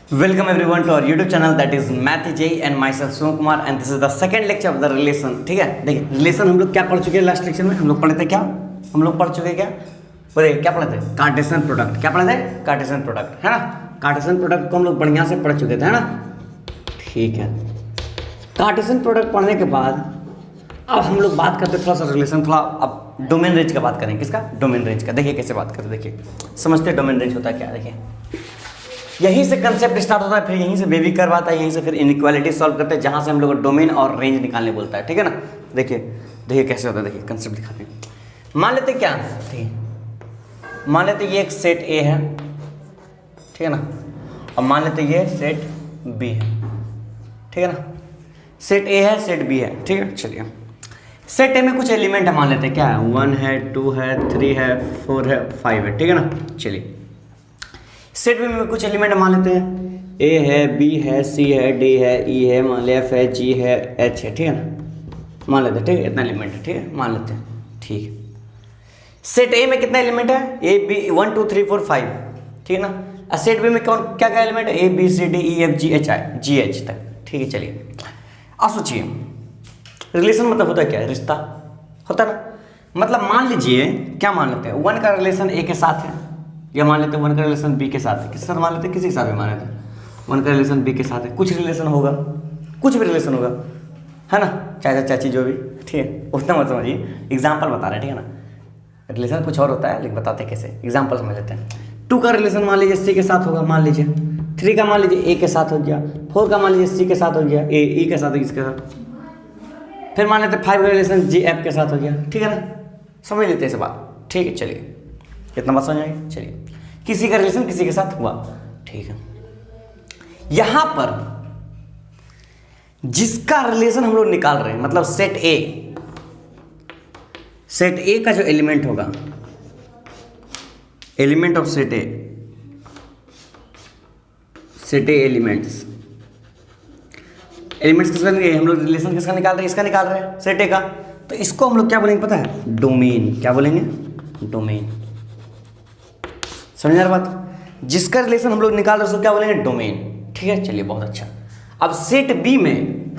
Welcome everyone to our YouTube channel that is Math J and myself Shivam Kumar and this is the second lecture of the relation। ठीक है, देखिए relation हम लोग क्या पढ़ चुके हैं लास्ट लेक्चर में। हम लोग पढ़े थे क्या, हम लोग पढ़ चुके क्या, बोले क्या पढ़े थे, कार्टेशियन प्रोडक्ट। क्या पढ़े थे, कार्टेशियन प्रोडक्ट, है ना। कार्टेशियन प्रोडक्ट को हम लोग बढ़िया से पढ़ चुके थे, है ना। ठीक है, कार्टेशियन प्रोडक्ट पढ़ने के बाद अब हम लोग बात करते थोड़ा सा रिलेशन, थोड़ा अब डोमेन रेंज का बात करें। किसका, डोमेन रेंज का। देखिए कैसे बात करते, देखिए समझते डोमेन रेंज होता है क्या। देखिए यहीं से कंसेप्ट स्टार्ट होता है, फिर यहीं से बेबी कर्व आता है, यहीं से फिर इनइक्वालिटी सॉल्व करते हैं, जहाँ से हम लोग डोमेन और रेंज निकालने बोलता है। ठीक है ना। देखिए देखिए कैसे होता है, देखिए कंसेप्ट दिखाते हैं। मान लेते क्या, ठीक, मान लेते ये एक सेट ए है, ठीक है ना, और मान लेते ये सेट बी है, ठीक है ना। सेट ए है, सेट बी है, ठीक है। चलिए सेट ए में कुछ एलिमेंट है, मान लेते हैं क्या है, 1 है, 2 है, 3 है, 4 है, 5 है, ठीक है ना। चलिए सेट बी में कुछ एलिमेंट मान लेते हैं, ए है, बी है, सी है, डी है, ई है, मान लिया एफ है, जी है, एच है, ठीक है ना। मान लेते हैं, ठीक है, इतना एलिमेंट है, ठीक है, मान लेते हैं। ठीक है, सेट ए में कितना एलिमेंट है, ए बी 1 2 3 4 5, ठीक है ना। और सेट बी में कौन क्या क्या एलिमेंट है, A B C D E F G H I G H तक, ठीक है। चलिए अब सोचिए रिलेशन मतलब होता है क्या, रिश्ता होता है ना। मतलब मान लीजिए क्या मान लेते हैं, 1 का रिलेशन ए के साथ है, या मान लेते हैं 1 का रिलेशन बी के साथ है। किसके साथ मान लेते हैं, किसी के साथ भी मान लेते हैं। 1 का रिलेशन बी के साथ है, कुछ रिलेशन होगा, कुछ भी रिलेशन होगा, है ना, चाचा चाची जो भी, ठीक है, उतना मत समझिए, एग्जाम्पल बता रहे हैं, ठीक है ना। रिलेशन कुछ और होता है लेकिन बताते हैं कैसे, एग्जाम्पल समझ लेते हैं। 2 का रिलेशन मान लीजिए सी के साथ होगा, मान लीजिए 3 का मान लीजिए ए के साथ हो गया, 4 का मान लीजिए सी के साथ हो गया, ए ई के साथ हो, इसके साथ, फिर मान लेते 5 का रिलेशन जी एफ के साथ हो गया, ठीक है ना। समझ लेते हैं इस बात, ठीक है। चलिए कितना बात समझ आएगी। चलिए किसी का रिलेशन किसी के साथ हुआ, ठीक है। यहां पर जिसका रिलेशन हम लोग निकाल रहे हैं, मतलब सेट ए, सेट ए का जो एलिमेंट होगा, element of set A, set A elements, elements किसका हम लोग रिलेशन किसका निकाल रहे हैं, इसका निकाल रहे हैं, सेट ए का। तो इसको हम लोग क्या बोलेंगे पता है, डोमेन। क्या बोलेंगे, डोमेन। समझ आ रहा बात, जिसका रिलेशन हम लोग निकाल रहे हैं उसको क्या बोलेंगे, डोमेन, ठीक है। चलिए बहुत अच्छा। अब सेट बी में,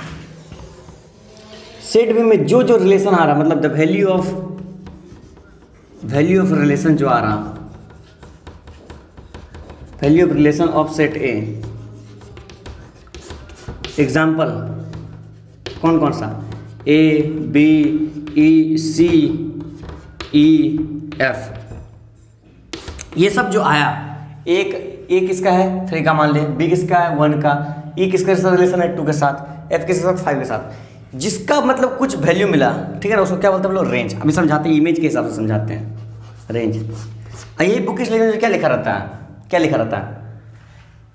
सेट बी में जो जो रिलेशन आ रहा, मतलब द वैल्यू ऑफ रिलेशन जो आ रहा, value of relation of set A, example कौन कौन सा, A B E C E F, ये सब जो आया, एक ए किसका है 3 का मान ले, बी किसका है 1 का, ई किसके साथ रिलेशन है 2 के साथ, एफ किसके साथ 5 के साथ, जिसका मतलब कुछ वैल्यू मिला, ठीक है ना, उसको क्या बोलते हैं हम लोग, रेंज। अभी समझाते हैं, इमेज के हिसाब से समझाते हैं, रेंज। यही बुक इस लेकिन क्या लिखा रहता है, क्या लिखा रहता है,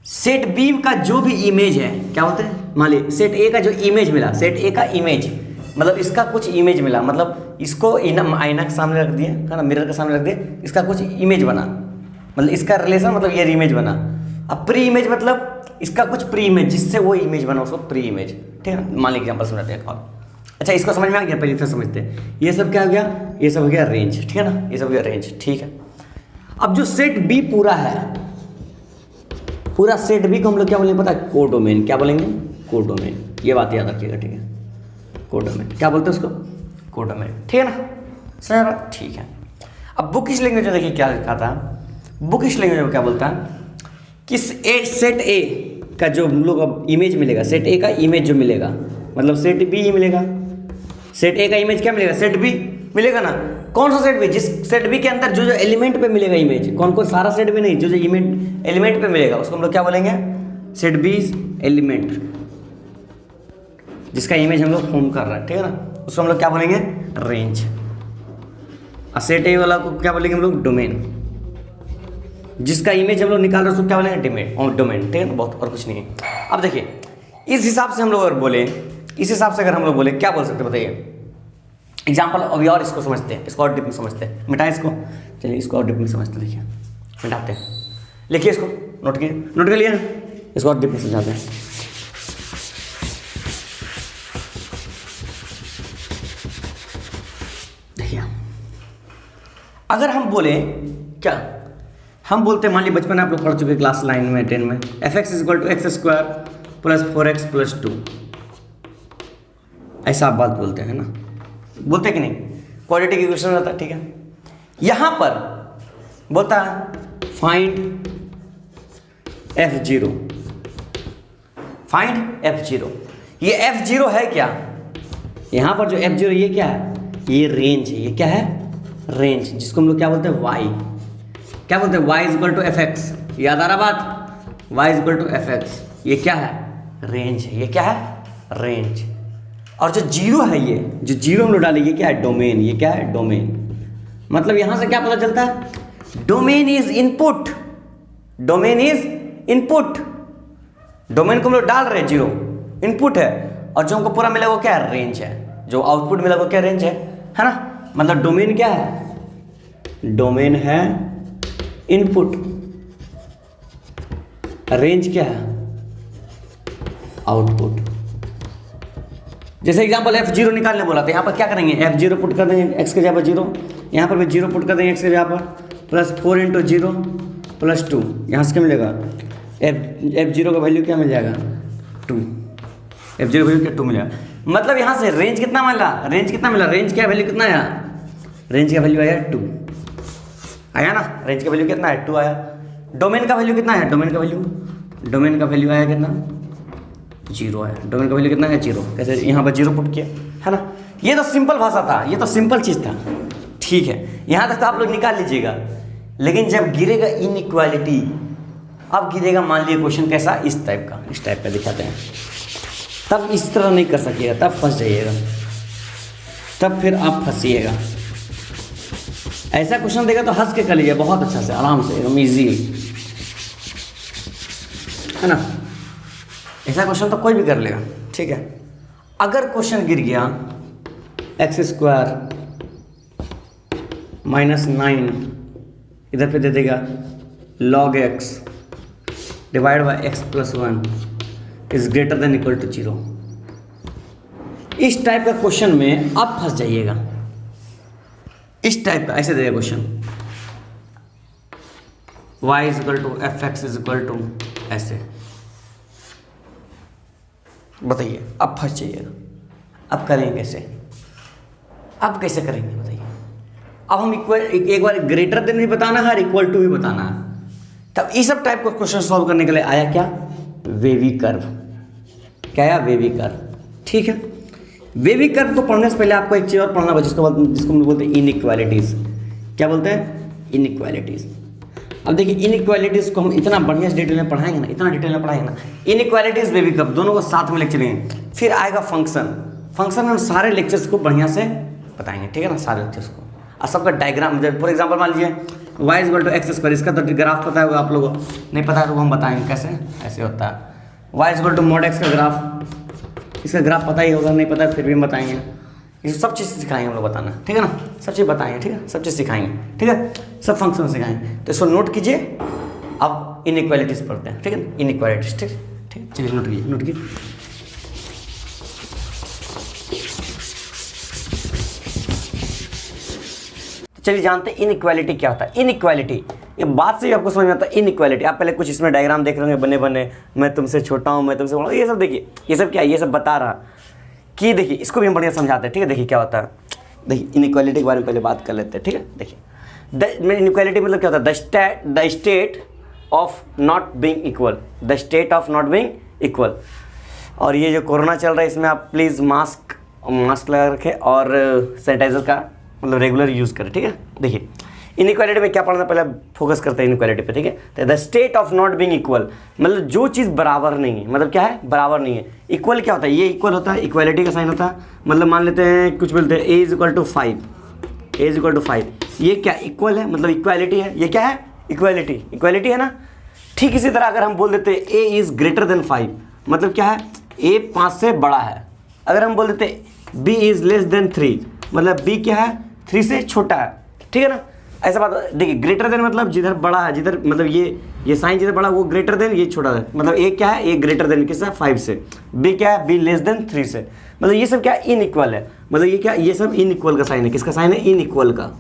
सेट बी का जो भी इमेज है, क्या बोलते हैं, मान ली सेट ए का जो इमेज मिला, सेट ए का इमेज मतलब इसका कुछ इमेज मिला, मतलब इसको आईना के सामने रख दिए, है ना, मिरर के सामने रख दिए, इसका कुछ इमेज बना, मतलब इसका रिलेशन मतलब ये इमेज बना। अब प्री इमेज मतलब इसका कुछ प्री इमेज, जिससे वो इमेज बना उसको प्री इमेज, ठीक है। मान लीजिए एग्जाम्पल समझाते हैं और अच्छा इसको समझ में आ गया, पहले फिर समझते हैं। ये सब क्या हो गया, ये सब हो गया रेंज, ठीक है ना, ये सब हो गया रेंज, ठीक है। अब जो सेट बी पूरा है, पूरा सेट बी को हम लोग क्या बोलेंगे पता है, कोडोमेन। क्या बोलेंगे, कोडोमेन। ये बात याद रखिएगा, ठीक है, कोडोमेन। क्या बोलते हैं उसको, कोडोमेन, ठीक है ना, सर ठीक है। अब बुकिश लैंग्वेज में देखिए क्या लिखा था, बुकिश लैंग्वेज में क्या बोलता है कि सेट ए का जो हम लोग अब इमेज मिलेगा, सेट ए का इमेज जो मिलेगा, मतलब सेट बी ही मिलेगा, सेट ए का इमेज क्या मिलेगा, सेट बी मिलेगा ना। कौन सा सेट बी, जिस सेट बी के अंदर जो जो एलिमेंट पे मिलेगा इमेज, कौन कौन, सारा सेट बी नहीं, जो जो एलिमेंट पे मिलेगा उसको हम लोग क्या बोलेंगे, सेट बी एलिमेंट, जिसका इमेज हम लोग फॉर्म कर रहे हैं, ठीक है ना, उसको हम लोग क्या बोलेंगे, रेंज। और सेट ए वाला को क्या बोलेंगे हम लोग, डोमेन। जिसका इमेज हम लोग निकाल रहे हैं उसको क्या बोलेंगे, डोमेन, ठीक है ना, बहुत और कुछ नहीं है। अब देखिए इस हिसाब से हम लोग अगर बोले, इस हिसाब से अगर हम लोग बोले क्या बोल सकते हैं बताइए, एग्जाम्पल अभी और इसको समझते हैं, इसको और डिप में समझते हैं, मिटाएं इसको, चलिए इसको और डिप में समझते हैं, देखिए मिटाते हैं, लिखिए इसको, नोट कर लिया ना, इसको और डिप में समझाते हैं। देखिए अगर हम बोले क्या हम बोलते हैं, मान लीजिए बचपन में आप लोग पढ़ चुके क्लास 9 में 10 में, f x is equal to x square plus 4x plus 2, ऐसा आप बात बोलते हैं ना, बोलते हैं कि नहीं, क्वाड्रेटिक इक्वेशन रहता है, ठीक है। यहाँ पर बोलता है फाइंड f0, फाइंड f0, ये f0 है क्या, यहाँ पर जो f0 ये क्या है, ये रेंज है, ये क्या है, रेंज, जिसको हम लोग क्या बोलते हैं, y, क्या बोलते हैं, y is equal to f x, याद आ रहा बात, y is equal to f x, ये क्या है, रेंज है, ये क्या है, रेंज। और जो जीरो है, ये जो जीरो हम लोग डाले, ये क्या है, डोमेन, ये क्या है, डोमेन। मतलब यहां से क्या पता चलता है, domain is input, domain is input, domain को हम लोग डाल रहे हैं, जीरो इनपुट है, और जो हमको पूरा मिला वो क्या है, रेंज है, जो आउटपुट मिला वो क्या, रेंज है ना। मतलब डोमेन क्या है, डोमेन है इनपुट, रेंज क्या है, आउटपुट। जैसे एग्जांपल f0 निकालने बोला था, यहाँ पर क्या करेंगे, f0 पुट कर देंगे x के जगह पर 0, यहाँ पर भी 0 पुट कर देंगे x के जगह पर, प्लस 4 इंटू 0 प्लस 2, यहाँ से क्या मिलेगा, f0 का वैल्यू क्या मिल जाएगा, 2, f0 का वैल्यू क्या, 2 मिलेगा। मतलब यहाँ से रेंज कितना मिला, रेंज कितना मिला, रेंज का वैल्यू कितना आया, रेंज का वैल्यू आया 2, आया ना, रेंज का वैल्यू कितना है, 2 आया। डोमेन का वैल्यू कितना है, डोमेन का वैल्यू आया कितना, 0 आया, डोमेन का वैल्यू कितना है, 0। कैसे, यहाँ पर 0 पुट किया, है ना। ये तो सिंपल भाषा था, ये तो सिंपल चीज़ था, ठीक है, यहाँ तक तो आप लोग निकाल लीजिएगा। लेकिन जब गिरेगा इनइक्वालिटी, अब गिरेगा मान लीजिए क्वेश्चन कैसा, इस टाइप का, इस टाइप का दिखाते हैं, तब इस तरह नहीं कर सकिएगा, तब फंस जाइएगा, तब फिर आप फंसिएगा। ऐसा क्वेश्चन देगा तो हंस के कर लीजिए, बहुत अच्छा से, आराम से, एकदम ईजी, है ना। ऐसा क्वेश्चन तो कोई भी कर लेगा, ठीक है। अगर क्वेश्चन गिर गया एक्स स्क्वायर माइनस 9, इधर पे दे देगा log x divide by x plus 1 is greater than equal to 0, इस टाइप का क्वेश्चन में आप फंस जाइएगा। इस टाइप का ऐसे देगा question, y is equal to f x is equal to, ऐसे बताइए, अब फंस जाइएगा। अब करेंगे कैसे, अब कैसे करेंगे बताइए। अब हम इक्वल, एक बार ग्रेटर देन भी बताना है और इक्वल टू भी बताना है। तब इस सब टाइप का क्वेश्चन सॉल्व करने के लिए आया क्या, वेवी कर्व। क्या आया, वेवी कर्व, ठीक है। वेवी कर्व को पढ़ने से पहले आपको एक चीज़ और पढ़ना होगा, जिसको हम बोलते हैं इनइक्वालिटीज़। क्या बोलते हैं, इनइक्वालिटीज़। अब देखिए इनइक्वालिटीज़ को हम इतना बढ़िया डिटेल में पढ़ाएंगे ना, इतना डिटेल में पढ़ाएंगे ना, इनइक्वालिटीज़ वेवी कर्व दोनों को साथ में लेक्चर लेंगे। फिर आएगा फंक्शन, फंक्शन में हम सारे लेक्चर्स को बढ़िया से बताएंगे, ठीक है ना, सारे लेक्चर्स को। और सबका डायग्राम, फॉर एग्जाम्पल मान लीजिए y is equal to x square, इसका तो ग्राफ पता होगा आप लोगों को, नहीं पता है तो हम बताएंगे कैसे, ऐसे होता है। y is equal to mod x का ग्राफ, इसका ग्राफ पता ही होगा, नहीं पता फिर भी हम बताएंगे। ये सब चीज़ सिखाएंगे हम लोग बताना, ठीक है ना, सब चीज़ बताएंगे, ठीक है, सब चीज़ सिखाएंगे, ठीक है, सब फंक्शन सिखाएंगे। तो इसको नोट कीजिए। अब इनइक्वालिटीज़ पढ़ते हैं, ठीक है, इनइक्वालिटीज़, ठीक ठीक, चलिए नोट कीजिए, नोट कीजिए। चलिए जानते हैं इनइक्वालिटी क्या होता है। इनइक्वालिटी, ये बात से ही आपको समझ में आता है इनइक्वालिटी। आप पहले कुछ इसमें डायग्राम देख रहे होंगे, बने बने, मैं तुमसे छोटा हूँ, मैं तुमसे बड़ा हूँ, ये सब देखिए, ये सब क्या है, ये सब बता रहा कि देखिए, इसको भी हम बढ़िया समझाते हैं, ठीक है। देखिए क्या होता है, देखिए इनइक्वालिटी के बारे में पहले बात कर लेते हैं, ठीक है। देखिए इनइक्वालिटी मतलब क्या होता है, the state of not being equal, the state of not being equal. और ये जो कोरोना चल रहा है, इसमें आप प्लीज़ मास्क लगा रखें और सैनिटाइजर का मतलब रेगुलर यूज़ करें, ठीक है। देखिए इनइक्वालिटी में क्या पढ़ना, पहले फोकस करते हैं इनइक्वालिटी पे, ठीक है। तो the state of not being equal मतलब जो चीज़ बराबर नहीं है, मतलब क्या है, बराबर नहीं है। इक्वल क्या होता है, ये इक्वल होता है, इक्वालिटी का साइन होता है। मतलब मान लेते हैं, कुछ बोलते हैं a is equal to 5, a is equal to 5, ये क्या इक्वल है, मतलब इक्वालिटी है, ये क्या है, इक्वालिटी, इक्वालिटी है ना। ठीक इसी तरह अगर हम बोल देते हैं a इज़ ग्रेटर देन 5, मतलब क्या है, a 5 से बड़ा है। अगर हम बोल देते हैं b इज़ लेस देन 3, मतलब b क्या है, 3 से छोटा है, ठीक है ना। ऐसा बात, देखिए ग्रेटर देन मतलब जिधर बड़ा है, जिधर मतलब ये साइन जिधर बड़ा वो ग्रेटर देन, ये छोटा है, मतलब ए क्या है, ए ग्रेटर देन किससे, 5 से। बी क्या है, बी लेस देन 3 से। मतलब ये सब क्या इनइक्वल है, मतलब ये क्या, ये सब इनइक्वल का साइन है। किसका साइन है, इनइक्वल का,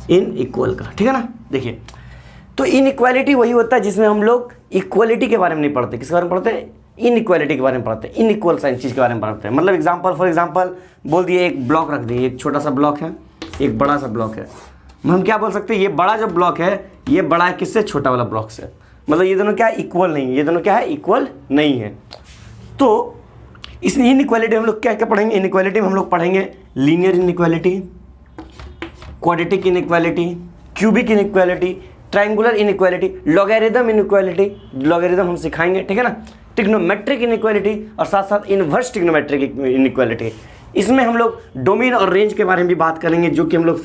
इनइक्वल का, ठीक है ना। देखिए तो इनइक्वालिटी वही होता है जिसमें हम लोग इक्वालिटी के बारे में नहीं पढ़ते। किसके बारे में पढ़ते हैं? इनइक्वालिटी के बारे में पढ़ते हैं, इनइक्वल साइन चीज़ के बारे में पढ़ते हैं। मतलब एग्जांपल, फॉर एग्जांपल बोल दिए एक ब्लॉक रख दिए, एक छोटा सा ब्लॉक है, एक बड़ा सा ब्लॉक है। हम क्या बोल सकते हैं? ये बड़ा जो ब्लॉक है ये बड़ा है किससे? छोटा वाला ब्लॉक से। मतलब ये दोनों क्या है? इक्वल नहीं है। ये दोनों क्या है? इक्वल नहीं है। तो इस इनइक्वालिटी हम लोग क्या क्या पढ़ेंगे? इनइक्वालिटी में हम लोग पढ़ेंगे linear inequality, quadratic inequality, cubic inequality, triangular inequality, logarithm inequality, logarithm हम सिखाएंगे, ठीक है ना, ट्रिग्नोमेट्रिक इनिक्वालिटी और साथ साथ इनवर्स ट्रिग्नोमेट्रिक इनिक्वालिटी। इसमें हम लोग डोमेन और रेंज के बारे में भी बात करेंगे, जो कि हम लोग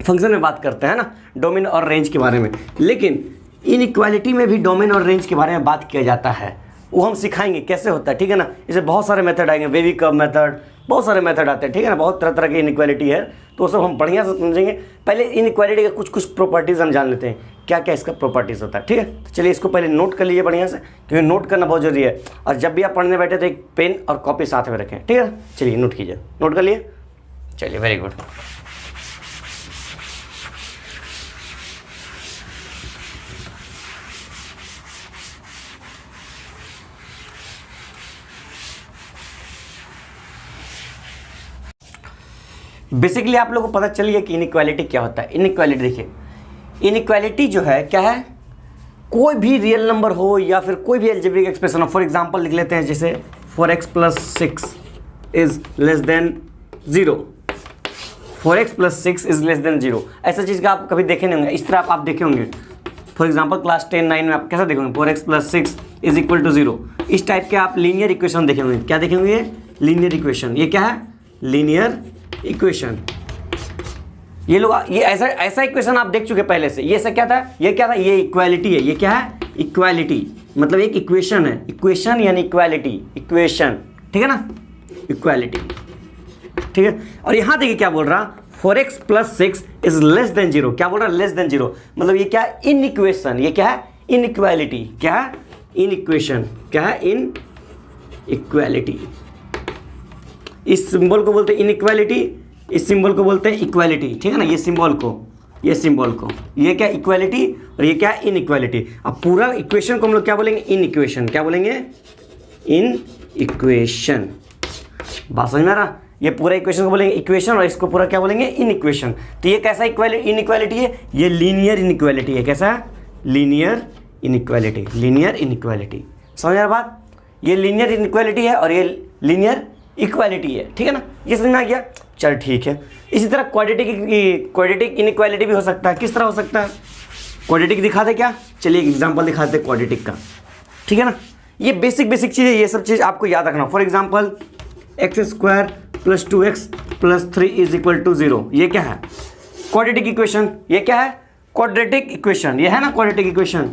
फंक्शन में बात करते हैं ना, डोमेन और रेंज के बारे में। लेकिन इनइक्वालिटी में भी डोमेन और रेंज के बारे में बात किया जाता है, वो हम सिखाएंगे कैसे होता है, ठीक है ना। इसे बहुत सारे मेथड आएंगे, वेवी कर्व मेथड, बहुत सारे मेथड आते हैं, ठीक है ना। बहुत तरह तरह की इनइक्वालिटी है, तो सब हम बढ़िया से समझेंगे। पहले इनइक्वालिटी के कुछ कुछ प्रॉपर्टीज़ हम जान लेते हैं, क्या क्या इसका प्रॉपर्टीज़ होता है, ठीक है। तो चलिए इसको पहले नोट कर लीजिए बढ़िया से, क्योंकि नोट करना बहुत जरूरी है। और जब भी आप पढ़ने बैठे तो एक पेन और कॉपी साथ में रखें, ठीक है। चलिए नोट कीजिए, नोट कर लिए, चलिए वेरी गुड। बेसिकली आप लोगों को पता चल गया कि इनइक्वालिटी क्या होता है। इनइक्वालिटी देखिए, इनइक्वालिटी जो है क्या है? कोई भी रियल नंबर हो या फिर कोई भी अलजेब्रिक एक्सप्रेशन हो। फॉर एग्जांपल लिख लेते हैं, जैसे 4x + 6 is less then 0, 4x + 6 is less then 0। ऐसा चीज़ का आप कभी देखे नहीं होंगे, इस तरह आप देखे होंगे। फॉर एग्जांपल क्लास 10-9 में आप कैसा देखे होंगे? 4x + 6 is equal to 0। इस टाइप के आप लीनियर इक्वेशन देखे होंगे। क्या देखे होंगे? Linear equation. ये क्या है? Linear equation. ये लोग ये ऐसा इक्वेशन आप देख चुके पहले से। ये ऐसा क्या था? ये क्या था? ये इक्वालिटी है। ये क्या है? इक्वालिटी। मतलब एक इक्वेशन है, इक्वेशन यानी इक्वालिटी, इक्वेशन, ठीक है ना, इक्वालिटी, ठीक है। और यहां देखिए क्या बोल रहा, 4x + 6 इज लेस देन 0। क्या बोल रहा? Less than 0। मतलब ये क्या है? In equation. ये क्या है? इन इक्वालिटी। क्या है? In equation. क्या है? इन इक्वालिटी। इस सिंबल को बोलते हैं इनइक्वालिटी, इस सिंबल को बोलते हैं इक्वालिटी, ठीक है ना। ये सिंबल को, ये सिंबल को, ये क्या? इक्वालिटी, और ये क्या? इनइक्वालिटी। अब पूरा इक्वेशन को हम लोग क्या बोलेंगे? In equation. क्या बोलेंगे? In equation. बात समझ में आ रहा? ये पूरा इक्वेशन को बोलेंगे इक्वेशन, और इसको पूरा क्या बोलेंगे? In equation. तो ये कैसा इनइक्वालिटी है? ये लीनियर इनइक्वालिटी है। कैसा है? Linear inequality. Linear inequality. समझ आ रहा बात? ये लीनियर इनइक्वालिटी है और ये लीनियर इक्वालिटी है, ठीक है ना। ये समझ में आ गया? चल ठीक है। इसी तरह क्वाड्रेटिक इनइक्वालिटी भी हो सकता है। किस तरह हो सकता है? क्वाड्रेटिक दिखा दे क्या? चलिए एक एग्जांपल दिखाते हैं क्वाड्रेटिक का, ठीक है ना। ये बेसिक चीज़ है, ये सब चीज़ आपको याद रखना। For example x² + 2x + 3 is equal to 0। ये क्या है? Quadratic equation. ये क्या है? Quadratic equation. ये है ना क्वाड्रेटिक इक्वेशन।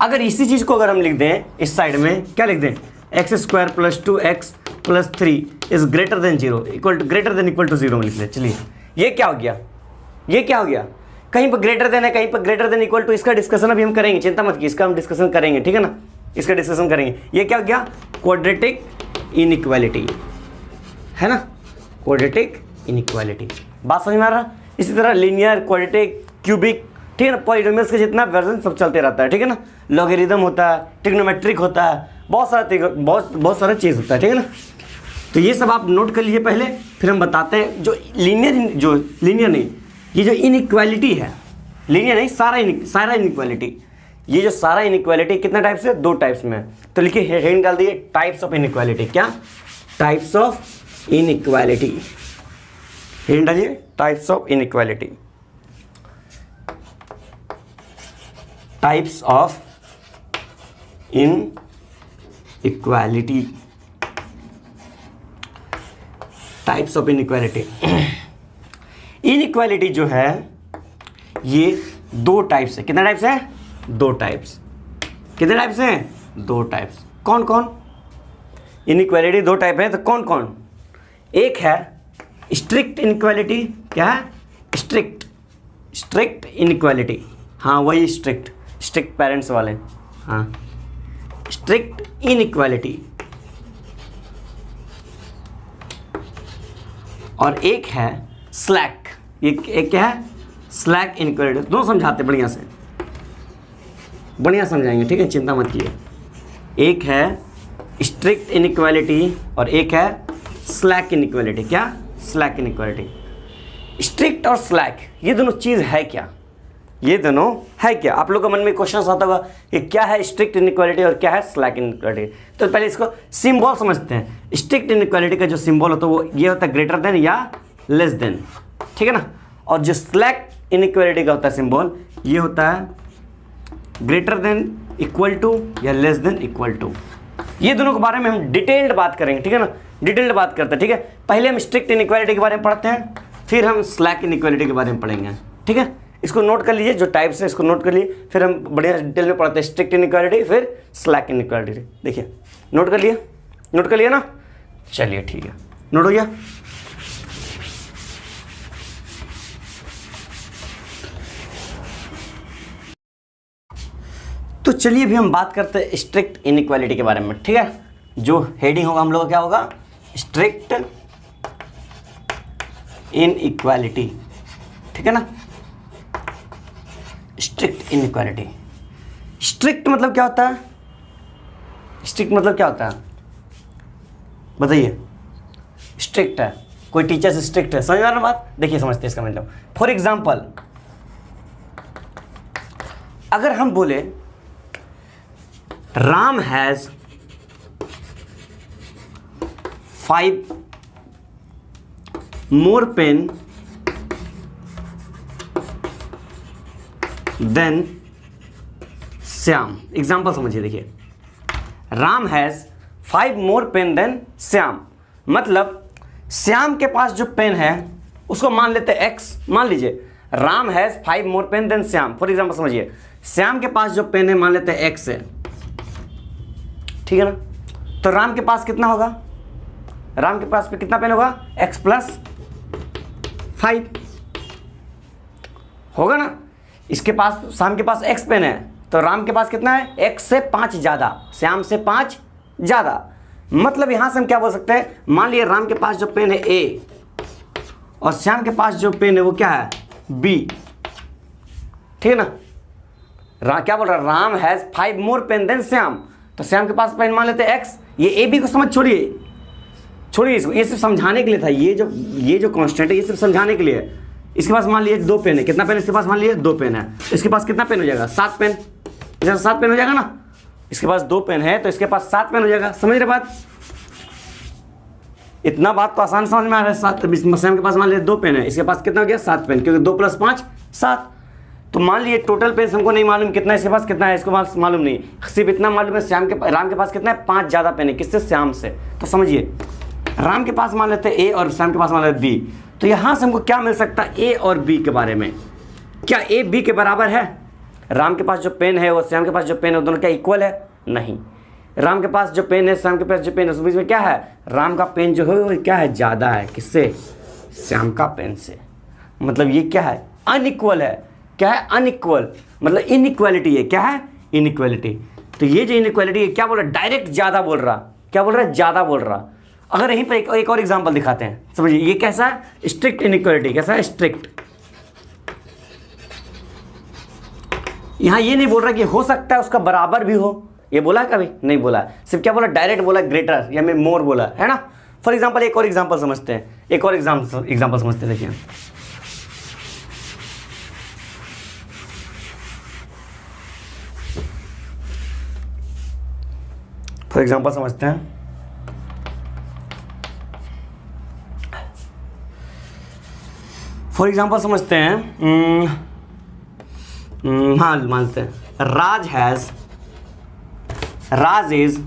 अगर इसी चीज़ को अगर हम लिख दें इस साइड में, क्या लिख दें? x² + 2x + 3 is greater than 0, greater than equal to 0 में लिख ले। चलिए ये क्या हो गया? ये क्या हो गया? कहीं पर ग्रेटर देन है, कहीं पर ग्रेटर देन इक्वल टू। इसका डिस्कशन अभी हम करेंगे, चिंता मत कीजिए, इसका हम डिस्कशन करेंगे, ठीक है ना। इसका डिस्कशन करेंगे। ये क्या हो गया? क्वाड्रेटिक इनइक्वालिटी, है ना, क्वाड्रेटिक इनइक्वालिटी। बात समझ में आ रहा? इसी तरह लीनियर, क्वाड्रेटिक, क्यूबिक, ठीक है ना, पॉलिनोमियल्स का जितना वर्जन सब चलते रहता है, ठीक है ना। लॉगरिथम होता है, ट्रिग्नोमेट्रिक होता है, बहुत सारा चीज़ होता है, ठीक है ना। तो ये सब आप नोट कर लीजिए पहले, फिर हम बताते हैं जो लीनियर नहीं, ये जो इनइक्वालिटी है, लीनियर नहीं, सारा इनइक्वालिटी। ये जो सारा इनइक्वालिटी कितना टाइप से? 2 टाइप्स में। तो लिखिए, हेडिंग डाल दिए, टाइप्स ऑफ इनइक्वालिटी। क्या? Types of inequality. हेडिंग डालिए, types of inequality. Types of inequality. Types of inequality. Inequality जो है ये 2 टाइप्स है। कितने टाइप्स है? 2 टाइप्स। कितने टाइप्स हैं? 2 टाइप्स। कौन कौन? इनइक्वालिटी 2 टाइप है, तो कौन कौन? एक है स्ट्रिक्ट इनइक्वालिटी। क्या है? Strict inequality. हाँ वही स्ट्रिक्ट पेरेंट्स वाले, हाँ, स्ट्रिक्ट इनइक्वालिटी। और एक है स्लैक। एक क्या है? स्लैक इनइक्वालिटी, दोनों समझाते बढ़िया से, बढ़िया समझाएंगे, ठीक है, चिंता मत कीजिए। एक है स्ट्रिक्ट इनइक्वालिटी और एक है स्लैक इनइक्वालिटी। क्या? Slack inequality. स्ट्रिक्ट और स्लैक ये दोनों चीज़ है क्या? ये दोनों है क्या? आप लोगों के मन में क्वेश्चन आता होगा कि क्या है स्ट्रिक्ट इनइक्वालिटी और क्या है स्लैक इनइक्वालिटी। तो पहले इसको सिंबल समझते हैं। स्ट्रिक्ट इनइक्वालिटी का जो सिंबल होता है वो ये होता है ग्रेटर देन या लेस देन, ठीक है ना। और जो स्लैक इनइक्वालिटी का होता है सिंबल, ये होता है ग्रेटर देन इक्वल टू या लेस देन इक्वल टू। ये दोनों के बारे में हम डिटेल्ड बात करेंगे, ठीक है ना, डिटेल्ड बात करते हैं, ठीक है। पहले हम स्ट्रिक्ट इनइक्वालिटी के बारे में पढ़ते हैं, फिर हम स्लैक इनइक्वालिटी के बारे में पढ़ेंगे, ठीक है। इसको नोट कर लीजिए, जो टाइप्स है इसको नोट कर लीजिए, फिर हम बढ़िया डिटेल में पढ़ते हैं स्ट्रिक्ट इनइक्वालिटी फिर स्लैक इनइक्वालिटी। देखिए नोट कर लिया, नोट कर लिया ना, चलिए ठीक है, नोट हो गया। तो चलिए अभी हम बात करते हैं स्ट्रिक्ट इनइक्वालिटी के बारे में, ठीक है। जो हेडिंग होगा हम लोग का क्या होगा? स्ट्रिक्ट इनइक्वालिटी, ठीक है ना। Strict inequality. स्ट्रिक्ट मतलब क्या होता है? स्ट्रिक्ट मतलब क्या होता है बताइए? स्ट्रिक्ट है, कोई टीचर से स्ट्रिक्ट है, समझ में आ रहा बात? देखिए समझते हैं इसका मतलब। फॉर एग्जाम्पल अगर हम बोले Ram has 5 more pen than Shyam. Example समझिए, देखिए Ram has 5 more pen than Shyam, मतलब श्याम के पास जो पेन है उसको मान लेते हैं x। मान लीजिए Ram has 5 more pen than Shyam. For example समझिए श्याम के पास जो पेन है मान लेते हैं x है, ठीक है ना। तो राम के पास कितना होगा? राम के पास पे कितना पेन होगा? x प्लस 5 होगा ना। इसके पास, श्याम के पास x पेन है, तो राम के पास कितना है? x से 5 ज़्यादा, श्याम से 5 ज़्यादा। मतलब यहां से हम क्या बोल सकते हैं? मान लिया राम के पास जो पेन है a और श्याम के पास जो पेन है वो क्या है? b, ठीक है ना। क्या बोल रहा है? Ram has 5 more pen than Shyam, तो श्याम के पास पेन मान लेते हैं x। ये ए बी को समझ छोड़िए, छोड़िए इसको, ये सिर्फ समझाने के लिए था। ये जो कांस्टेंट है ये सिर्फ समझाने के लिए है। इसके पास मान लीजिए 2 पेन है, कितना पेन इसके पास? मान लीजिए 2 पेन है, तो इसके पास कितना पेन हो जाएगा? 7 पेन। इसके 7 पेन हो जाएगा ना। इसके पास 2 पेन है तो इसके पास 7 पेन हो जाएगा। समझ रहे बात? इतना बात तो आसान समझ में आ रहा है। 7, श्याम के पास मान लीजिए 2 पेन है, इसके पास कितना हो गया? 7 पेन, क्योंकि 2 + 5 7। तो मान लीजिए टोटल पेन हमको नहीं मालूम कितना, इसके पास कितना है, इसको पास मालूम नहीं, सिर्फ इतना मालूम है राम के पास कितना है? 5 ज़्यादा पेन है, किससे? श्याम से। तो समझिए राम के पास मान लेते हैं ए और श्याम के पास मान लेते बी। तो यहाँ से हमको क्या मिल सकता है? ए और बी के बारे में। क्या ए बी के बराबर है? राम के पास जो पेन है और श्याम के पास जो पेन है वो दोनों क्या इक्वल है? नहीं। राम के पास जो पेन है, श्याम के पास जो पेन है, उस बीच में क्या है? राम का पेन जो है वो क्या है? ज़्यादा है, किससे? श्याम का पेन से। मतलब ये क्या है? अनइक्वल है। क्या है? अनइक्वल, मतलब इनइक्वालिटी है। क्या है? इनइक्वालिटी। तो ये जो इनइक्वालिटी है क्या बोल रहा है? डायरेक्ट ज़्यादा बोल रहा। क्या बोल रहा है? ज़्यादा बोल रहा। अगर यहीं पर एक और एग्जांपल दिखाते हैं, समझिए ये कैसा है? Strict inequality. कैसा है? स्ट्रिक्ट। यहां ये नहीं बोल रहा कि हो सकता है उसका बराबर भी हो, ये बोला है कभी? नहीं बोला है। सिर्फ क्या बोला? डायरेक्ट बोला ग्रेटर या मैं मोर बोला है ना। फॉर एग्जांपल एक और एग्जांपल समझते हैं, एक और एग्जांपल समझते हैं। देखिए फॉर एग्जांपल समझते हैं, फॉर एग्जांपल समझते हैं, हाँ मानते हैं Raj is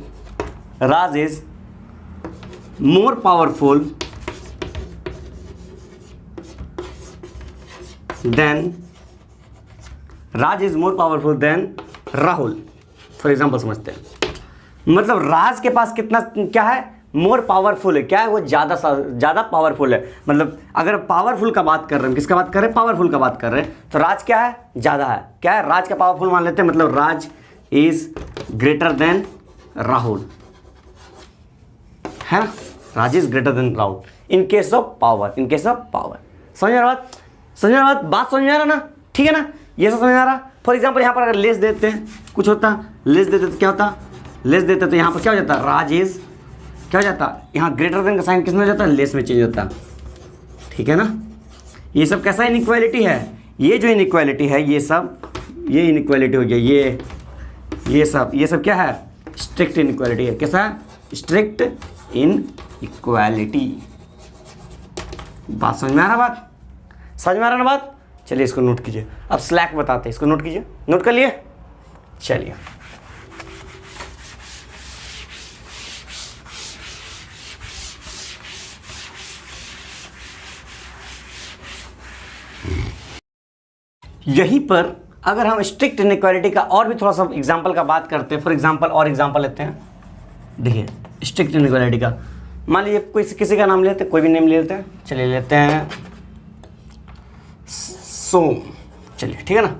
more powerful than Rahul. For example समझते हैं, मतलब राज के पास कितना क्या है? मोर पावरफुल है। क्या है? वो ज़्यादा पावरफुल है। मतलब अगर पावरफुल का बात कर रहे हैं, किसका बात कर रहे हैं? पावरफुल का बात कर रहे हैं, तो राज क्या है? ज़्यादा है। क्या है? राज का पावरफुल मान लेते हैं, मतलब Raj is greater than Rahul, है ना। Raj is greater than Rahul in case of power, समझ रहे बात? समझ में आ रहा, बात समझ में आ रहा ना, ठीक है ना, ये सब समझ में आ रहा। फॉर एग्जाम्पल यहाँ पर अगर लेस देते हैं, कुछ होता लेस देते तो क्या होता, लेस देते तो यहाँ पर क्या हो जाता, राजेश क्या हो जाता, यहाँ ग्रेटर देन का साइन किस में हो जाता, लेस में चेंज होता, ठीक है ना। ये सब कैसा इनइक्वालिटी है, ये जो इनइक्वालिटी है ये सब, ये इनइक्वालिटी हो गया, ये सब क्या है, स्ट्रिक्ट इनइक्वालिटी है। कैसा है, स्ट्रिक्ट इनइक्वालिटी। बात समझ में आ रहा, बात समझ में आ रहा ना बात। चलिए इसको नोट कीजिए। अब स्लैक बताते हैं, इसको नोट कीजिए, नोट कर लिए। चलिए यहीं पर अगर हम स्ट्रिक्ट इनइक्वालिटी का और भी थोड़ा सा एग्जांपल का बात करते हैं, फॉर एग्जांपल और एग्जांपल लेते हैं। देखिए स्ट्रिक्ट इनइक्वालिटी का, मान लीजिए कोई किसी का नाम लेते हैं, कोई भी नेम ले लेते हैं। चलिए लेते हैं सोम, चलिए ठीक है ना।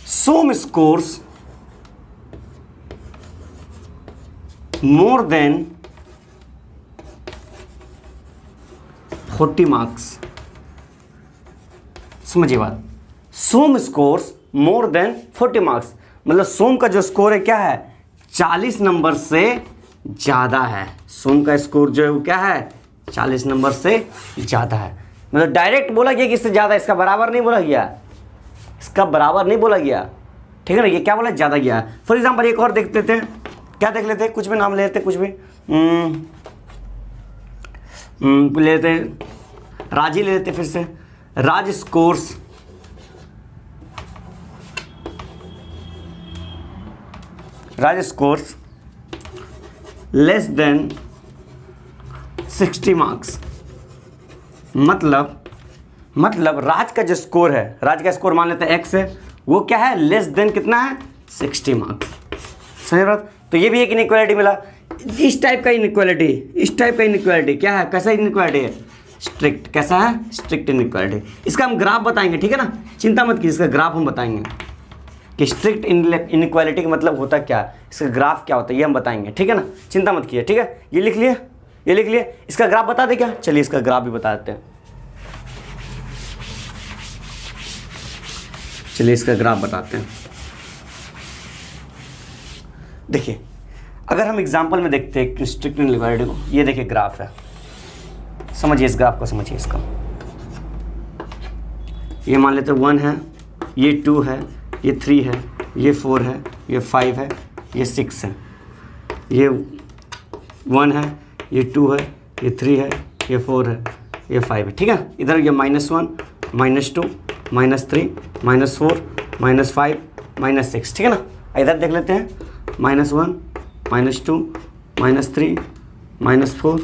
सोम स्कोर्स मोर देन 40 मार्क्स। समझिए बात, सोम स्कोर्स मोर देन 40 मार्क्स, मतलब सोम का जो स्कोर है क्या है, 40 नंबर से ज़्यादा है। सोम का स्कोर जो है वो क्या है, 40 नंबर से ज़्यादा है। मतलब डायरेक्ट बोला गया कि इससे ज़्यादा, इसका बराबर नहीं बोला गया, इसका बराबर नहीं बोला गया, ठीक है ना। ये क्या बोला, ज़्यादा गया। फॉर एग्जाम्पल एक और देख लेते हैं, क्या देख लेते हैं, कुछ भी नाम ले लेते हैं, कुछ भी ले लेते हैं, राज ही ले लेते हैं। फिर से राज स्कोर्स लेस देन 60 मार्क्स। मतलब राज का जो स्कोर है, राज का स्कोर मान लेते हैं एक्स है, वो क्या है, लेस देन कितना है, 60 मार्क्स। समझ बात। तो ये भी एक इनइक्वालिटी मिला। इस टाइप का इनइक्वालिटी क्या है, कैसा इनइक्वालिटी है, स्ट्रिक्ट। कैसा है, स्ट्रिक्ट इनइक्वालिटी। इसका हम ग्राफ बताएंगे, ठीक है ना, चिंता मत कीजिए, इसका ग्राफ हम बताएंगे कि स्ट्रिक्ट इनइक्वालिटी का मतलब होता क्या, इसका ग्राफ क्या होता है, ये हम बताएंगे, ठीक है ना, चिंता मत कीजिए, ठीक है। ये लिख लिए, इसका ग्राफ बता दे क्या, चलिए इसका ग्राफ भी बता देते हैं। चलिए इसका ग्राफ बताते हैं। देखिए अगर हम एग्जांपल में देखते हैं स्ट्रिक्ट इनइक्वालिटी को, ये देखिए ग्राफ है, समझिए इस ग्राफ को, समझिए इसका। ये मान लेते हैं 1 है, ये 2 है, ये 3 है, ये 4 है, ये 5 है, ये 6 है, ये 1 है, ये 2 है, ये 3 है, ये 4 है, ये 5 है, ठीक है। इधर ये -1, -2, -3, -4, -5, -6, ठीक है ना। इधर देख लेते हैं -1, -2, -3, -4,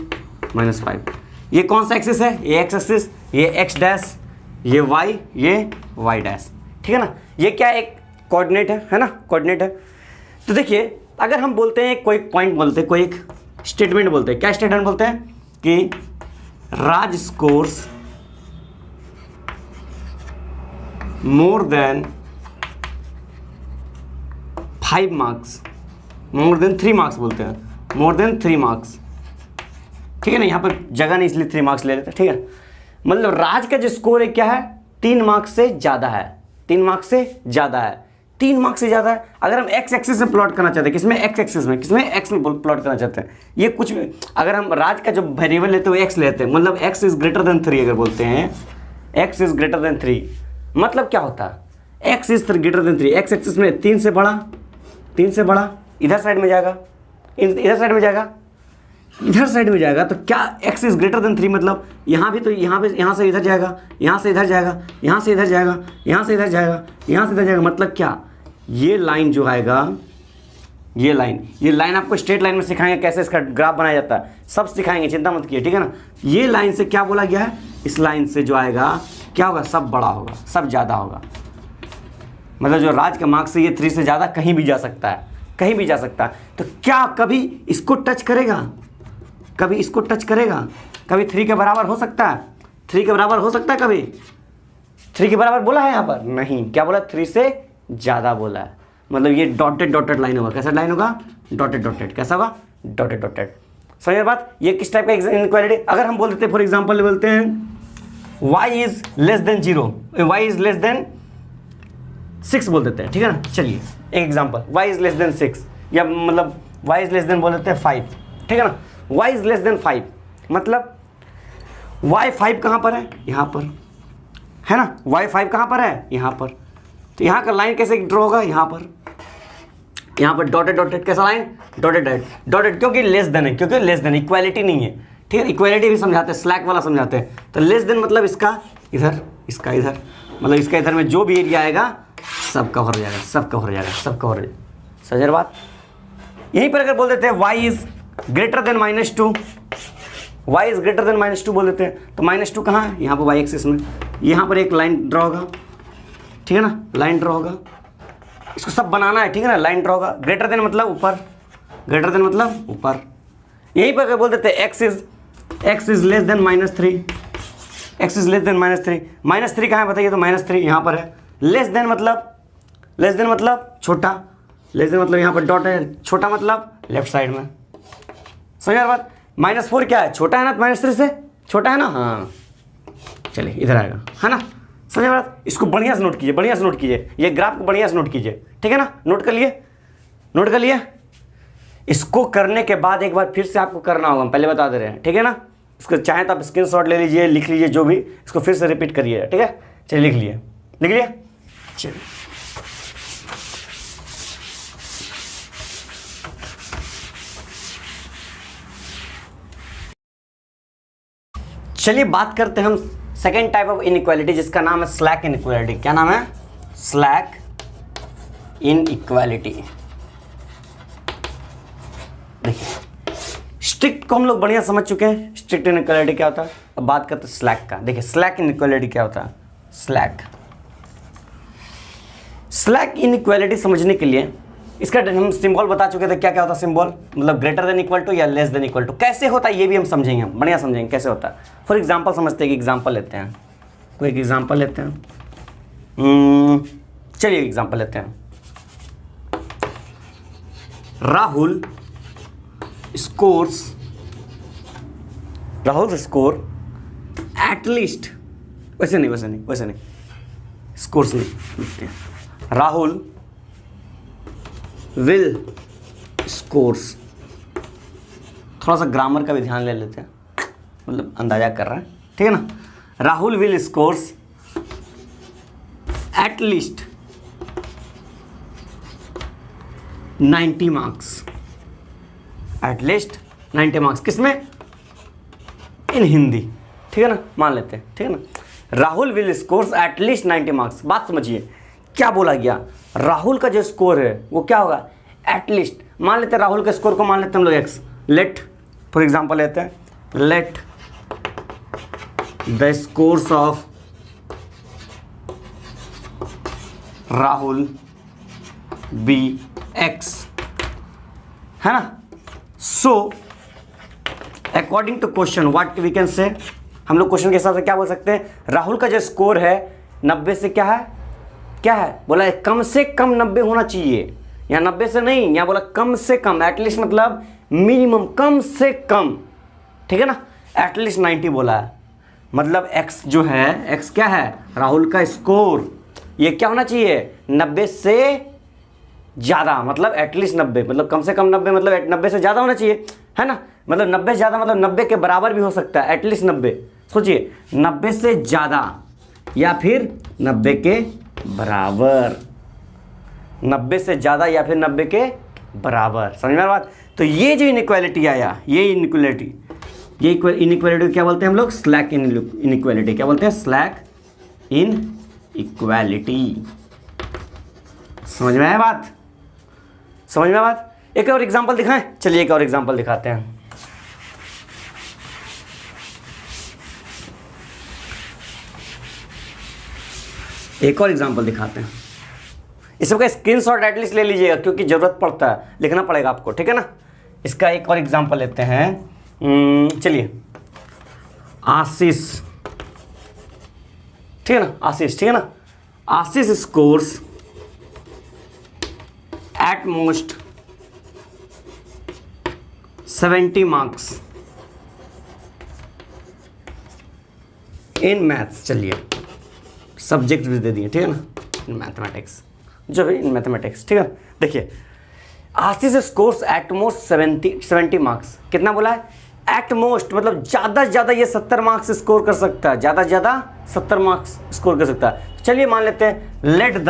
-5। ये कौन सा एक्सिस है, ये एक्स एक्सिस, ये एक्स डैश, ये वाई, ये वाई डैश, ठीक है ना। ये क्या एक कोऑर्डिनेट है ना, कोऑर्डिनेट है। तो देखिए अगर हम बोलते हैं कोई पॉइंट बोलते हैं, कोई एक स्टेटमेंट बोलते हैं, क्या स्टेटमेंट बोलते हैं कि Raj scores more than 5 marks, more than 3 marks बोलते हैं, मोर देन 3 मार्क्स, ठीक है ना। यहाँ पर जगह नहीं इसलिए 3 मार्क्स ले लेते हैं, ठीक है। मतलब राज का जो स्कोर है क्या है, 3 मार्क्स से ज़्यादा है, 3 मार्क्स से ज़्यादा है, 3 मार्क्स से ज़्यादा है। अगर हम एक्स एक्सिस में प्लॉट करना चाहते हैं, किसमें, एक्स एक्सिस में, किसमें, एक्स में प्लॉट करना चाहते हैं, ये कुछ भी, अगर हम राज का जो वेरिएबल लेते हैं वो एक्स लेते हैं, मतलब एक्स इज ग्रेटर देन 3 अगर बोलते हैं, एक्स इज ग्रेटर देन 3, मतलब क्या होता है, x is greater then 3, x axis में 3 से बड़ा इधर साइड में जाएगा, इधर साइड में जाएगा, इधर साइड में जाएगा, तो क्या x इज ग्रेटर देन 3, मतलब यहाँ भी, तो यहाँ से इधर जाएगा, यहाँ से इधर जाएगा, यहाँ से इधर जाएगा, यहाँ से इधर जाएगा, यहाँ से इधर जाएगा, मतलब क्या, ये लाइन जो आएगा, ये लाइन आपको स्ट्रेट लाइन में सिखाएंगे कैसे इसका ग्राफ बनाया जाता है, सब सिखाएंगे, चिंता मत कीजिए, ठीक है ना। ये लाइन से क्या बोला गया है, इस लाइन से जो आएगा क्या होगा, सब बड़ा होगा, सब ज़्यादा होगा। मतलब जो राज का मार्क्स है ये 3 से ज़्यादा कहीं भी जा सकता है, कहीं भी जा सकता है। तो क्या कभी इसको टच करेगा, कभी इसको टच करेगा, कभी 3 के बराबर हो सकता है, 3 के बराबर हो सकता है, कभी 3 के बराबर बोला है यहाँ पर, नहीं, क्या बोला, 3 से ज़्यादा बोला है। मतलब ये डॉटेड लाइन होगा, कैसा लाइन होगा, डॉटेड, कैसा होगा, डॉटेड। समझ बात। ये किस टाइप का इनइक्वालिटी, अगर हम बोल देते हैं फॉर एग्जांपल बोलते हैं y is less then 0, y is less then 6 बोल देते हैं, ठीक है ना। चलिए एक example, y is less then 6 या मतलब y इज लेस देन बोल देते हैं 5, ठीक है ना। y इज लेस देन 5 मतलब y 5 कहाँ पर है, यहाँ पर है ना। y 5 कहाँ पर है, यहाँ पर। तो यहाँ का लाइन कैसे ड्रॉ होगा, यहाँ पर, यहाँ पर डॉटेड डॉटेड, कैसा लाइन, डॉटेड डॉटेड, क्योंकि लेस देन है, क्योंकि लेस देन इक्वालिटी नहीं है, ठीक है। इक्वालिटी भी समझाते हैं, स्लैक वाला समझाते हैं। तो लेस देन मतलब इसका इधर, इसका इधर, मतलब इसका इधर में जो भी एरिया आएगा सब कवर हो जाएगा, सब कवर हो जाएगा, सब कवर हो जाएगा। समझ बात। यहीं पर अगर बोल देते हैं y is greater then -2, y is greater then -2 बोल देते हैं, तो -2 कहाँ है, यहाँ पर y एक्सिस में, यहाँ पर एक लाइन ड्रॉ होगा, ठीक है ना, लाइन ड्रॉ होगा। इसको सब बनाना है, ठीक है ना, लाइन ड्रॉ होगा। ग्रेटर देन मतलब ऊपर, ग्रेटर देन मतलब ऊपर। यहीं पर अगर बोल देते हैं x is less then -3, x is less then -3, -3 कहाँ है बताइए, तो -3 यहाँ पर है। लेस देन मतलब छोटा, लेस देन मतलब यहाँ पर डॉट है, छोटा मतलब लेफ्ट साइड में। समझ यार बात। -4 क्या है, छोटा है ना, -3 से छोटा है ना, हाँ चलिए इधर आएगा, है ना। समझ बात। इसको बढ़िया से नोट कीजिए, बढ़िया से नोट कीजिए, ये ग्राफ को बढ़िया से नोट कीजिए, ठीक है ना। नोट कर लिए, नोट कर लिए। इसको करने के बाद एक बार फिर से आपको करना होगा, हम पहले बता दे रहे हैं, ठीक है ना। इसको चाहे तो आप स्क्रीनशॉट ले लीजिए, लिख लीजिए, जो भी, इसको फिर से रिपीट करिए, ठीक है। चलिए लिख लिए, लिख लिए, चलिए। चलिए बात करते हैं हम सेकेंड टाइप ऑफ इनइक्वालिटी, जिसका नाम है स्लैक इनइक्वालिटी। क्या नाम है, स्लैक इनइक्वालिटी। देखिए स्ट्रिक्ट को हम लोग बढ़िया समझ चुके हैं, स्ट्रिक्ट इनइक्वालिटी क्या होता है। अब बात करते हैं स्लैक का। देखिए स्लैक इनइक्वालिटी क्या होता है। स्लैक इनइक्वालिटी समझने के लिए इसका हम सिंबल बता चुके थे, क्या क्या होता है सिंबल, मतलब ग्रेटर देन इक्वल टू या लेस देन इक्वल टू। कैसे होता है ये भी हम समझेंगे, बढ़िया समझेंगे कैसे होता है। फॉर एग्जांपल समझते हैं कि एग्जांपल लेते हैं, कोई एक एग्जांपल लेते हैं। चलिए एग्जांपल लेते हैं। राहुल स्कोर एटलीस्ट, वैसे नहीं स्कोर्स नहीं लिखते हैं, राहुल विल स्कोर्स। थोड़ा सा ग्रामर का भी ध्यान ले लेते हैं, मतलब अंदाजा कर रहा है, ठीक है ना। Rahul will scores at least 90 marks, at least 90 marks, किसमें, इन हिंदी, ठीक है ना, मान लेते हैं, ठीक है ना। Rahul will scores at least 90 marks. बात समझिए क्या बोला गया, राहुल का जो स्कोर है वो क्या होगा, एटलीस्ट। मान लेते हैं राहुल के स्कोर को मान लेते हैं हम लोग x। लेट फॉर एग्जांपल लेते हैं, let the scores of Rahul be x, है ना। So according to question what we can say, हम लोग क्वेश्चन के हिसाब से क्या बोल सकते हैं, राहुल का जो स्कोर है 90 से क्या है, बोला है कम से कम 90 होना चाहिए, यहाँ 90 से नहीं, यहाँ बोला कम से कम, एटलीस्ट मतलब मिनिमम, कम से कम, ठीक है ना। एटलीस्ट 90 बोला है, मतलब x जो है, x क्या है, राहुल का स्कोर, ये क्या होना चाहिए, 90 से ज़्यादा, मतलब एटलीस्ट 90, मतलब कम से कम 90, मतलब 90 से ज़्यादा होना चाहिए, है ना। मतलब 90 से ज़्यादा मतलब 90 के बराबर भी हो सकता है, एटलीस्ट 90। सोचिए 90 से ज़्यादा या फिर 90 के बराबर, 90 से ज़्यादा या फिर 90 के बराबर, समझ में बात। तो ये जो इनइक्वालिटी आया, ये इनइक्वालिटी क्या बोलते हैं हम लोग, स्लैक इनइक्वालिटी। क्या बोलते हैं, स्लैक इनइक्वालिटी। समझ में आया बात, समझ में बात। एक और एग्जांपल दिखाएं, चलिए एक और एग्जांपल दिखाते हैं। एक और एग्जांपल दिखाते हैं, इस सबका स्क्रीनशॉट एटलीस्ट ले लीजिएगा, क्योंकि ज़रूरत पड़ता है, लिखना पड़ेगा आपको, ठीक है ना। इसका एक और एग्जांपल लेते हैं। चलिए आशीष, ठीक है ना, आशीष, ठीक है ना। Ashish scores at most 70 marks in maths, चलिए सब्जेक्ट भी दे दिए, ठीक है ना, इन मैथमेटिक्स, जो भी इन मैथमेटिक्स, ठीक है। देखिए आशीष स्कोर्स एट मोस्ट 70 मार्क्स, कितना बोला है, एट मोस्ट मतलब ज़्यादा से ज़्यादा ये 70 मार्क्स स्कोर कर सकता है, ज़्यादा से ज़्यादा 70 मार्क्स स्कोर कर सकता है। चलिए मान लेते हैं, लेट द,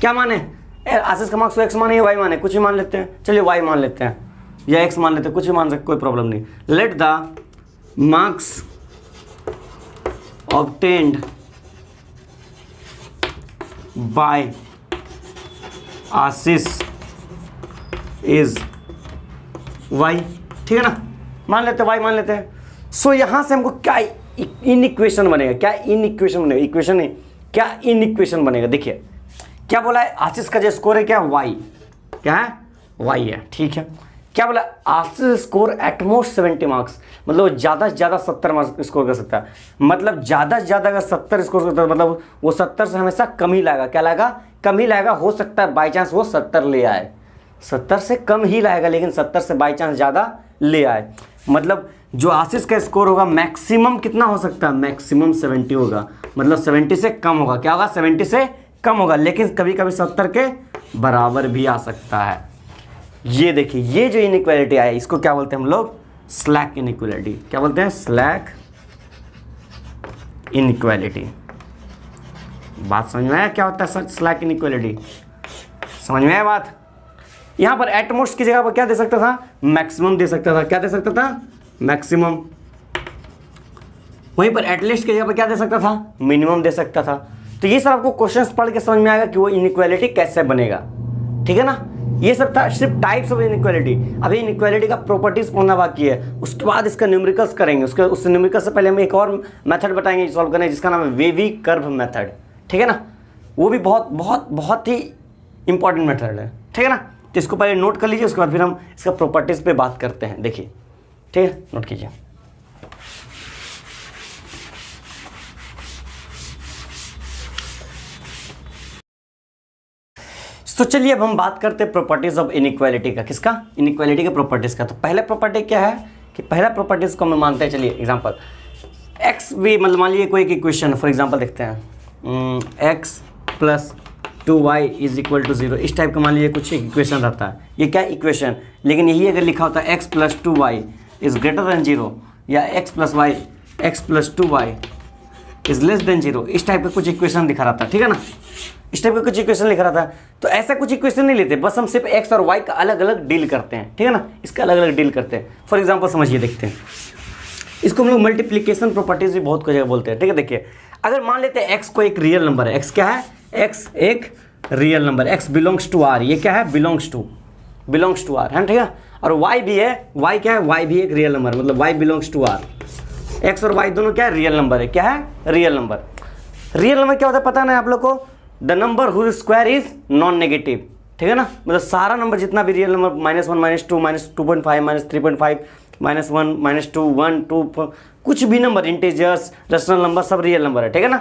क्या माने, आशीष का मार्क्स एक्स माने या वाई माने, कुछ भी मान लेते हैं, चलिए वाई मान लेते हैं या एक्स मान लेते हैं, कुछ भी मान सकते, कोई प्रॉब्लम नहीं। Let the marks obtained by Ashish is y, ठीक है ना, मान लेते हैं वाई मान लेते हैं। सो यहां से हमको क्या इन इक्वेशन बनेगा, क्या इन इक्वेशन बनेगा, इक्वेशन नहीं, क्या इन इक्वेशन बनेगा। देखिए क्या बोला है, आशीष का जो स्कोर है क्या, वाई, क्या है, वाई है, ठीक है। क्या बोला, आशीष स्कोर एट मोस्ट 70 मार्क्स, मतलब ज़्यादा से ज़्यादा 70 मार्क्स स्कोर कर सकता है, मतलब ज़्यादा से ज़्यादा अगर 70 स्कोर करता है मतलब वो 70 से हमेशा कम ही लाएगा, क्या लाएगा, कम ही लाएगा। हो सकता है बाई चांस वो 70 ले आए, 70 से कम ही लाएगा, लेकिन 70 से बाई चांस ज़्यादा ले आए। मतलब जो आशीष का स्कोर होगा मैक्सिमम कितना हो सकता है, मैक्सिमम 70 होगा, मतलब 70 से कम होगा, क्या होगा, 70 से कम होगा, लेकिन कभी कभी 70 के बराबर भी आ सकता है। ये देखिए, ये जो इनइक्वालिटी आया इसको क्या बोलते हैं हम लोग, स्लैक इनइक्वालिटी, क्या बोलते हैं, स्लैक इनइक्वालिटी। बात समझ में आया क्या होता है स्लैक इनइक्वालिटी, समझ में आया बात। यहां पर एटमोस्ट की जगह पर क्या दे सकता था, मैक्सिमम दे सकता था, क्या दे सकता था, मैक्सिमम। वहीं पर एटलीस्ट की जगह पर क्या दे सकता था, मिनिमम दे सकता था। तो ये सब आपको क्वेश्चंस पढ़ के समझ में आएगा कि वो इनइक्वालिटी कैसे बनेगा, ठीक है ना। ये सब था सिर्फ टाइप्स ऑफ इनइक्वालिटी। अभी इनइक्वालिटी का प्रॉपर्टीज पढ़ना बाकी है, उसके बाद इसका न्यूमेरिकल्स करेंगे। उस न्यूमेरिकल से पहले हम एक और मेथड बताएंगे सॉल्व करने, जिसका नाम है वेवी कर्व मेथड, ठीक है ना। वो भी बहुत बहुत बहुत ही इंपॉर्टेंट मेथड है, ठीक है ना। तो इसको पहले नोट कर लीजिए, उसके बाद फिर हम इसका प्रॉपर्टीज पे बात करते हैं। देखिए, ठीक है, नोट कीजिए। तो चलिए अब हम बात करते हैं प्रॉपर्टीज ऑफ इनइक्वालिटी का, किसका, इनइक्वालिटी के प्रॉपर्टीज का। तो पहला प्रॉपर्टी क्या है कि पहला प्रॉपर्टीज को हम मानते हैं, चलिए एग्जांपल एक्स भी, मतलब मान लीजिए कोई एक इक्वेशन, फॉर एग्जांपल देखते हैं x plus 2y is equal to 0, इस टाइप का मान लीजिए कुछ एक इक्वेशन रहता है। ये क्या इक्वेशन, लेकिन यही अगर लिखा होता है x plus 2y is greater than 0 या x plus 2y is less then 0, इस टाइप का कुछ इक्वेशन दिखा रहा था, ठीक है ना, इस टाइप का कुछ इक्वेशन लिखा रहा था। तो ऐसा कुछ इक्वेशन नहीं लेते, बस हम सिर्फ एक्स और वाई का अलग अलग डील करते हैं, ठीक है ना, इसका अलग अलग डील करते हैं। फॉर एग्जांपल समझिए, देखते हैं, इसको हम लोग मल्टीप्लिकेशन प्रॉपर्टीज भी बहुत जगह बोलते हैं, ठीक है। देखिए अगर मान लेते हैं एक्स को एक रियल नंबर है, एक्स क्या है, एक्स एक real number, x belongs to R, ये क्या है, बिलोंग्स टू आर है, ठीक है। और वाई भी है, वाई क्या है, वाई भी एक रियल नंबर, मतलब y belongs to R. X और वाई दोनों क्या है, रियल नंबर है, क्या है, रियल नंबर। रियल नंबर क्या होता है पता ना आप लोग को, the number whose square is non negative, ठीक है ना, मतलब सारा नंबर जितना भी रियल नंबर -1 -2 -2.5 -3.5 -1 -2 1 2 कुछ भी नंबर, इंटीजर्स रेशनल नंबर सब रियल नंबर है, ठीक है ना।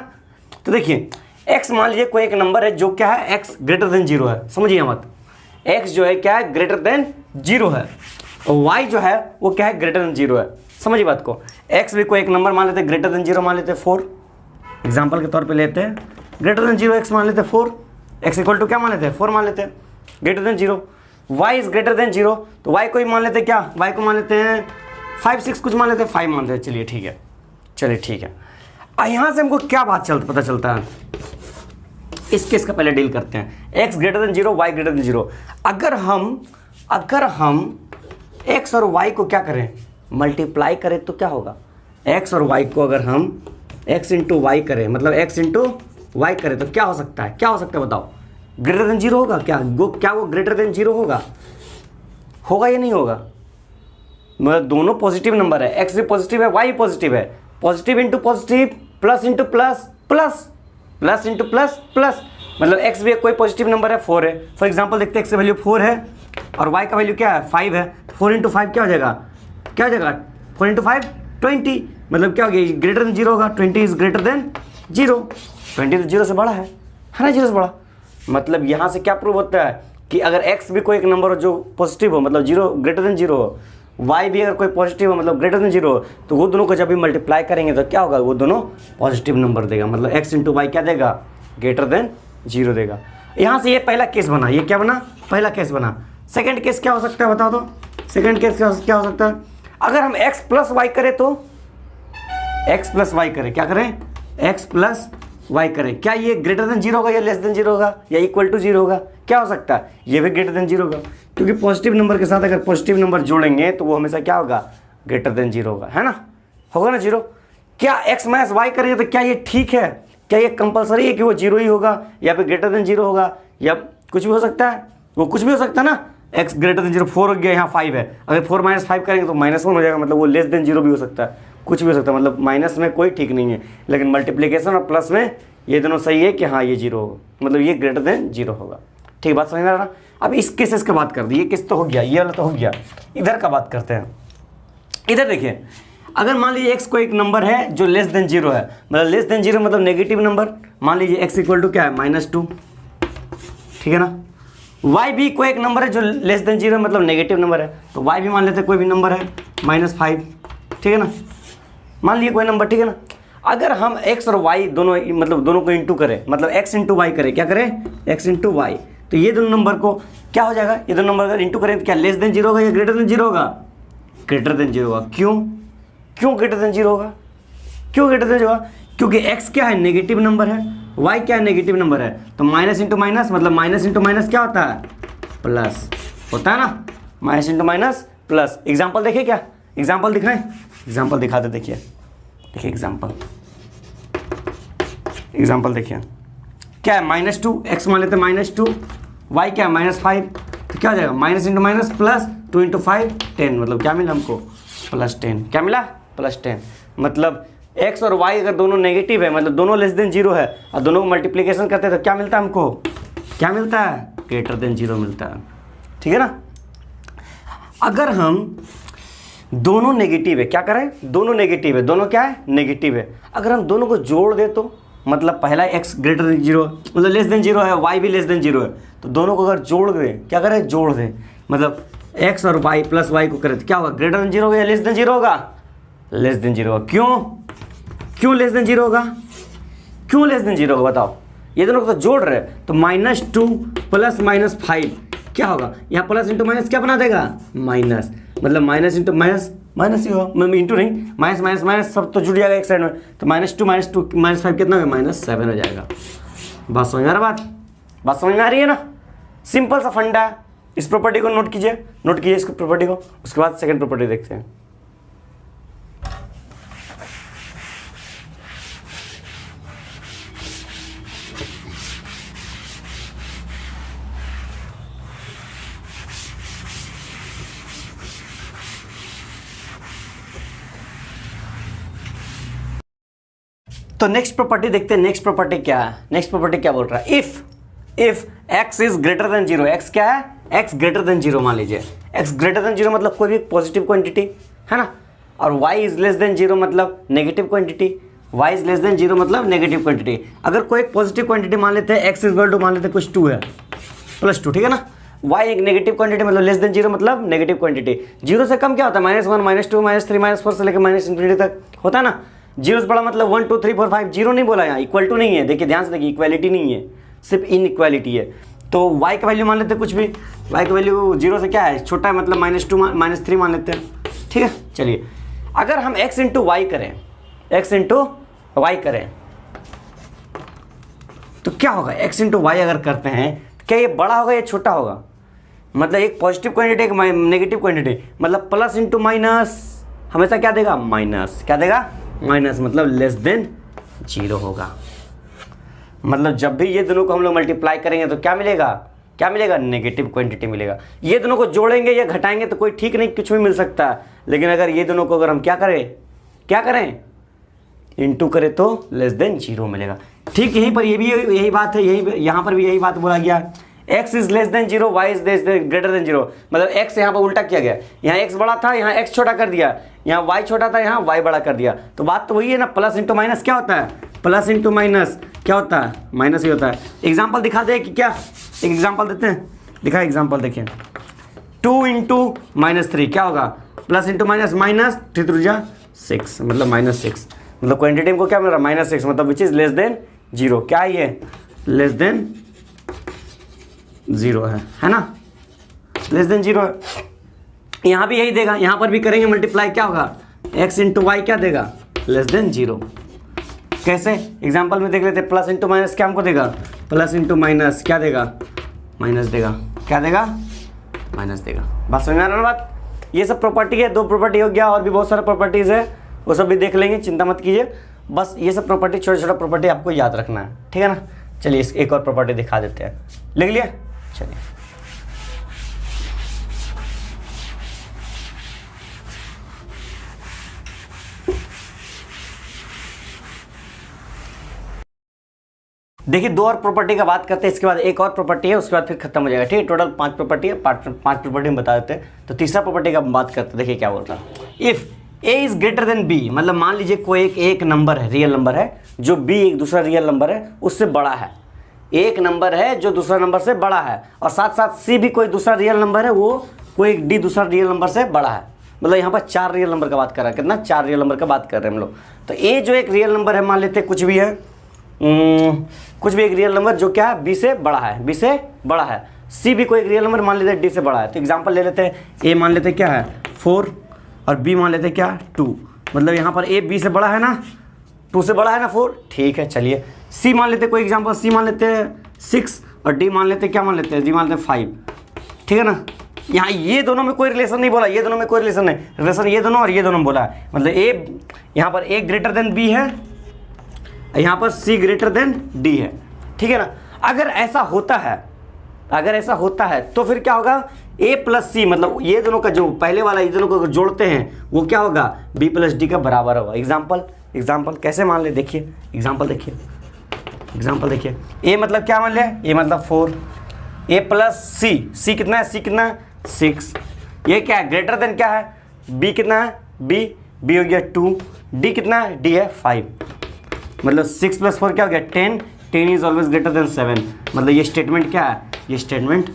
तो देखिए x मान लीजिए कोई एक नंबर है जो क्या है, x ग्रेटर देन 0 है, समझिए मत, x जो है क्या है, ग्रेटर देन 0 है, और y जो है वो क्या है, ग्रेटर देन 0 है, समझिए बात को। x भी कोई एक नंबर मान लेते हैं, ग्रेटर देन 0 मान लेते हैं 4, एग्जाम्पल के तौर पे लेते हैं, ग्रेटर देन 0 x मान लेते हैं 4, x इक्वल टू क्या मान लेते हैं, 4 मान लेते हैं, greater than 0, y is greater than 0, तो y को ही मान लेते हैं क्या, y को मान लेते हैं 5 6 कुछ मान लेते हैं 5 मान लेते हैं, चलिए ठीक है, चलिए ठीक है। यहाँ से हमको क्या बात पता चलता है, इस केस का पहले डील करते हैं, x greater than 0 y greater than 0। अगर हम x और y को क्या करें, मल्टीप्लाई करें तो क्या होगा, x और y को अगर हम x इंटू वाई करें, मतलब x इंटू वाई करें तो क्या हो सकता है, क्या हो सकता है बताओ, ग्रेटर देन 0 होगा क्या, वो ग्रेटर देन 0 होगा या नहीं होगा, मतलब दोनों पॉजिटिव नंबर है, x भी पॉजिटिव है, y भी पॉजिटिव है, positive into positive, plus into plus, plus into plus plus, मतलब x भी कोई पॉजिटिव नंबर है, 4 है। फॉर एग्जांपल देखते हैं, x का वैल्यू 4 है और y का वैल्यू क्या है, 5 है, 4 इंटू 5 क्या हो जाएगा, 4 इंटू 5 20, मतलब क्या हो गया, ग्रेटर देन 0 होगा, 20 इज ग्रेटर देन 0, 20 तो 0 से बड़ा है ना, 0 से बड़ा। मतलब यहाँ से क्या प्रूव होता है कि अगर x भी कोई एक नंबर हो जो पॉजिटिव हो, मतलब 0 ग्रेटर देन 0 हो, वाई भी अगर कोई पॉजिटिव हो मतलब ग्रेटर देन जीरो हो, तो वो दोनों को जब भी मल्टीप्लाई करेंगे तो क्या होगा, वो दोनों पॉजिटिव नंबर देगा, मतलब एक्स इंटू वाई क्या देगा, ग्रेटर देन जीरो देगा। यहाँ से ये पहला केस बना, ये क्या बना, पहला केस बना। सेकेंड केस क्या हो सकता है बताओ तो, सेकेंड केस क्या हो सकता है, अगर हम एक्स प्लस वाई करें तो, एक्स प्लस वाई करें, क्या करें, एक्स प्लस वाई करें, क्या ये ग्रेटर देन जीरो होगा या लेस देन जीरो होगा या इक्वल टू जीरो होगा, क्या हो सकता है, ये भी ग्रेटर देन जीरो होगा, क्योंकि पॉजिटिव नंबर के साथ अगर पॉजिटिव नंबर जोड़ेंगे तो वो हमेशा क्या होगा, ग्रेटर देन जीरो होगा, है ना, होगा ना जीरो। क्या एक्स माइनस वाई करेंगे तो क्या ये ठीक है, क्या ये कंपलसरी है कि वो जीरो ही होगा या फिर ग्रेटर देन जीरो होगा, या कुछ भी हो सकता है, वो कुछ भी हो सकता है ना, एक्स ग्रेटर देन जीरो, 4 हो गया, यहाँ 5 है, अगर 4 माइनस 5 करेंगे तो -1 हो जाएगा, मतलब वो लेस देन जीरो भी हो सकता है, कुछ भी हो सकता है, मतलब माइनस में कोई ठीक नहीं है, लेकिन मल्टीप्लिकेशन और प्लस में ये दोनों सही है कि हाँ ये जीरो होगा, मतलब ये ग्रेटर देन जीरो होगा। ठीक बात समझ में आ रहा ना। अब इस केसेस का बात कर दी, ये केस तो हो गया, ये वाला तो हो गया, इधर का बात करते हैं। इधर देखिए, अगर मान लीजिए एक्स को एक नंबर है जो लेस देन जीरो है, मतलब लेस देन जीरो मतलब नेगेटिव नंबर, मान लीजिए एक्स इक्वल टू क्या है, -2, ठीक है ना। वाई भी कोई एक नंबर है जो लेस देन जीरो मतलब नेगेटिव नंबर है, तो वाई भी मान लेते हैं कोई भी नंबर है -5, ठीक है ना, मान लीजिए कोई नंबर, ठीक है ना। अगर हम x और y दोनों मतलब दोनों को इंटू करें, मतलब x इंटू वाई करें, क्या करें, x इंटू वाई, तो ये दोनों नंबर को क्या हो जाएगा, ये दोनों नंबर अगर इंटू करें तो क्या लेस देन जीरो होगा या ग्रेटर देन जीरो होगा, ग्रेटर देन जीरो होगा। क्यों ग्रेटर देन जीरो होगा, क्यों ग्रेटर देन जीरो होगा, क्योंकि x क्या है, नेगेटिव नंबर है, y क्या है, नेगेटिव नंबर है, तो माइनस इंटू माइनस मतलब माइनस इंटू माइनस क्या होता है, प्लस होता है ना, minus into minus plus. Example देखिए, क्या एग्जाम्पल दिखाएं, एग्जाम्पल दिखा दे, देखिए एग्जाम्पल देखिए, क्या है, -2, x मान लेते हैं -2, y क्या है, -5, तो क्या हो जाएगा, minus into minus plus, 2 into 5 10, मतलब क्या मिला हमको, +10, क्या मिला, +10, मतलब x और y अगर दोनों नेगेटिव है मतलब दोनों लेस देन जीरो है और दोनों को मल्टीप्लिकेशन करते हैं तो क्या मिलता है हमको, क्या मिलता है, ग्रेटर देन जीरो मिलता है, ठीक है ना। अगर हम दोनों नेगेटिव है, क्या करें, दोनों नेगेटिव है, दोनों क्या है, नेगेटिव है, अगर हम दोनों को जोड़ दे तो मतलब पहला x ग्रेटर देन जीरो मतलब लेस देन जीरो है, y भी लेस देन जीरो है, तो दोनों को अगर जोड़ दें, क्या करें, जोड़ दें, मतलब x और y प्लस वाई को करें तो क्या होगा, ग्रेटर देन जीरो होगा या लेस देन जीरो होगा, लेस देन जीरो होगा। क्यों लेस देन जीरो होगा, क्यों लेस देन जीरो होगा बताओ, ये दोनों को तो जोड़ रहे हैं, तो -2 प्लस -5 क्या होगा, यहाँ प्लस इंटू माइनस क्या बना देगा, माइनस, मतलब माइनस इंटू माइनस माइनस ही होगा, मतलब इंटू नहीं, माइनस माइनस माइनस सब तो जुड़ जाएगा एक साइड में, तो -2 -5 कितना होगा, -7 हो जाएगा। बात समझ में आ रहा, बात समझ में आ रही है ना, सिंपल सा फंडा है। इस प्रॉपर्टी को नोट कीजिए इस प्रॉपर्टी को, उसके बाद सेकंड प्रॉपर्टी देखते हैं। तो नेक्स्ट प्रॉपर्टी देखते हैं, नेक्स्ट प्रॉपर्टी क्या है, नेक्स्ट प्रॉपर्टी क्या बोल रहा है, if x is greater than zero, x क्या है, x ग्रेटर देन जीरो, मान लीजिए x ग्रेटर देन जीरो मतलब कोई भी पॉजिटिव क्वांटिटी है ना, और y is less than zero मतलब negative quantity, y is less than zero मतलब नेगेटिव क्वांटिटी। अगर कोई एक पॉजिटिव क्वांटिटी मान लेते हैं, x इक्वल टू मान लेते हैं कुछ 2 है, +2, ठीक है ना, y एक नेगेटिव क्वांटिटी मतलब लेस देन जीरो मतलब नेगेटिव क्वांटिटी, जीरो से कम क्या होता है, -1 -2 -3 -4 से लेकर -∞ तक होता है ना, जीरो से बड़ा मतलब 1 2 3 4 5, जीरो नहीं बोला यहाँ, इक्वल टू नहीं है, देखिए ध्यान से देखिए, इक्वालिटी नहीं है, सिर्फ इनइक्वालिटी है। तो y का वैल्यू मान लेते हैं कुछ भी, y का वैल्यू जीरो से क्या है, छोटा है मतलब -2 -3 मान लेते हैं, ठीक है। चलिए अगर हम x इंटू वाई करें, x इंटू वाई करें तो क्या होगा, x इंटू वाई अगर करते हैं क्या ये बड़ा होगा या छोटा होगा, मतलब एक पॉजिटिव क्वांटिटी एक नेगेटिव क्वांटिटी, मतलब प्लस इंटू माइनस हमेशा क्या देगा, माइनस, क्या देगा, माइनस, मतलब लेस देन जीरो होगा। मतलब जब भी ये दोनों को हम लोग मल्टीप्लाई करेंगे तो क्या मिलेगा, क्या मिलेगा, नेगेटिव क्वांटिटी मिलेगा। ये दोनों को जोड़ेंगे या घटाएंगे तो कोई ठीक नहीं, कुछ भी मिल सकता है, लेकिन अगर ये दोनों को अगर हम क्या करें इंटू करें तो लेस देन जीरो मिलेगा। ठीक यहीं पर ये भी यही बात है, यहाँ पर भी यही बात बोला गया, x is less than zero, y is greater then zero, मतलब x यहाँ पर उल्टा किया गया, यहाँ x बड़ा था यहाँ x छोटा कर दिया, यहाँ y छोटा था यहाँ y बड़ा कर दिया, तो बात तो वही है ना, प्लस इंटू माइनस क्या होता है, प्लस इंटू माइनस क्या होता है, माइनस ही होता है। एग्जाम्पल दिखा दे कि क्या, एक एग्जाम्पल देते हैं, दिखा एग्जाम्पल देखिए, 2 इंटू -3 क्या होगा, प्लस इंटू माइनस, माइनस 3 त्रिज्या 6 मतलब -6, मतलब क्वांटिटी को क्या मिल रहा है -6, मतलब विच इज लेस देन 0। क्या है ये, लेस देन 0 है ना, लेस देन 0 है। यहाँ भी यही देगा, यहाँ पर भी करेंगे मल्टीप्लाई, क्या होगा x इंटू वाई क्या देगा, लेस देन 0। कैसे, एग्जाम्पल में देख लेते, प्लस इंटू माइनस क्या हमको देगा, प्लस इंटू माइनस क्या देगा, माइनस देगा, क्या देगा, माइनस देगा। बस समझ में आ रहा है ना बात। ये सब प्रॉपर्टी है, 2 प्रॉपर्टी हो गया, और भी बहुत सारा प्रॉपर्टीज़ है, वो सब भी देख लेंगे, चिंता मत कीजिए। बस ये सब प्रॉपर्टी, छोटा छोटा प्रॉपर्टी आपको याद रखना है, ठीक है ना। चलिए इस एक और प्रॉपर्टी दिखा देते हैं, लिख लिया। चलिए देखिए, 2 और प्रॉपर्टी का बात करते हैं, इसके बाद एक और प्रॉपर्टी है, उसके बाद फिर खत्म हो जाएगा, ठीक है। टोटल 5 प्रॉपर्टी है, 5 प्रॉपर्टी में बता देते हैं। तो तीसरा प्रॉपर्टी का बात करते हैं, देखिए क्या बोल रहा है। If a is greater then b, मतलब मान लीजिए कोई एक नंबर है, रियल नंबर है, जो b एक दूसरा रियल नंबर है उससे बड़ा है। एक नंबर है जो दूसरा नंबर से बड़ा है, और साथ साथ c भी कोई दूसरा रियल नंबर है, वो कोई d दूसरा रियल नंबर से बड़ा है। मतलब यहाँ पर 4 रियल नंबर का बात कर रहा है, कितना, 4 रियल नंबर का बात कर रहे हैं हम लोग। तो a जो एक रियल नंबर है, मान लेते हैं कुछ भी है, कुछ भी एक रियल नंबर जो क्या है, b से बड़ा है, b से बड़ा है। c भी कोई एक रियल नंबर मान लेते हैं d से बड़ा है। तो एग्जांपल ले लेते हैं, a मान लेते हैं क्या है 4, और b मान लेते हैं क्या 2। मतलब यहाँ पर a b से बड़ा है ना, 2 से बड़ा है ना 4, ठीक है। चलिए c मान लेते हैं, कोई एग्जांपल c मान लेते हैं 6, और d मान लेते हैं क्या, मान लेते हैं d मान लेते हैं 5, ठीक है ना। यहाँ ये दोनों में कोई रिलेशन नहीं बोला, ये दोनों में कोई रिलेशन नहीं, रिलेशन ये दोनों और ये दोनों बोला है। मतलब a यहाँ पर a ग्रेटर देन b है, यहाँ पर c ग्रेटर देन d है, ठीक है ना। अगर ऐसा होता है, अगर ऐसा होता है तो फिर क्या होगा, a प्लस c, मतलब ये दोनों का जो पहले वाला, ये दोनों को जोड़ते हैं वो क्या होगा, b प्लस d का बराबर होगा। एग्जाम्पल कैसे मान ले, देखिए एग्जाम्पल देखिए, a मतलब क्या मान लिया, a मतलब 4, a प्लस c कितना है, c कितना है 6, ये क्या है, ग्रेटर देन क्या है, b कितना है, b हो गया 2, d कितना है, d है 5, मतलब 6 + 4 क्या हो गया 10, 10 इज ऑलवेज ग्रेटर देन 7। मतलब ये स्टेटमेंट क्या है, ये स्टेटमेंट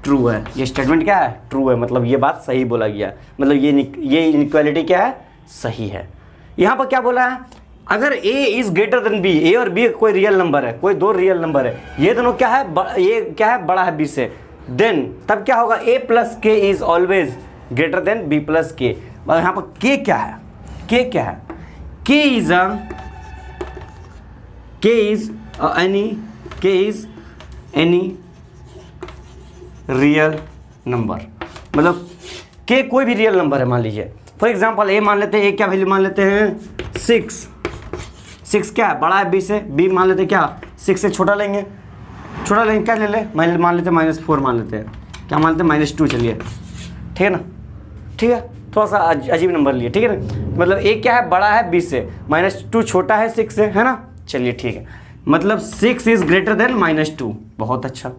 ट्रू है, ये स्टेटमेंट क्या है, ट्रू है, मतलब ये बात सही बोला गया, मतलब ये इनइक्वालिटी क्या है, सही है। यहाँ पर क्या बोला है, अगर a is greater then b, a और b कोई रियल नंबर है, कोई 2 रियल नंबर है, ये दोनों क्या है, ये क्या है, बड़ा है b से, देन तब क्या होगा, a plus k is always greater than b plus k। यहाँ पर k क्या है, k is any real number, मतलब k कोई भी रियल नंबर है। मान लीजिए फॉर एग्जांपल a मान लेते हैं, a क्या वैल्यू मान लेते हैं 6 क्या है, बड़ा है b से, b मान लेते हैं क्या 6 से छोटा लेंगे, क्या ले ले, मान लेते हैं -4 मान लेते हैं, क्या मान लेते हैं -2, चलिए ठीक है ना, ठीक है, थोड़ा सा अजीब नंबर लिए, ठीक है ना। मतलब a क्या है, बड़ा है b से, -2 छोटा है 6 से, है ना। चलिए ठीक है, मतलब 6 इज ग्रेटर देन -2, बहुत अच्छा,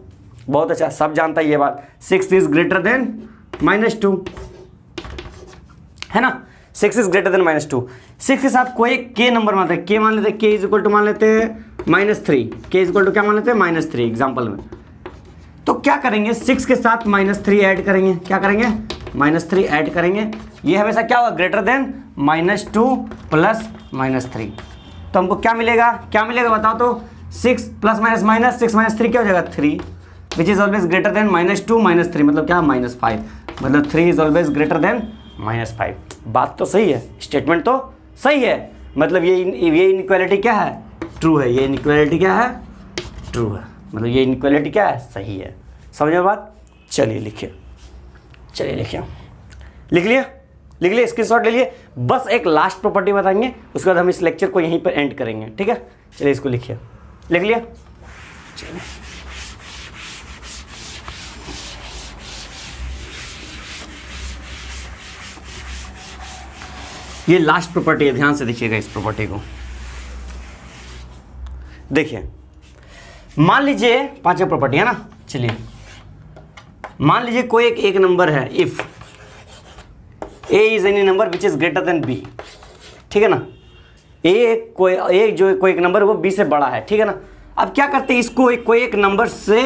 सब जानता है ये बात, 6 इज ग्रेटर देन -2, है ना, 6 इज ग्रेटर देन -2। 6 के साथ कोई k नंबर मानते हैं, k मान लेते हैं, k इज इक्वल टू मान लेते हैं -3, k इज इक्वल टू क्या मान लेते हैं -3 एग्जाम्पल में। तो क्या करेंगे, 6 के साथ -3 ऐड करेंगे, क्या करेंगे, -3 ऐड करेंगे, ये हमेशा क्या होगा, ग्रेटर देन -2 प्लस -3। तो हमको क्या मिलेगा, बताओ तो, 6 प्लस माइनस 6 -3 क्या हो जाएगा 3, which is always greater than -2 -3 मतलब क्या, -5, मतलब 3 इज ऑलवेज ग्रेटर देन -5। बात तो सही है, स्टेटमेंट तो सही है, मतलब ये इनइक्वालिटी क्या है, ट्रू है, ये इनइक्वालिटी क्या है, ट्रू है, मतलब ये इनइक्वालिटी क्या है, सही है। समझे बात। चलिए लिख लिया, स्क्रीनशॉट ले लिए। बस एक लास्ट प्रॉपर्टी बताएंगे, उसके बाद हम इस लेक्चर को यहीं पर एंड करेंगे, ठीक है। चलिए इसको लिख लिया, चलिए ये लास्ट प्रॉपर्टी है, ध्यान से देखिएगा इस प्रॉपर्टी को। देखिए मान लीजिए 5वां प्रॉपर्टी है ना, चलिए मान लीजिए कोई एक नंबर है, if a is any number which is greater then b, ठीक है ना, कोई एक नंबर है वो b से बड़ा है, ठीक है ना। अब क्या करते हैं, इसको कोई एक नंबर से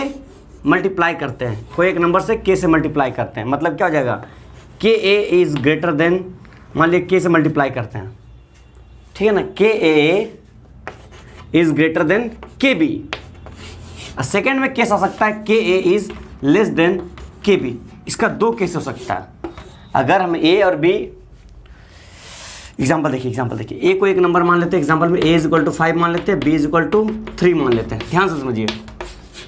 मल्टीप्लाई करते हैं, कोई एक नंबर से k से मल्टीप्लाई करते हैं, मतलब क्या हो जाएगा, के ए इज़ ग्रेटर देन, मान लीजिए k से मल्टीप्लाई करते हैं, ठीक है ना, के ए इज़ ग्रेटर देन के बी। सेकेंड में केस आ सकता है के ए इज़ लेस देन के बी। इसका दो केस हो सकता है। अगर हम ए और बी, एग्जाम्पल देखिए, ए को एक नंबर मान लेते हैं, एग्जाम्पल में ए इज इक्वल टू 5 मान लेते हैं, बी इज इक्वल टू 3 मान लेते हैं। ध्यान से समझिए,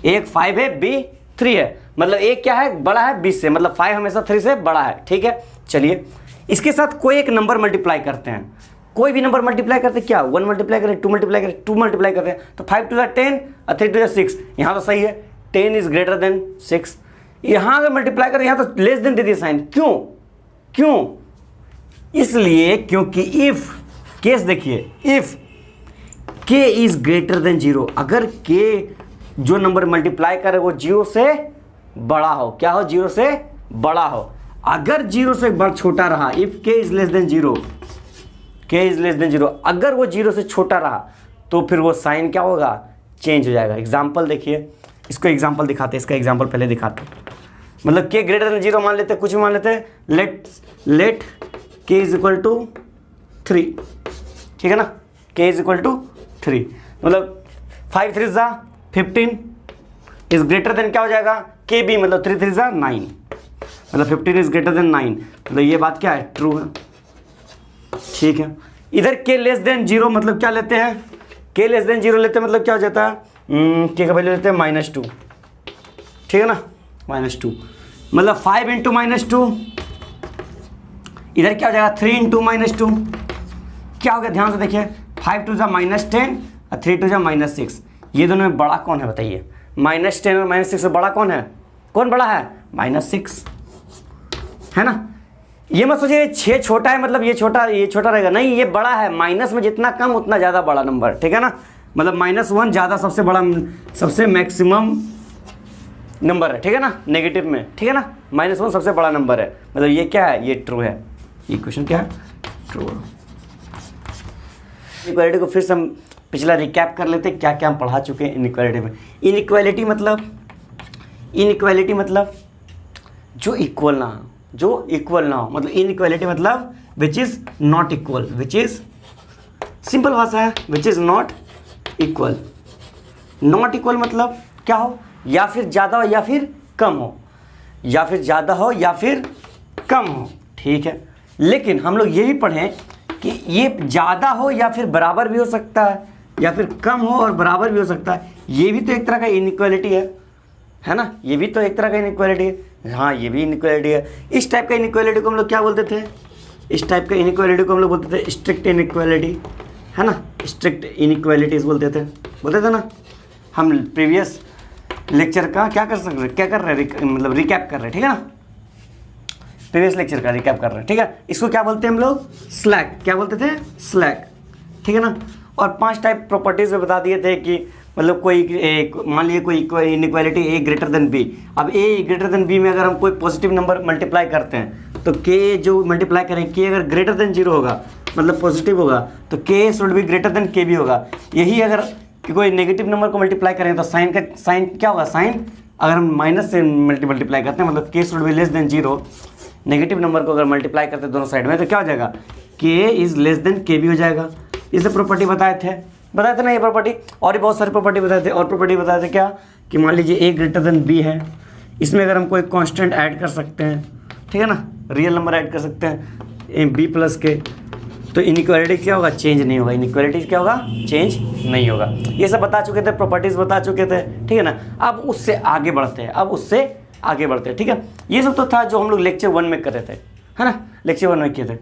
एक 5 है, बी 3 है, मतलब ए क्या है, बड़ा है 20 से, मतलब 5 हमेशा 3 से बड़ा है, ठीक है। चलिए इसके साथ कोई एक नंबर मल्टीप्लाई करते हैं, कोई भी नंबर मल्टीप्लाई करते हैं, क्या 1 मल्टीप्लाई करें, 2 मल्टीप्लाई करें, 2 मल्टीप्लाई करते हैं, तो 5 टू 10 और 3 टू 6, यहाँ तो सही है, 10 इज ग्रेटर देन 6। यहाँ अगर मल्टीप्लाई करें, यहाँ तो लेस देन दे दिया साइन, क्यों? इसलिए क्योंकि इफ, केस देखिए, if k is greater than 0, अगर k जो नंबर मल्टीप्लाई करे वो 0 से बड़ा हो, क्या हो, 0 से बड़ा हो। अगर 0 से बड़ा छोटा रहा, if k is less then 0, k is less then 0, अगर वो 0 से छोटा रहा तो फिर वो साइन क्या होगा, चेंज हो जाएगा। एग्जाम्पल देखिए, इसको एग्जाम्पल दिखाते हैं, इसका एग्जाम्पल पहले दिखाते हैं। मतलब k ग्रेटर देन 0 मान लेते हैं, कुछ भी मान लेते हैं, let k is equal to 3, ठीक है ना, k इज इक्वल टू 3, मतलब 5 3 जा 15 इज ग्रेटर देन क्या हो जाएगा, के बी, मतलब 3 3 जा 9, मतलब 15 इज ग्रेटर देन 9, मतलब ये बात क्या है, ट्रू है, ठीक है। इधर k लेस देन 0 मतलब क्या लेते हैं, k लेस देन 0 लेते हैं, मतलब क्या हो जाता है, k का वैल्यू लेते हैं -2, ठीक है ना, -2, मतलब 5 इंटू -2, इधर क्या हो जाएगा, 3 इंटू -2, क्या हो गया, ध्यान से देखिए, 5 टू जा -10 और 3 टू जा -6, ये दोनों में बड़ा कौन है बताइए, -10 और -6 से बड़ा कौन है, कौन बड़ा है, -6, है ना। ये मत सोचिए 6 छोटा है मतलब ये छोटा रहेगा, नहीं, ये बड़ा है, माइनस में जितना कम उतना ज़्यादा बड़ा नंबर, ठीक है ना, मतलब -1 ज़्यादा सबसे बड़ा, सबसे मैक्सिमम नंबर है, ठीक है ना, नेगेटिव में, ठीक है ना, -1 सबसे बड़ा नंबर है, मतलब ये क्या है, ये ट्रू है, ये क्वेश्चन क्या है, ट्रू है। इनइक्वालिटी को फिर से हम पिछला रिकैप कर लेते हैं, क्या क्या हम पढ़ा चुके हैं इनइक्वालिटी में। इनइक्वालिटी मतलब जो इक्वल ना हो, मतलब इनइक्वालिटी मतलब which is not equal, which is, simple भाषा है, which is not equal. Not equal मतलब क्या हो, या फिर ज़्यादा हो या फिर कम हो, या फिर ज़्यादा हो या फिर कम हो, ठीक है। लेकिन हम लोग ये भी पढ़ें कि ये ज़्यादा हो या फिर बराबर भी हो सकता है, या फिर कम हो और बराबर भी हो सकता है, ये भी तो एक तरह का इनइक्वालिटी है ना, ये भी तो एक तरह का इनइक्वालिटी है, हाँ ये भी इनइक्वालिटी है। इस टाइप का इनइक्वालिटी को हम लोग क्या बोलते थे, इस टाइप का इनइक्वालिटी को हम लोग बोलते थे स्ट्रिक्ट इनइक्वालिटी, है ना, स्ट्रिक्ट इनइक्वालिटीज़ बोलते थे ना। हम प्रीवियस लेक्चर का क्या कर रहे हैं, मतलब रिकैप कर रहे हैं, ठीक है ना, प्रीवियस लेक्चर का रिकैप कर रहे हैं, ठीक है। इसको क्या बोलते हैं हम लोग, स्लैक, क्या बोलते थे, स्लैक, ठीक है ना। और 5 टाइप प्रॉपर्टीज में बता दिए थे कि मतलब कोई मान लीजिए कोई इनइक्वालिटी ए ग्रेटर देन बी, अब ए ग्रेटर देन बी में अगर हम कोई पॉजिटिव नंबर मल्टीप्लाई करते हैं तो के जो मल्टीप्लाई करें, के अगर ग्रेटर देन 0 होगा मतलब पॉजिटिव होगा, तो के शुड बी ग्रेटर देन के बी होगा। यही अगर कि कोई नेगेटिव नंबर को मल्टीप्लाई करें तो साइन क्या होगा, साइन अगर हम माइनस से मल्टीप्लाई करते हैं मतलब के should be less than 0, negative number को अगर मल्टीप्लाई करते हैं दोनों साइड में तो क्या हो जाएगा, के इज़ लेस देन के बी हो जाएगा। इसे प्रॉपर्टी बताए थे ना ये प्रॉपर्टी, और भी बहुत सारी प्रॉपर्टी बताए थे। और प्रॉपर्टी बताए थे क्या, कि मान लीजिए ए ग्रेटर देन बी है, इसमें अगर हम कोई कांस्टेंट ऐड कर सकते हैं, ठीक है ना, रियल नंबर ऐड कर सकते हैं बी प्लस के, तो इनइक्वालिटी क्या होगा, चेंज नहीं होगा, इनइक्वालिटी क्या होगा, चेंज नहीं होगा। ये सब बता चुके थे, प्रॉपर्टीज़ बता चुके थे, ठीक है ना। अब उससे आगे बढ़ते हैं, ठीक है। ये सब तो था जो हम लोग लेक्चर 1 में कर रहे थे, है ना, लेक्चर 1 में किए थे।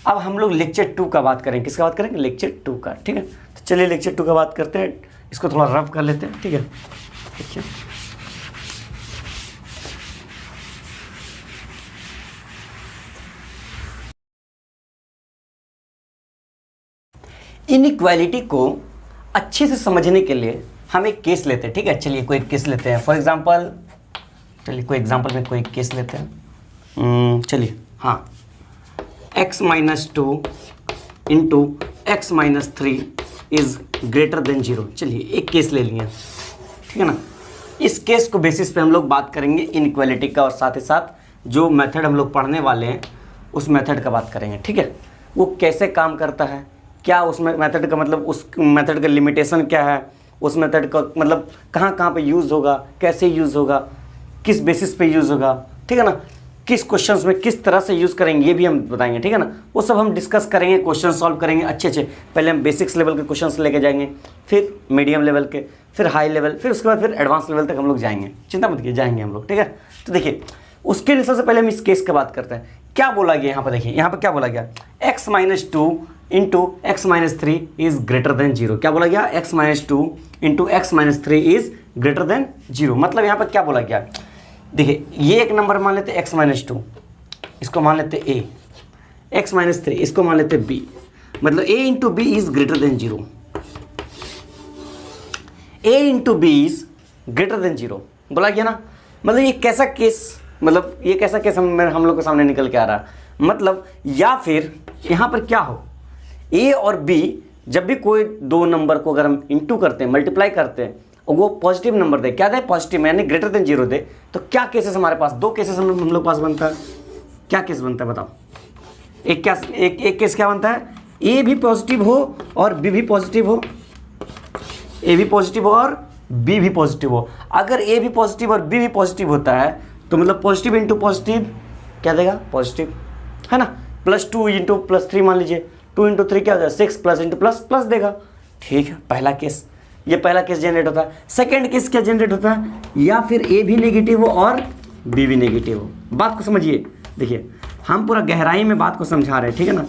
अब हम लोग लेक्चर 2 का बात करेंगे, किसका बात करेंगे, लेक्चर 2 का, ठीक है। तो चलिए लेक्चर 2 का बात करते हैं, इसको थोड़ा रफ कर लेते हैं, ठीक है। देखिए इनइक्वालिटी को अच्छे से समझने के लिए हम एक केस लेते हैं, ठीक है। चलिए कोई केस लेते हैं, फॉर एग्जांपल, चलिए कोई एग्जांपल में कोई केस लेते हैं। चलिए हाँ, x-2 into x-3 is greater than 0। चलिए एक केस ले लिए, ठीक है ना। इस केस को बेसिस पे हम लोग बात करेंगे इनइक्वालिटी का, और साथ ही साथ जो मेथड हम लोग पढ़ने वाले हैं उस मेथड का बात करेंगे, ठीक है। वो कैसे काम करता है, क्या उसमें मेथड का मतलब, उस मेथड का लिमिटेशन क्या है, उस मेथड का मतलब कहाँ कहाँ पे यूज़ होगा, कैसे यूज़ होगा, किस बेसिस पे यूज़ होगा, ठीक है ना, किस क्वेश्चंस में किस तरह से यूज़ करेंगे ये भी हम बताएंगे, ठीक है ना। वो सब हम डिस्कस करेंगे, क्वेश्चन सॉल्व करेंगे अच्छे अच्छे। पहले हम बेसिक्स लेवल के क्वेश्चंस लेके जाएंगे, फिर मीडियम लेवल के, फिर हाई लेवल, फिर उसके बाद फिर एडवांस लेवल तक हम लोग जाएंगे। चिंता मत कीजिए, जाएंगे हम लोग, ठीक है। तो देखिए उसके लिए सबसे पहले हम इस केस की बात करते हैं। क्या बोला गया यहाँ पर, देखिए यहाँ पर क्या बोला गया, x-2 into x-3 is greater than 0। क्या बोला गया, x-2 into x-3 is greater than 0। मतलब यहाँ पर क्या बोला गया, देखिए ये एक नंबर मान लेते x-2, इसको मान लेते a, x-3 इसको मान लेते b, मतलब a into b is greater than 0। a into b is greater than 0 बोला गया ना। मतलब ये कैसा केस, मतलब ये कैसा केस हम लोग के सामने निकल के आ रहा, मतलब या फिर यहाँ पर क्या हो, a और b जब भी कोई दो नंबर को अगर हम इंटू करते हैं, मल्टीप्लाई करते हैं, और वो पॉजिटिव नंबर दे, क्या दे, पॉजिटिव यानी ग्रेटर देन 0 दे, तो क्या केसेस हमारे पास, दो केसेस हम लोग पास बनता है। क्या केस बनता है बताओ, एक केस क्या बनता है, a भी पॉजिटिव हो और b भी पॉजिटिव हो, a भी पॉजिटिव हो और b भी पॉजिटिव हो। अगर a भी पॉजिटिव और b भी पॉजिटिव होता है तो मतलब पॉजिटिव इंटू पॉजिटिव क्या देगा, पॉजिटिव, है ना। +2 इंटू +3 मान लीजिए, 2 इंटू 3 क्या हो जाएगा, 6 प्लस इंटू प्लस प्लस देगा, ठीक है। पहला केस, ये पहला केस जनरेट होता है। सेकंड केस क्या जनरेट होता है, या फिर a भी नेगेटिव हो और b भी नेगेटिव हो। बात को समझिए, देखिए हम पूरा गहराई में बात को समझा रहे हैं, ठीक है ना,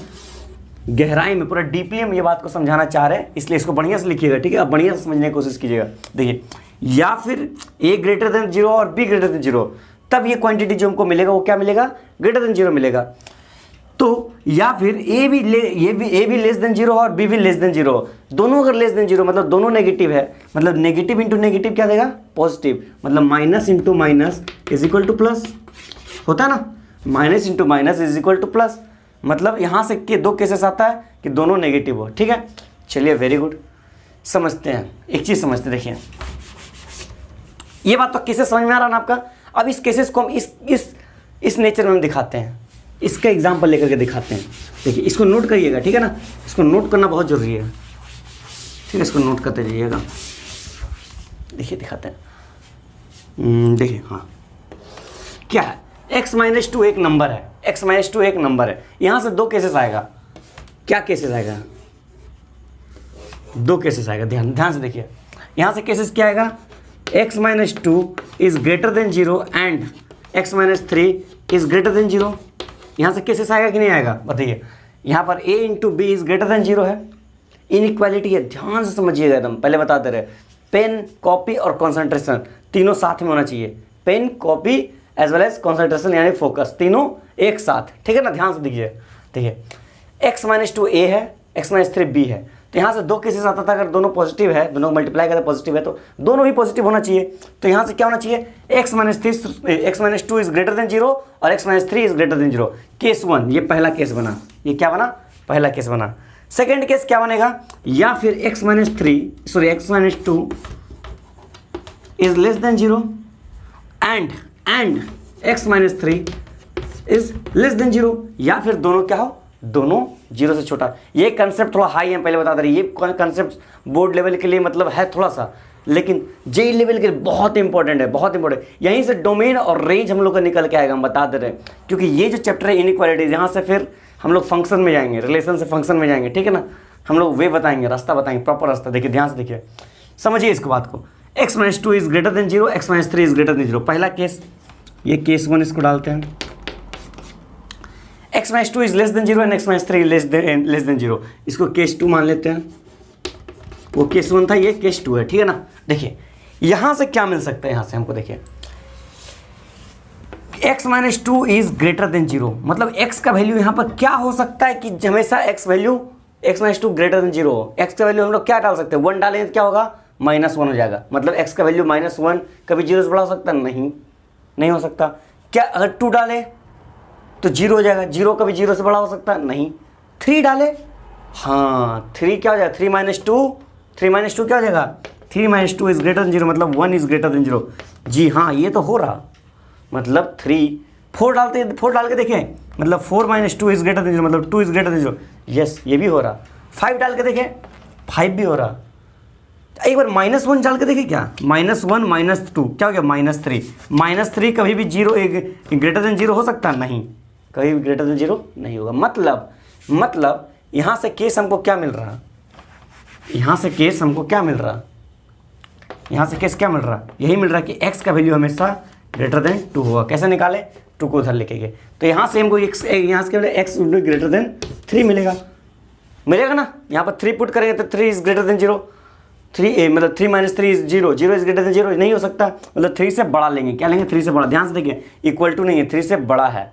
गहराई में पूरा डीपली हम ये बात को समझाना चाह रहे हैं, इसलिए इसको बढ़िया से लिखिएगा, ठीक है। आप बढ़िया से समझने की कोशिश कीजिएगा। देखिए या फिर a ग्रेटर देन 0 और b ग्रेटर देन 0, तब ये क्वांटिटी जो हमको मिलेगा वो क्या मिलेगा, ग्रेटर देन 0 मिलेगा। तो या फिर a भी लेस देन 0 और b भी लेस देन 0, दोनों अगर लेस देन 0 मतलब दोनों नेगेटिव है, मतलब नेगेटिव इंटू नेगेटिव क्या देगा, पॉजिटिव, मतलब minus into minus is equal two plus, होता है ना, minus into minus is equal two plus. मतलब यहाँ से के दो केसेस आता है कि दोनों नेगेटिव हो, ठीक है। चलिए वेरी गुड, समझते हैं, एक चीज़ समझते हैं। देखिए ये बात तो केसेस समझ में आ रहा ना आपका। अब इस केसेस को हम इस नेचर में हम दिखाते हैं, इसका एग्जाम्पल लेकर के दिखाते हैं। देखिए इसको नोट करिएगा, ठीक है ना, इसको नोट करना बहुत ज़रूरी है, ठीक है, इसको नोट करते रहिएगा। देखिए दिखाते हैं, देखिए हाँ क्या है, x-2 एक नंबर है, x-2 एक नंबर है। यहाँ से दो केसेस आएगा, क्या केसेस आएगा, दो केसेस आएगा, ध्यान से देखिए। यहाँ से केसेस क्या आएगा, x-2 is greater than 0 and x-3 is greater than 0। यहाँ से केसेस आएगा कि नहीं आएगा बताइए। यहाँ पर a into b is greater than 0 है, इनइक्वालिटी है, ध्यान से समझिएगा एकदम। पहले बताते रहे, पेन, कॉपी और कंसंट्रेशन तीनों साथ में होना चाहिए। Pen, copy as well as concentration यानी फोकस, तीनों एक साथ, ठीक है ना। ध्यान से देखिए x-2 a है, x-3 b है। तो यहाँ से दो केसेस आता था, अगर दोनों पॉजिटिव है, दोनों मल्टीप्लाई करते पॉजिटिव है तो दोनों भी पॉजिटिव होना चाहिए। तो यहाँ से क्या होना चाहिए, x-2 इज ग्रेटर देन 0 और x-3 is greater than 0। Case 1 ये पहला केस बना, ये क्या बना, पहला केस बना। सेकेंड केस क्या बनेगा, या फिर x-2 is less then 0 and x-3 is less then 0, या फिर दोनों क्या हो, दोनों 0 से छोटा। ये कंसेप्ट थोड़ा हाई है, पहले बता दे रही, ये कंसेप्ट बोर्ड लेवल के लिए मतलब है थोड़ा सा, लेकिन जेई लेवल के लिए बहुत इंपॉर्टेंट है, बहुत इंपॉर्टेंट। यहीं से डोमेन और रेंज हम लोग का निकल के आएगा, हम बता दे रहे हैं। क्योंकि ये जो चैप्टर है इनइक्वालिटीज, यहाँ से फिर हम लोग फंक्शन में जाएंगे, रिलेशन से फंक्शन में जाएंगे, ठीक है ना। हम लोग वे बताएंगे, रास्ता बताएंगे, प्रॉपर रास्ता। देखिए ध्यान से देखिए, समझिए इसको बात को। x-2 is greater than 0, x-3 is greater than 0, पहला केस, ये केस 1 इसको डालते हैं। x-2 is less then 0 and x-3 less than 0, इसको केस 2 मान लेते हैं। वो केस 1 था, ये केस 2 है, ठीक है ना। देखिए यहां से क्या मिल सकता है, यहां से हमको देखिए x-2 इज ग्रेटर देन 0, मतलब x का वैल्यू यहां पर क्या हो सकता है कि हमेशा x value x-2 greater than 0 हो। x का वैल्यू हम लोग क्या डाल सकते हैं, 1 डालेंगे तो क्या होगा, -1 हो जाएगा। मतलब x का वैल्यू -1 कभी 0 से बड़ा हो सकता है, नहीं हो सकता। क्या अगर 2 डाले तो 0 हो जाएगा, 0 कभी 0 से बड़ा हो सकता है, नहीं। 3 डाले, हाँ 3 क्या हो जाएगा, 3 - 2 क्या हो जाएगा, 3 माइनस 2 इज ग्रेटर देन 0 मतलब 1 इज ग्रेटर देन 0। जी हाँ, ये तो हो रहा, मतलब 4 डाल के देखें, मतलब 4 माइनस 2 इज ग्रेटर देन 0 मतलब 2 इज ग्रेटर देन 0। यस, ये भी हो रहा। 5 डाल के देखें, 5 भी हो रहा। एक बार -1 डाल के देखें, क्या -1 -2 क्या हो गया, -3। -3 कभी भी 0 ग्रेटर देन 0 हो सकता है? नहीं, कभी भी ग्रेटर देन 0 नहीं होगा। मतलब यहाँ से केस हमको क्या मिल रहा, यहाँ से केस हमको क्या मिल रहा, यहाँ से केस क्या मिल रहा, यही मिल रहा कि x का वैल्यू हमेशा ग्रेटर देन 2 होगा। कैसे निकाले, 2 को उधर लेके गए, तो यहाँ से हमको यहाँ से x ग्रेटर देन 3 मिलेगा ना। यहाँ पर 3 पुट करेंगे तो 3 इज ग्रेटर देन 0। 3 मतलब 3 minus 3 is 0, 0 is greater than 0 नहीं हो सकता, मतलब 3 से बड़ा लेंगे। क्या लेंगे, 3 से बड़ा। ध्यान से देखिए, इक्वल टू नहीं है, 3 से बड़ा है,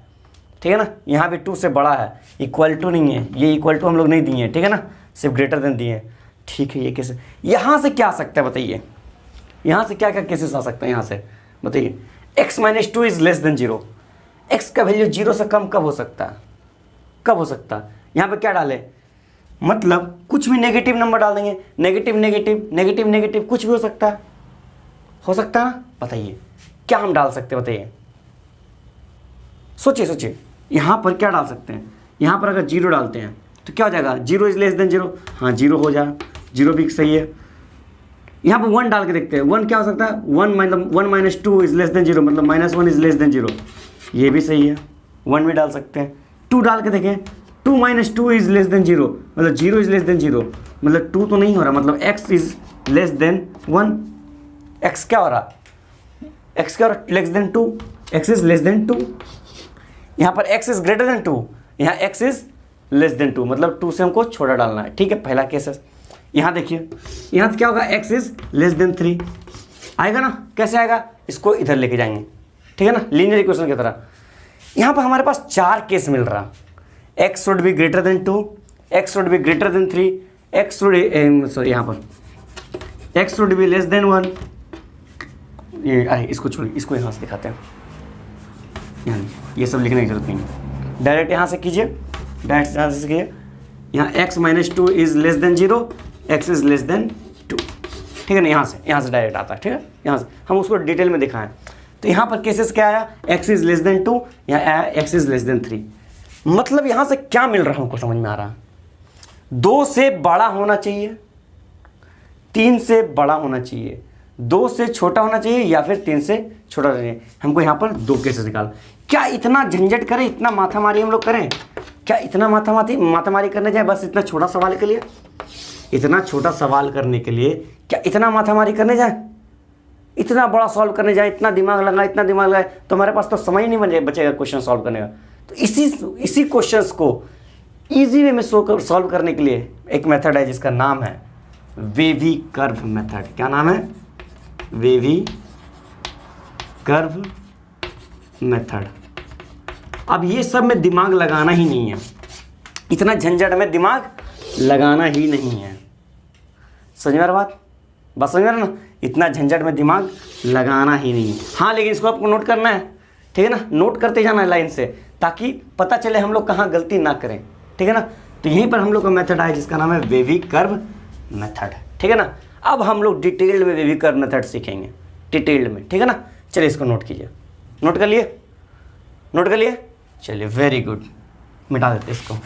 ठीक है ना। यहाँ भी 2 से बड़ा है, इक्वल टू नहीं है, ये इक्वल टू हम लोग नहीं दिए हैं, ठीक है ना, सिर्फ ग्रेटर देन दिए हैं। ठीक है, ये कैसे, यहाँ से क्या आ सकता है बताइए, यहाँ से क्या क्या केसेस आ सकते हैं, यहाँ से बताइए। x minus 2 is less then 0, x का वैल्यू 0 से कम कब हो सकता है, कब हो सकता है। यहाँ पे क्या डाले, मतलब कुछ भी नेगेटिव नंबर डाल देंगे, नेगेटिव नेगेटिव नेगेटिव नेगेटिव कुछ भी हो सकता है, हो सकता है ना। बताइए क्या हम डाल सकते हैं, बताइए, सोचिए सोचिए। यहाँ पर क्या डाल सकते हैं, यहाँ पर अगर 0 डालते हैं तो क्या हो जाएगा, 0 इज लेस देन 0, हाँ 0 हो जाए, 0 भी सही है। यहाँ पर 1 डाल के देखते हैं, 1 क्या हो सकता है, 1 मतलब 1 माइनस 2 इज लेस देन 0 मतलब -1 इज लेस देन 0, ये भी सही है, 1 भी डाल सकते हैं। 2 डाल के देखें, 2 माइनस 2 इज लेस देन 0 मतलब 0 इज लेस देन 0 मतलब 2 तो नहीं हो रहा, मतलब x is less then 1। x क्या हो रहा, x क्या हो रहा, less than 2, x is less then 2। यहाँ पर x इज ग्रेटर देन 2, यहाँ x इज लेस देन 2 मतलब 2 से हमको छोटा डालना है, ठीक है, पहला केस है। यहाँ देखिए, यहाँ क्या होगा, x इज लेस देन 3 आएगा ना, कैसे आएगा, इसको इधर लेके जाएंगे, ठीक है ना, लीनियर इक्वेशन की तरह। यहाँ पर हमारे पास 4 केस मिल रहा, x should be greater than 2, x should be greater than 3, x should sorry यहाँ पर x should be less than 1। ये अरे इसको छोड़िए, इसको यहाँ से दिखाते हैं, यहाँ ये सब लिखने की जरूरत नहीं है, डायरेक्ट यहाँ से कीजिए, डायरेक्ट यहाँ से कीजिए। यहाँ x minus 2 is less then 0, x is less then 2, ठीक है ना, यहाँ से डायरेक्ट आता है, ठीक है, यहाँ से हम उसको डिटेल में दिखाएं। तो यहाँ पर केसेस क्या आया, x इज लेस देन 2, यहाँ आया x इज लेस देन 3। मतलब यहाँ से क्या मिल रहा है हमको समझ में आ रहा, 2 से बड़ा होना चाहिए, 3 से बड़ा होना चाहिए, 2 से छोटा होना चाहिए या फिर 3 से छोटा होना चाहिए। हमको यहाँ पर 2 केसेस निकाल। क्या इतना झंझट करें, इतना माथामारी हम लोग करें, क्या इतना माथामारी करने जाए, बस इतना छोटा सवाल के लिए, इतना छोटा सवाल करने के लिए क्या इतना माथामारी करने जाए, इतना बड़ा सॉल्व करने जाए, इतना दिमाग लगाए तो हमारे पास तो समय ही नहीं बचेगा क्वेश्चन सॉल्व करने का। तो इसी क्वेश्चंस को इजी वे में सॉल्व करने के लिए एक मेथड है जिसका नाम है वेवी कर्व मेथड। क्या नाम है, वेवी कर्व मेथड। अब ये सब में दिमाग लगाना ही नहीं है, इतना झंझट में दिमाग लगाना ही नहीं है, समझ में आ रहा बात समझ में आ रहा ना, इतना झंझट में दिमाग लगाना ही नहीं है। हाँ लेकिन इसको आपको नोट करना है, ठीक है ना, नोट करते जाना है लाइन से, ताकि पता चले हम लोग कहाँ गलती ना करें, ठीक है ना। तो यहीं पर हम लोग का मेथड आया जिसका नाम है वेवी कर्व मेथड, ठीक है ना। अब हम लोग डिटेल्ड में वेवी कर्व मेथड सीखेंगे, डिटेल्ड में, ठीक है ना। चलिए इसको नोट कीजिए, नोट कर लिए, चलिए वेरी गुड, मिटा देते इसको।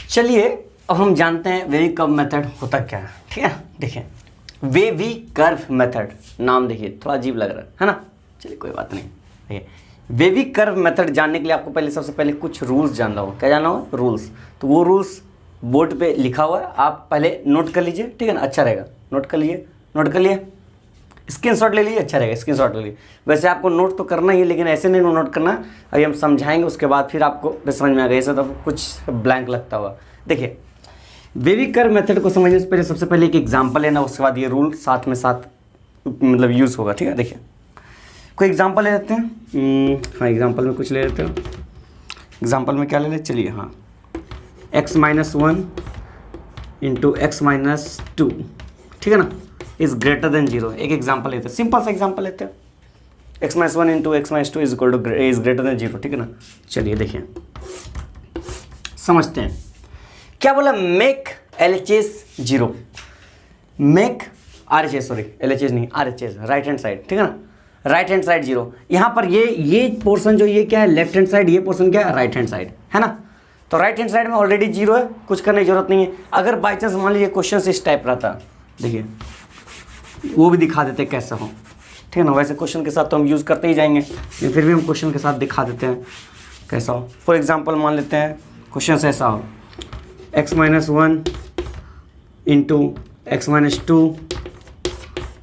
चलिए अब हम जानते हैं वेवी कर्व मेथड होता क्या है, ठीक है। देखिए वेवी कर्व मेथड, नाम देखिए थोड़ा अजीब लग रहा है ना, चलिए कोई बात नहीं। देखिए वेवी कर्व मेथड जानने के लिए आपको सबसे पहले कुछ रूल्स जानना होगा। क्या जानना होगा, रूल्स। तो वो रूल्स बोर्ड पे लिखा हुआ है, आप पहले नोट कर लीजिए, ठीक है ना, अच्छा रहेगा। नोट कर लिए, स्क्रीनशॉट ले लीजिए, अच्छा रहेगा, स्क्रीनशॉट ले लीजिए। वैसे आपको नोट तो करना ही है, लेकिन ऐसे नहीं नोट करना, अभी हम समझाएंगे उसके बाद फिर आपको समझ में आ गया, ऐसा तो कुछ ब्लैंक लगता हुआ। देखिए वेवी कर्व मेथड को समझने से पहले सबसे पहले एक एग्जाम्पल लेना, उसके बाद ये रूल साथ मतलब यूज़ होगा, ठीक है। देखिए कोई एग्जाम्पल ले लेते हैं, हाँ एग्जाम्पल में कुछ ले लेते हैं। एग्जाम्पल में क्या ले लेते, चलिए हाँ, x minus 1 into x minus 2, ठीक है ना, इज़ ग्रेटर देन 0। एक एग्जाम्पल लेते हैं, सिंपल सा एग्जाम्पल लेते हैं, x minus one into x minus two is equal two is greater than zero, ठीक है ना। चलिए देखिए समझते हैं क्या बोला, make LHS zero, make RHS, sorry LHS नहीं RHS, राइट हैंड साइड, ठीक है ना, राइट हैंड साइड जीरो। यहाँ पर ये पोर्शन जो ये क्या है लेफ्ट हैंड साइड, ये पोर्शन क्या है राइट हैंड साइड, है ना। तो राइट हैंड साइड में ऑलरेडी जीरो है, कुछ करने की जरूरत नहीं है। अगर बाई चांस मान लीजिए क्वेश्चन इस टाइप रहता, देखिए वो भी दिखा देते कैसा हो, ठीक है ना। वैसे क्वेश्चन के साथ तो हम यूज़ करते ही जाएंगे, लेकिन फिर भी हम क्वेश्चन के साथ दिखा देते हैं कैसा हो। फॉर एग्जाम्पल मान लेते हैं क्वेश्चन ऐसा हो, x minus one into x minus two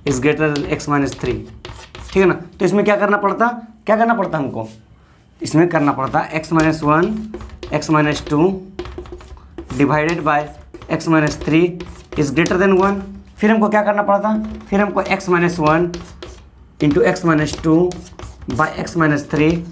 is greater then x minus three, ठीक है ना। तो इसमें क्या करना पड़ता हमको, इसमें करना पड़ता x minus one x minus two divided by x minus three is greater then one. फिर हमको क्या करना पड़ता, फिर हमको x minus one into x minus two by x minus three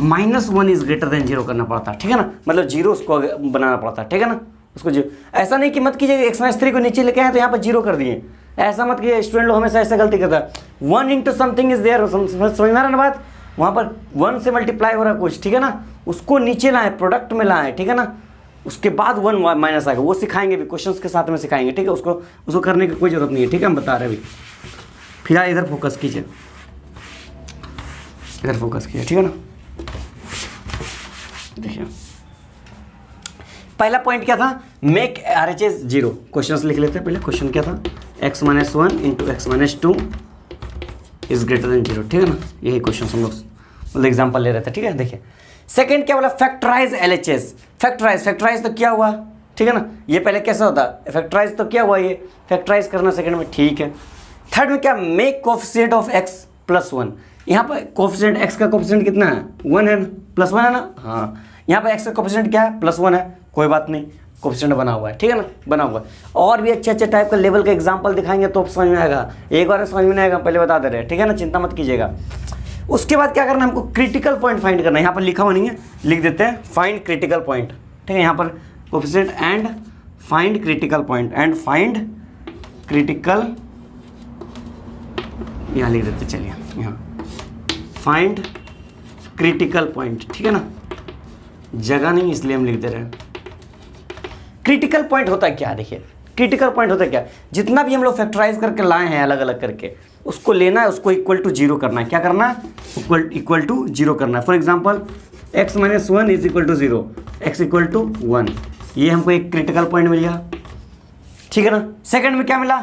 minus one is greater than zero करना पड़ता, ठीक है ना। मतलब जीरो उसको बनाना पड़ता, ठीक है ना, उसको जीरो। ऐसा नहीं कि मत कीजिए एक्स माइनस थ्री को नीचे लेके आए तो यहाँ पर जीरो कर दिए, ऐसा मत कीजिए। स्टूडेंट लोग हमेशा ऐसा गलती करता है, one into something is there, समझ में आ रहा ना बात, वहाँ पर वन से मल्टीप्लाई हो रहा है कुछ, ठीक है ना, उसको नीचे लाए, प्रोडक्ट में लाए, ठीक है ना, उसके बाद वन माइनस आएगा, वो सिखाएंगे भी, क्वेश्चंस के साथ में सिखाएंगे, ठीक है। उसको करने की कोई जरूरत नहीं है, ठीक है, हम बता रहे अभी। फिलहाल इधर फोकस कीजिए, इधर फोकस कीजिए, ठीक है ना। देखिए पहला पॉइंट क्या था, मेक RHS जीरो। क्वेश्चंस लिख लेते हैं पहले। क्वेश्चन क्या था, x minus one into x minus two is greater than zero, ठीक है ना। यही क्वेश्चन हम लोग मतलब एग्जाम्पल ले रहे थे, ठीक है। देखिए सेकंड क्या बोला, फैक्टराइज LHS। फैक्टराइज तो क्या हुआ, ठीक है ना। ये पहले कैसा होता, फैक्टराइज तो क्या हुआ, ये फैक्टराइज करना सेकंड में, ठीक है। थर्ड में क्या, make coefficient of x plus one. यहाँ पर कोफिशिएंट x का कोफिशिएंट कितना है, वन है, प्लस वन है ना, हाँ। यहाँ पर x का कोफिशिएंट क्या है, प्लस वन है, कोई बात नहीं, कोफिशिएंट बना हुआ है, ठीक है ना, बना हुआ है। और भी अच्छे टाइप का लेवल का एग्जाम्पल दिखाएंगे तो समझ में आएगा, एक बार में समझ में नहीं आएगा, पहले बता दे रहे हैं, ठीक है ना, चिंता मत कीजिएगा। उसके बाद क्या करना है, हमको क्रिटिकल पॉइंट फाइंड करना है। यहाँ पर लिखा हुआ नहीं है, लिख देते हैं फाइंड क्रिटिकल पॉइंट, ठीक है। यहाँ पर coefficient and find critical point, and find critical, यहाँ लिख देते, चलिए यहाँ फाइंड क्रिटिकल पॉइंट, ठीक है ना, जगह नहीं इसलिए हम लिख दे रहे हैं। क्रिटिकल पॉइंट होता है क्या, देखिए क्रिटिकल पॉइंट होता है क्या, जितना भी हम लोग फैक्टराइज करके लाए हैं अलग अलग करके, उसको लेना है, उसको इक्वल टू जीरो करना है। क्या करना है, इक्वल टू जीरो करना है। For example x minus one is equal to zero, x equal to one, ये हमको एक क्रिटिकल पॉइंट मिल गया, ठीक है ना। सेकंड में क्या मिला,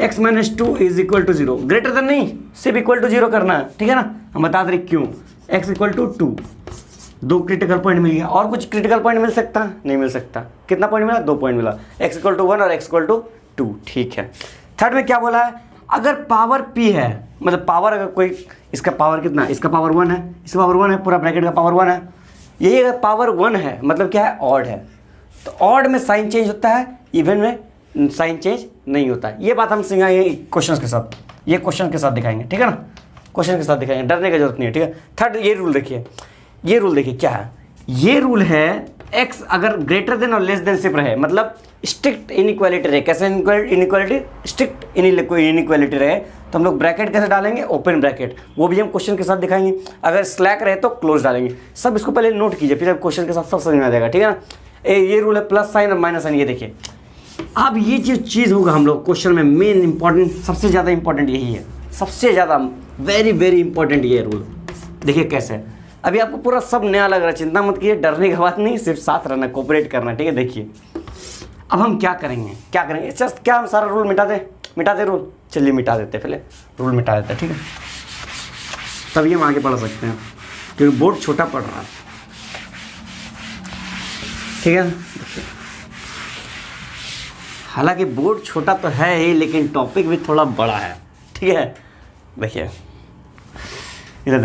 x minus two is equal to zero, greater than नहीं, सिर्फ इक्वल टू जीरो करना है, ठीक है ना। हम बता दे क्यों, x इक्वल टू टू, दो क्रिटिकल पॉइंट मिल गया। और कुछ क्रिटिकल पॉइंट मिल सकता, नहीं मिल सकता। कितना पॉइंट मिला, दो पॉइंट मिला, x इक्वल टू वन और x इक्वल टू टू, ठीक है। थर्ड में क्या बोला है, अगर पावर p है, मतलब पावर अगर कोई, इसका पावर कितना, इसका पावर वन है, इसका पावर वन है, पूरा ब्रैकेट का पावर वन है, यही अगर पावर वन है मतलब क्या है, ऑड है। तो ऑड में साइन चेंज होता है, इवन में साइन चेंज नहीं होता है। ये बात हम सिखाएंगे क्वेश्चन के साथ, ये क्वेश्चन के साथ दिखाएंगे, ठीक है ना, क्वेश्चन के साथ दिखाएंगे, डरने की जरूरत नहीं है, ठीक है। थर्ड ये रूल देखिए, ये रूल देखिए क्या है, ये रूल है x अगर ग्रेटर देन और लेस देन सिर्फ रहे, मतलब स्ट्रिक्ट इनइक्वालिटी रहे। कैसे इनइक्वालिटी, स्ट्रिक्ट इनइक्वालिटी रहे, तो हम लोग ब्रैकेट कैसे डालेंगे, ओपन ब्रैकेट, वो भी हम क्वेश्चन के साथ दिखाएंगे। अगर स्लैक रहे तो क्लोज डालेंगे। सब इसको पहले नोट कीजिए, फिर क्वेश्चन के साथ सब समझ में आ जाएगा, ठीक है ना। ये रूल है प्लस साइन और माइनस साइन, ये देखिए। अब ये जो चीज़ होगा हम लोग क्वेश्चन में मेन इंपॉर्टेंट, सबसे ज़्यादा इंपॉर्टेंट यही है, सबसे ज़्यादा वेरी वेरी इंपॉर्टेंट ये रूल। देखिए कैसे, अभी आपको पूरा सब नया लग रहा है, चिंता मत कीजिए, डरने की बात नहीं, सिर्फ साथ रहना, कोऑपरेट करना, ठीक है। देखिए अब हम क्या करेंगे, जस्ट क्या हम सारा रूल मिटा दे रूल, चलिए मिटा देते, पहले रूल मिटा देते, ठीक है, तभी हम आगे बढ़ सकते हैं, क्योंकि बोर्ड छोटा पड़ रहा है, ठीक है। हालांकि बोर्ड छोटा तो है ही, लेकिन टॉपिक भी थोड़ा बड़ा है, ठीक है। देखिए इधर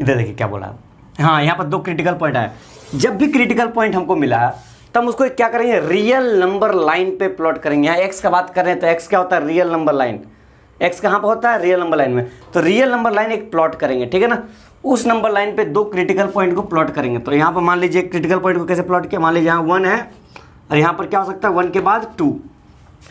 देखिए क्या बोला, हाँ यहाँ पर दो क्रिटिकल पॉइंट आए। जब भी क्रिटिकल पॉइंट हमको मिला तब उसको क्या करेंगे, रियल नंबर लाइन पे प्लॉट करेंगे। यहाँ x का बात कर रहे हैं तो x क्या होता है, रियल नंबर लाइन। x कहाँ पर होता है, रियल नंबर लाइन में। तो रियल नंबर लाइन एक प्लॉट करेंगे, ठीक है ना। उस नंबर लाइन पे दो क्रिटिकल पॉइंट को प्लॉट करेंगे। तो यहाँ पर मान लीजिए क्रिटिकल पॉइंट को कैसे प्लॉट किया, मान लीजिए यहाँ वन है और यहाँ पर क्या हो सकता है, वन के बाद टू,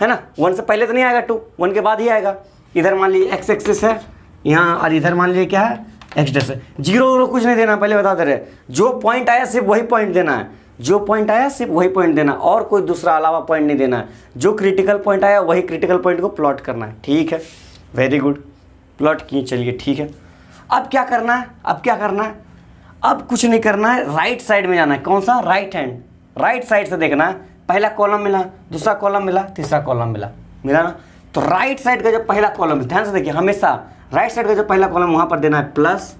है ना। वन से पहले तो नहीं आएगा टू, वन के बाद ही आएगा। इधर मान लीजिए एक्स एक्सिस है यहाँ, और इधर मान लीजिए क्या है एक्स डैश है। जीरो कुछ नहीं देना, पहले बता दे रहे, जो पॉइंट आया सिर्फ वही पॉइंट देना है, जो पॉइंट आया सिर्फ वही पॉइंट देना, और कोई दूसरा अलावा पॉइंट नहीं देना है। जो क्रिटिकल पॉइंट आया वही क्रिटिकल पॉइंट को प्लॉट करना है। ठीक है, वेरी गुड, प्लॉट किए, चलिए ठीक है। अब क्या करना है, अब क्या करना है, अब कुछ नहीं करना है, राइट साइड में जाना है। कौन सा, राइट हैंड, राइट साइड से देखना है। पहला कॉलम मिला, दूसरा कॉलम मिला, तीसरा कॉलम मिला, मिला ना। तो राइट साइड का जो पहला कॉलम, ध्यान से देखिए, हमेशा राइट साइड का जो पहला कॉलम वहाँ पर देना है प्लस,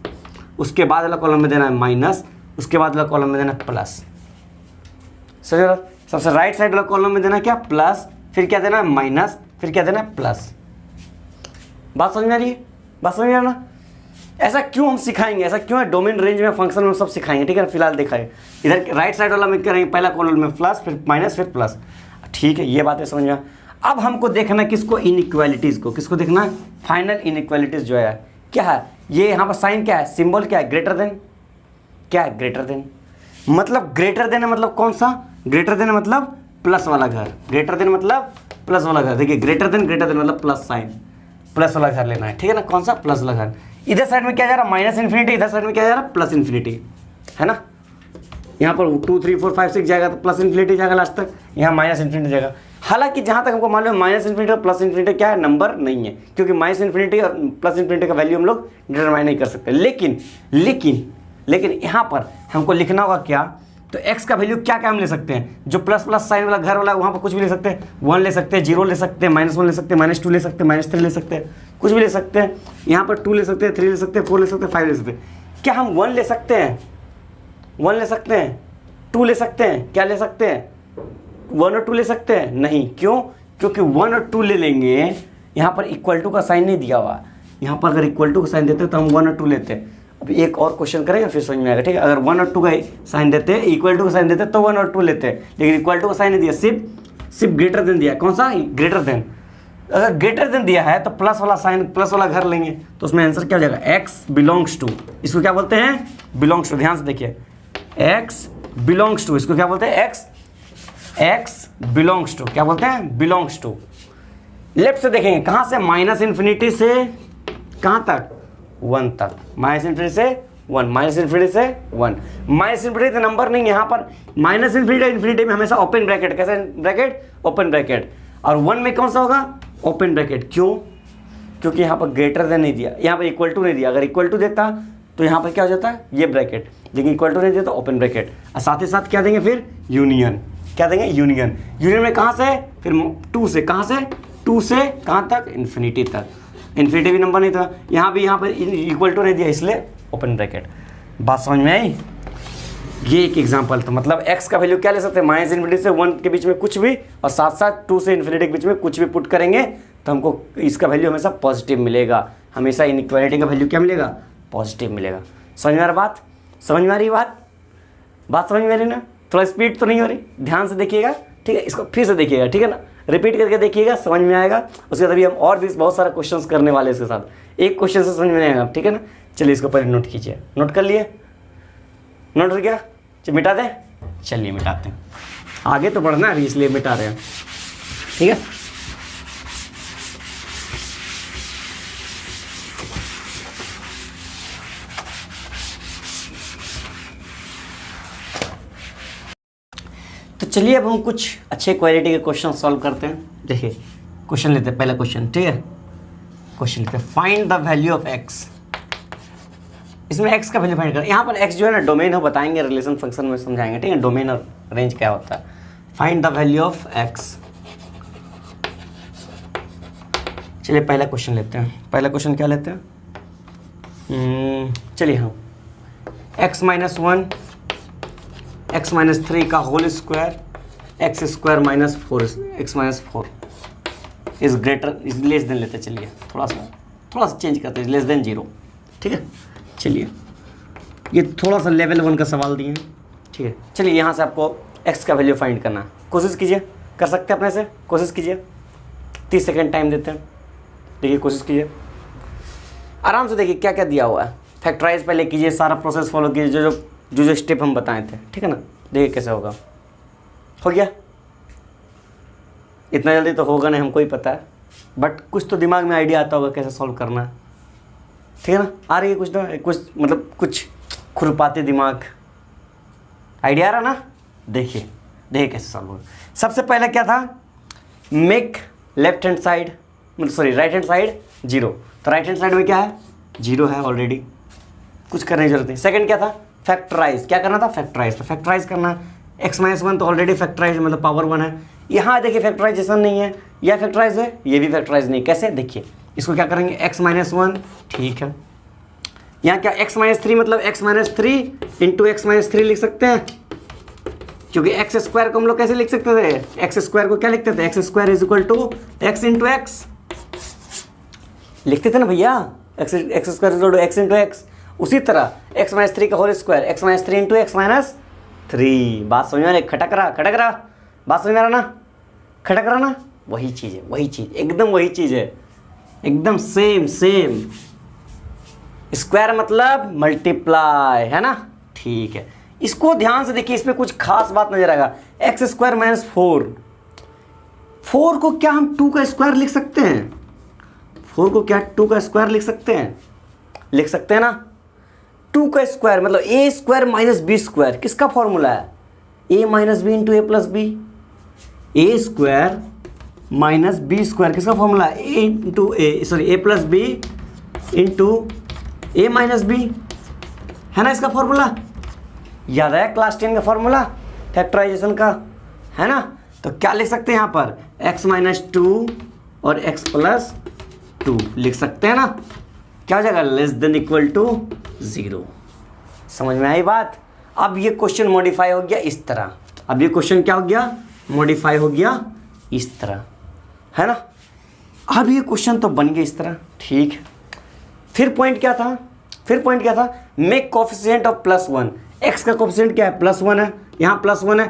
उसके बाद वाला कॉलम में देना है माइनस, उसके बाद वाला कॉलम में देना है प्लस। समझ रहे, सबसे राइट साइड वाला कॉलम में देना क्या, प्लस, फिर क्या देना है माइनस, फिर क्या देना है प्लस। बात समझ में आ रही है, बात समझ में आ रहा ना। ऐसा क्यों हम सिखाएंगे, ऐसा क्यों है, डोमेन रेंज में फंक्शन में सब सिखाएंगे। ठीक है, फिलहाल देखा है इधर राइट साइड वाला में करेंगे, पहला कॉलम में प्लस, फिर माइनस, फिर प्लस। ठीक है, ये बातें समझ में। अब हमको देखना किसको, इनइक्वालिटीज़ को। किसको देखना है, फाइनल इनइक्वालिटीज़ जो है क्या है, ये यहाँ पर साइन क्या है, सिंबल क्या है, ग्रेटर देन, क्या है ग्रेटर देन, मतलब ग्रेटर देन है, मतलब कौन सा, ग्रेटर देन मतलब प्लस वाला घर, ग्रेटर देन मतलब प्लस वाला घर। देखिए ग्रेटर देन मतलब प्लस साइन, प्लस वाला घर लेना है। ठीक है ना, कौन सा, प्लस वाला घर। इधर साइड में क्या जा रहा है, माइनस इन्फिनिटी, इधर साइड में क्या जा रहा है, प्लस इन्फिनिटी, है ना। यहाँ पर 2 3 4 5 6 जाएगा तो प्लस इन्फिनिटी जाएगा लास्ट तक, यहाँ माइनस इन्फिनिटी जाएगा। हालांकि जहाँ तक हमको मालूम है माइनस इन्फिनिटी और प्लस इन्फिनिटी क्या है, नंबर नहीं है, क्योंकि माइनस इन्फिनिटी और प्लस इन्फिनिटी का वैल्यू हम लोग डिटरमाइन नहीं कर सकते। लेकिन यहाँ पर हमको लिखना होगा क्या, तो x का वैल्यू क्या क्या हम ले सकते हैं, जो प्लस प्लस साइन वाला घर वाला वहाँ पर कुछ भी ले सकते हैं, 1 ले सकते हैं, 0 ले सकते हैं, -1 ले सकते हैं, -2 ले सकते हैं, -3 ले सकते हैं, कुछ भी ले सकते हैं। यहाँ पर 2 ले सकते हैं, 3 ले सकते हैं, 4 ले सकते हैं, 5 ले सकते हैं। क्या हम 1 ले सकते हैं, 1 ले सकते हैं, 2 ले सकते हैं, क्या ले सकते हैं, 1 और 2 ले सकते हैं, नहीं। क्यों, क्योंकि 1 और 2 ले लेंगे, यहाँ पर इक्वल टू का साइन नहीं दिया हुआ, यहाँ पर अगर इक्वल टू का साइन देते तो हम 1 और 2 लेते हैं। अब एक और क्वेश्चन करेंगे फिर समझ में आएगा। ठीक है, अगर 1 और 2 का साइन देते, इक्वल टू का साइन देते तो 1 और 2 लेते, लेकिन इक्वल टू का साइन नहीं दिया, सिर्फ ग्रेटर देन दिया। कौन सा, ग्रेटर देन। अगर ग्रेटर देन दिया है तो प्लस वाला साइन, प्लस वाला घर लेंगे, तो उसमें आंसर क्या हो जाएगा, एक्स बिलोंग्स टू, इसको क्या बोलते हैं, बिलोंग्स टू। ध्यान से देखिए, एक्स बिलोंग्स टू, इसको क्या बोलते हैं, एक्स बिलोंग्स टू, क्या बोलते हैं, बिलोंग्स टू। लेफ्ट से देखेंगे, कहाँ से, माइनस इन्फिनिटी से कहाँ तक, 1 तक, माइनस इन्फिनिटी से 1, माइनस इन्फिनिटी से 1, माइनस इन्फिनिटी तो नंबर नहीं, यहाँ पर माइनस इन्फिनिटी इन्फिनिटी में हमेशा ओपन ब्रैकेट, कैसे ब्रैकेट, ओपन ब्रैकेट, और 1 में कौन सा होगा, ओपन ब्रैकेट। क्यों, क्योंकि यहाँ पर ग्रेटर देन नहीं दिया, यहाँ पर इक्वल टू नहीं दिया। अगर इक्वल टू देता तो यहाँ पर क्या हो जाता है, ये ब्रैकेट, लेकिन इक्वल टू नहीं दिया तो ओपन ब्रैकेट, और साथ ही साथ क्या देंगे फिर, यूनियन, क्या देंगे, यूनियन। यूनियन में कहाँ से, फिर 2 से, कहाँ से, 2 से कहाँ तक, इन्फिनिटी तक। इन्फिनिटी भी नंबर नहीं था, यहाँ भी, यहाँ पर इक्वल टू नहीं दिया, इसलिए ओपन ब्रैकेट। बात समझ में आई, ये एक एग्जांपल था। मतलब x का वैल्यू क्या ले सकते हैं, माइनस इन्फिनिटी से 1 के बीच में कुछ भी, और साथ साथ 2 से इन्फिनिटी के बीच में कुछ भी पुट करेंगे तो हमको इसका वैल्यू हमेशा पॉजिटिव मिलेगा। हमेशा इनइक्वालिटी का वैल्यू क्या मिलेगा, पॉजिटिव मिलेगा। समझ में आ रहा बात, समझ में आ रही बात समझ में आ रही ना, थोड़ा स्पीड तो नहीं हो रही, ध्यान से देखिएगा। ठीक है, इसको फिर से देखिएगा, ठीक है ना, रिपीट करके देखिएगा, समझ में आएगा। उसके बाद अभी हम और भी बहुत सारा क्वेश्चंस करने वाले इसके साथ, एक क्वेश्चन से समझ में नहीं आएगा, ठीक है ना। चलिए इसको पहले नोट कीजिए, नोट कर लिए, नोट हो गया, चलिए मिटा दें, चलिए मिटाते हैं, आगे तो बढ़ना है इसलिए मिटा रहे हैं, ठीक है। तो चलिए अब हम कुछ अच्छे क्वालिटी के क्वेश्चन सॉल्व करते हैं। देखिए क्वेश्चन लेते हैं, पहला क्वेश्चन, ठीक है, क्वेश्चन लेते हैं, find the value of x. इसमें x का वैल्यू फाइंड कर, यहाँ पर x जो है ना डोमेन हो, बताएंगे रिलेशन फंक्शन में समझाएंगे, ठीक है, डोमेन और रेंज क्या होता है। Find the value of x। चलिए पहला क्वेश्चन लेते हैं, पहला क्वेश्चन क्या लेते हैं, चलिए हाँ, x माइनस 1 x माइनस 3 का whole square x square minus 4 x minus 4 is greater is less than लेते, चलिए थोड़ा सा चेंज करते हैं, लेस देन 0, ठीक है। चलिए ये थोड़ा सा लेवल 1 का सवाल दिए हैं, ठीक है। चलिए यहाँ से आपको x का वैल्यू फाइंड करना है, कोशिश कीजिए, कर सकते हैं अपने से, कोशिश कीजिए, 30 सेकेंड टाइम देते हैं, देखिए कोशिश कीजिए, आराम से देखिए क्या क्या दिया हुआ है, फैक्टराइज पहले कीजिए, सारा प्रोसेस फॉलो कीजिए, जो स्टेप हम बताए थे, ठीक है ना। देखिए कैसे होगा, हो गया, इतना जल्दी तो होगा नहीं, हमको ही पता है, बट कुछ तो दिमाग में आइडिया आता होगा कैसे सॉल्व करना है, ठीक है ना? आ रही है कुछ ना कुछ, मतलब कुछ खुरपाते दिमाग, आइडिया आ रहा ना? देखिए कैसे सॉल्व होगा। सबसे पहले क्या था, मेक लेफ्ट हैंड साइड, मतलब सॉरी राइट हैंड साइड 0, तो राइट हैंड साइड में क्या है, 0 है ऑलरेडी, कुछ करने की जरूरत नहीं। सेकंड क्या था, फैक्टराइज, क्या करना था, फैक्टराइज, तो फैक्टराइज करना, x-1 तो ऑलरेडी फैक्टराइज मतलब पावर 1 है। यहाँ देखिए फैक्टराइजेशन नहीं है, यह फैक्टराइज है, ये भी फैक्टराइज नहीं, कैसे देखिए, इसको क्या करेंगे x-1, ठीक है। यहाँ क्या x-3 मतलब x-3 इंटू x-3 लिख सकते हैं, क्योंकि एक्स स्क्वायर को हम लोग कैसे लिख सकते थे, एक्स स्क्वायर को क्या लिखते थे, x square is equal to x into x लिखते थे ना भैया, x square is equal to x into x. उसी तरह x-3 का whole square x-3 into x-3, बात समझ में आ रही, खटक रहा, बात समझ में आ रहा ना, खटक रहा ना, वही चीज़ है, वही चीज़, एकदम वही चीज़ है, एकदम सेम। स्क्वायर मतलब मल्टीप्लाई, है ना, ठीक है। इसको ध्यान से देखिए, इसमें कुछ खास बात नजर आएगा, एक्स स्क्वायर माइनस 4 को क्या हम 2 का स्क्वायर लिख सकते हैं, 4 को क्या 2 का स्क्वायर लिख सकते हैं ना। 2 का स्क्वायर मतलब ए स्क्वायर माइनस बी स्क्वायर, किसका फॉर्मूला है, ए माइनस बी इंटू ए प्लस बी, ए स्क्वायर माइनस बी स्क्वायर किसका फॉर्मूला है, ए इंटू ए, सॉरी ए प्लस बी इंटू ए माइनस बी, है ना इसका फॉर्मूला, याद आया क्लास 10 का फॉर्मूला फैक्टराइजेशन का, है ना। तो क्या लिख सकते हैं यहाँ पर, x-2 और x प्लस 2 लिख सकते हैं ना, क्या हो जाएगा, लेस देन इक्वल टू 0। समझ में आई बात। अब ये क्वेश्चन मॉडिफाई हो गया इस तरह, अब ये क्वेश्चन क्या हो गया, मॉडिफाई हो गया इस तरह, है ना। अब ये क्वेश्चन तो बन गया इस तरह, ठीक है। फिर पॉइंट क्या था, मेक कोफिशिएंट ऑफ +1, x का कोफिशिएंट क्या है, +1 है, यहाँ +1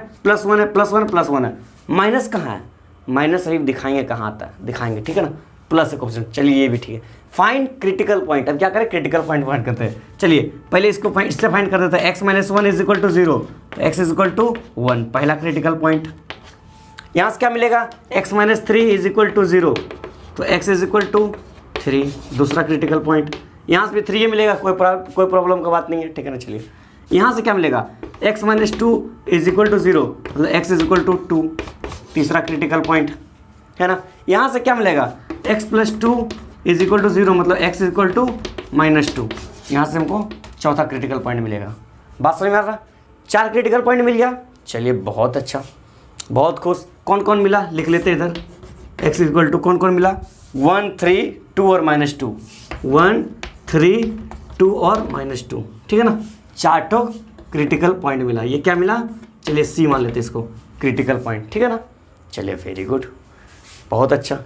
है, माइनस कहाँ है, माइनस अभी दिखाएंगे कहाँ आता है, दिखाएंगे, ठीक है ना, प्लस है कोफिशिएंट, चलिए ये भी ठीक है। फाइंड क्रिटिकल पॉइंट, अब क्या करें, क्रिटिकल पॉइंट फाइंड करते हैं। चलिए पहले इसको इससे फाइंड कर देते हैं, x-1 इज इक्वल टू 0, तो x इज इक्वल टू 1, पहला क्रिटिकल पॉइंट। यहाँ से क्या मिलेगा, x-3 इज इक्वल टू 0, तो x इज इक्वल टू 3, दूसरा क्रिटिकल पॉइंट। यहाँ से भी 3 मिलेगा, कोई प्रॉब्लम का बात नहीं है, ठीक है ना। चलिए यहाँ से क्या मिलेगा, x-2 इज इक्वल टू 0, मतलब x इज इक्वल टू 2, तीसरा क्रिटिकल पॉइंट, है ना। यहाँ से क्या मिलेगा, x plus 2 is equal to 0, मतलब x इज इक्वल टू -2, यहाँ से हमको चौथा क्रिटिकल पॉइंट मिलेगा। बात समझ में आ रहा, 4 क्रिटिकल पॉइंट मिल गया, चलिए बहुत अच्छा, बहुत खुश। कौन कौन मिला लिख लेते इधर, x इज इक्वल टू कौन मिला, 1, 3, 2 और -2, 1, 3, 2 और -2, ठीक है ना। 4 तो क्रिटिकल पॉइंट मिला, ये क्या मिला, चलिए C मान लेते इसको क्रिटिकल पॉइंट, ठीक है ना। चलिए वेरी गुड, बहुत अच्छा,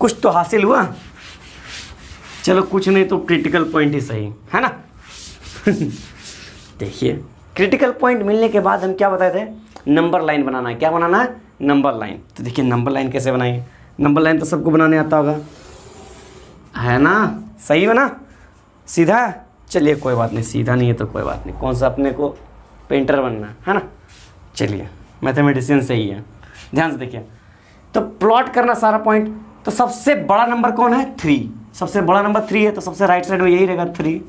कुछ तो हासिल हुआ। चलो कुछ नहीं तो क्रिटिकल पॉइंट ही सही, है ना। देखिए क्रिटिकल पॉइंट मिलने के बाद हम क्या बताए थे, नंबर लाइन बनाना है, क्या बनाना है, नंबर लाइन। तो देखिए नंबर लाइन कैसे बनाएंगे, नंबर लाइन तो सबको बनाने आता होगा, है ना, सही है ना, सीधा। चलिए कोई बात नहीं, सीधा नहीं है तो कोई बात नहीं, कौन सा अपने को पेंटर बनना है ना। चलिए मैथमेटिशियन सही है, ध्यान से देखिए। तो प्लॉट करना सारा पॉइंट, तो सबसे बड़ा नंबर कौन है, 3, सबसे बड़ा नंबर 3 है, तो सबसे राइट साइड में यही रहेगा 3।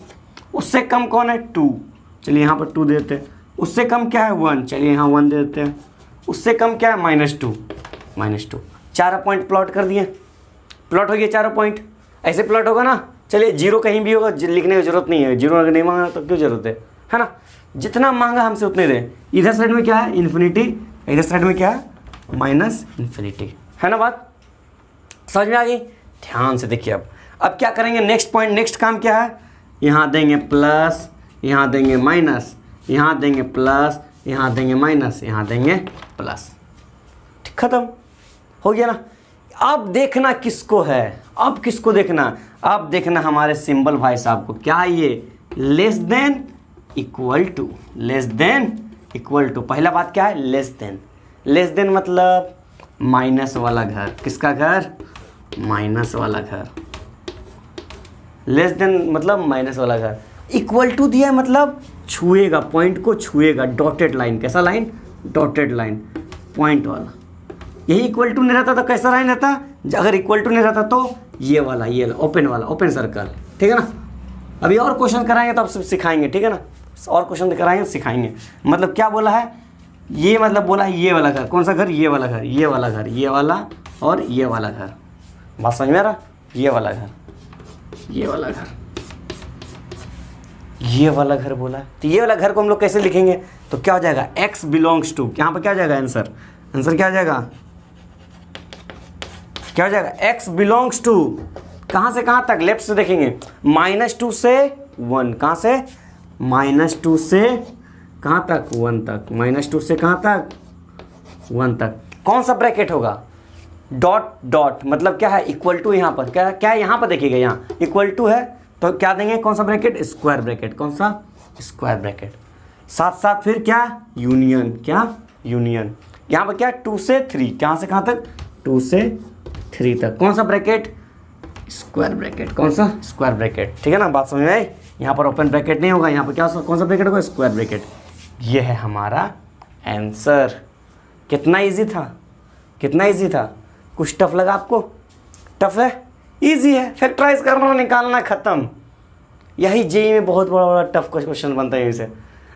उससे कम कौन है, 2, चलिए यहाँ पर 2 दे देते हैं। उससे कम क्या है, 1, चलिए यहाँ 1 दे देते हैं। उससे कम क्या है, -2, 4 पॉइंट प्लॉट कर दिए, प्लॉट हो गया 4 पॉइंट। ऐसे प्लॉट होगा ना, चलिए 0 कहीं भी होगा, लिखने की जरूरत नहीं है, 0 अगर नहीं मांगा तो क्यों जरूरत है ना। जितना मांगा हमसे उतने दे। इधर साइड में क्या है, इन्फिनिटी, इधर साइड में क्या है, -इन्फिनिटी, है ना। बात समझ में आ गई, ध्यान से देखिए। अब क्या करेंगे, नेक्स्ट पॉइंट, नेक्स्ट काम क्या है, यहाँ देंगे प्लस, यहाँ देंगे माइनस, यहाँ देंगे प्लस, यहाँ देंगे माइनस, यहाँ देंगे प्लस, ठीक, खत्म हो गया ना। अब देखना किसको है, अब किसको देखना, अब देखना हमारे सिंबल भाई साहब को, क्या है ये, less than equal to, less than equal to. पहला बात क्या है, लेस देन, लेस देन मतलब माइनस वाला घर, किसका घर, माइनस वाला घर, लेस देन मतलब माइनस वाला घर। इक्वल टू दिया मतलब छुएगा, पॉइंट को छुएगा, डॉटेड लाइन, कैसा लाइन, डॉटेड लाइन, पॉइंट वाला, यही इक्वल टू नहीं रहता तो कैसा नहीं रहता, अगर इक्वल टू नहीं रहता तो ये वाला ओपन वाला ओपन सर्कल, ठीक है ना। अभी और क्वेश्चन कराएंगे तो आप सब सिखाएंगे, ठीक है ना, और क्वेश्चन कराएंगे सिखाएंगे। मतलब क्या बोला है ये, मतलब बोला है ये वाला घर, कौन सा घर, ये वाला घर, ये वाला घर, ये वाला और ये वाला घर, बात समझ में आ रहा, ये वाला घर, ये वाला घर, ये वाला घर बोला है। तो ये वाला घर को हम लोग कैसे लिखेंगे, तो क्या हो जाएगा x बिलोंग्स टू, यहाँ पर क्या हो जाएगा आंसर, आंसर क्या हो जाएगा, क्या हो जाएगा x बिलोंग्स टू, कहाँ से कहाँ तक, लेफ्ट से देखेंगे -2 से 1, कहाँ से -2 से कहाँ तक 1 तक, -2 से कहाँ तक 1 तक। कौन सा ब्रैकेट होगा, डॉट डॉट, मतलब क्या है इक्वल टू, यहाँ पर क्या क्या है, यहाँ पर देखिएगा यहाँ इक्वल टू है तो क्या देंगे, कौन सा ब्रैकेट, स्क्वायर ब्रैकेट, कौन सा स्क्वायर ब्रैकेट, साथ साथ फिर क्या यूनियन, क्या यूनियन, यहाँ पर क्या 2 से 3, कहाँ से कहाँ तक 2 से 3 तक, कौन सा ब्रैकेट, स्क्वायर ब्रैकेट, कौन सा स्क्वायर ब्रैकेट, ठीक है ना, बात समझ में आई। यहाँ पर ओपन ब्रैकेट नहीं होगा, यहाँ पर क्या कौन सा ब्रैकेट होगा, स्क्वायर ब्रैकेट। ये है हमारा आंसर। कितना इजी था, कितना इजी था, कुछ टफ लगा आपको, टफ है, इजी है, फैक्टराइज करना निकालना खत्म। यही जेईई में बहुत बड़ा बड़ा टफ क्वेश्चन बनता है इसे,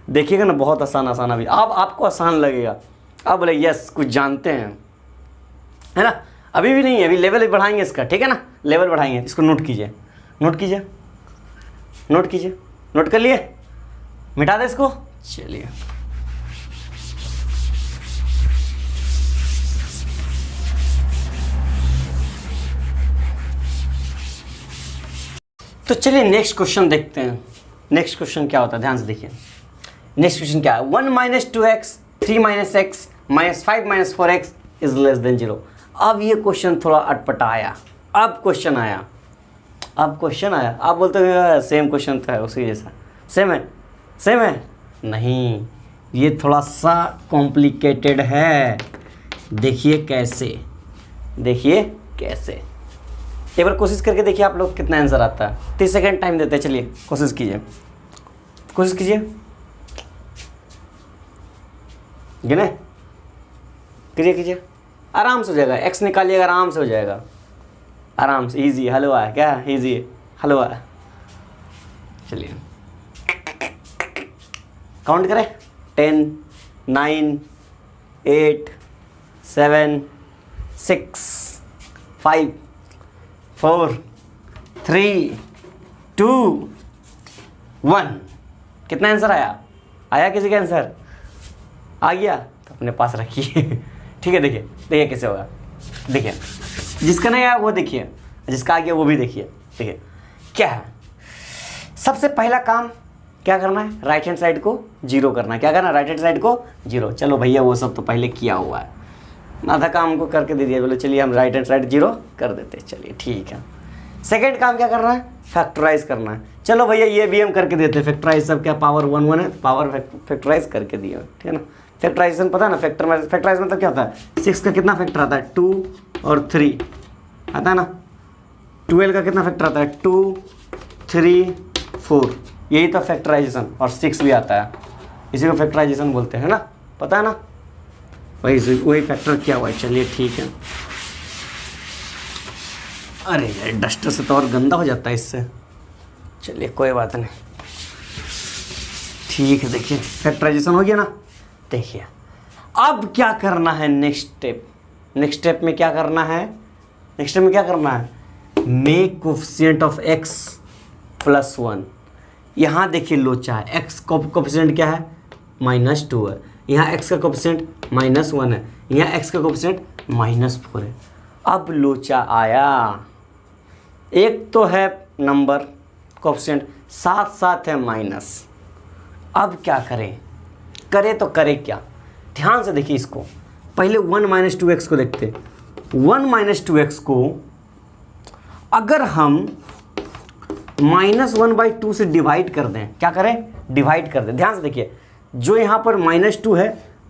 देखिएगा ना, बहुत आसान आसान। अभी अब आपको आसान लगेगा, अब बोले यस कुछ जानते हैं, है ना। अभी भी नहीं है, अभी लेवल बढ़ाएंगे इसका, ठीक है ना, लेवल बढ़ाएंगे। इसको नोट कीजिए, नोट कीजिए, नोट कीजिए, नोट कर लिए, मिटा दे इसको, चलिए। तो चलिए नेक्स्ट क्वेश्चन देखते हैं। नेक्स्ट क्वेश्चन क्या होता है, ध्यान से देखिए। नेक्स्ट क्वेश्चन क्या है, 1 - 2x 3 - x -5 - 4x is less then 0। अब ये क्वेश्चन थोड़ा अटपटा आया, अब क्वेश्चन आया, अब क्वेश्चन आया। आप बोलते हो सेम क्वेश्चन था उसी जैसा, सेम है, सेम है, नहीं, ये थोड़ा सा कॉम्प्लिकेटेड है। देखिए कैसे, देखिए कैसे, एक बार कोशिश करके देखिए आप लोग कितना आंसर आता है। 30 सेकेंड टाइम देते हैं, चलिए कोशिश कीजिए, कोशिश कीजिए, गिने, कीजिए कीजिए, आराम से हो जाएगा। एक्स निकालिएगा, आराम से हो जाएगा, आराम से, इजी हलवा है, क्या इजी हलवा है। चलिए काउंट करें, 10 9 8 7 6 5 4 3 2 1। कितना आंसर आया, आया किसी का आंसर आ गया तो अपने पास रखिए, ठीक है। देखिए देखिए कैसे होगा, देखिए जिसका नहीं आया वो देखिए, जिसका आ गया वो भी देखिए। देखिए क्या है, सबसे पहला काम क्या करना है, राइट हैंड साइड को 0 करना है। क्या करना है, राइट हैंड साइड को 0। चलो भैया वो सब तो पहले किया हुआ है, आधा काम को करके दे दिया, बोले चलिए हम राइट हैंड साइड 0 कर देते, चलिए ठीक है। सेकंड काम क्या करना है, फैक्टराइज करना है। चलो भैया ये भी हम करके देते हैं, फैक्टराइज सब क्या पावर 1 1 है, पावर फैक्टराइज करके दिए, ठीक है ना। फैक्टराइजेशन पता है ना, फैक्टराइज मतलब क्या होता है, 6 का कितना फैक्टर आता है, 2 और 3 आता है ना। 12 का कितना फैक्टर आता है, 2 3 4, यही तो फैक्टराइजेशन। और 6 भी आता है, इसी को फैक्टराइजेशन बोलते हैं ना, पता है ना, वही फैक्टर किया हुआ है। चलिए ठीक है। अरे यार डस्टर से तो और गंदा हो जाता है इससे, चलिए कोई बात नहीं, ठीक है। देखिए फैक्टराइजेशन हो गया ना। देखिए अब क्या करना है, नेक्स्ट स्टेप, नेक्स्ट स्टेप में क्या करना है, नेक्स्ट स्टेप में क्या करना है, मेक कोफिशिएंट ऑफ x +1। यहाँ देखिए लोचा है, x कोफिशिएंट क्या है, -2 है, यहाँ x का कोफिशिएंट -1 है, यहाँ x का कोफिशिएंट -4 है। अब लोचा आया, एक तो है नंबर कोफिशिएंट, साथ साथ है माइनस। अब क्या करें, करे तो करे क्या, ध्यान से देखिए इसको। पहले 1 - 2x को देखते, 1 - 2x को अगर हम -1/2 से डिवाइड कर दें, क्या करें, डिवाइड कर दें। ध्यान से देखिए, जो यहाँ पर -2 है,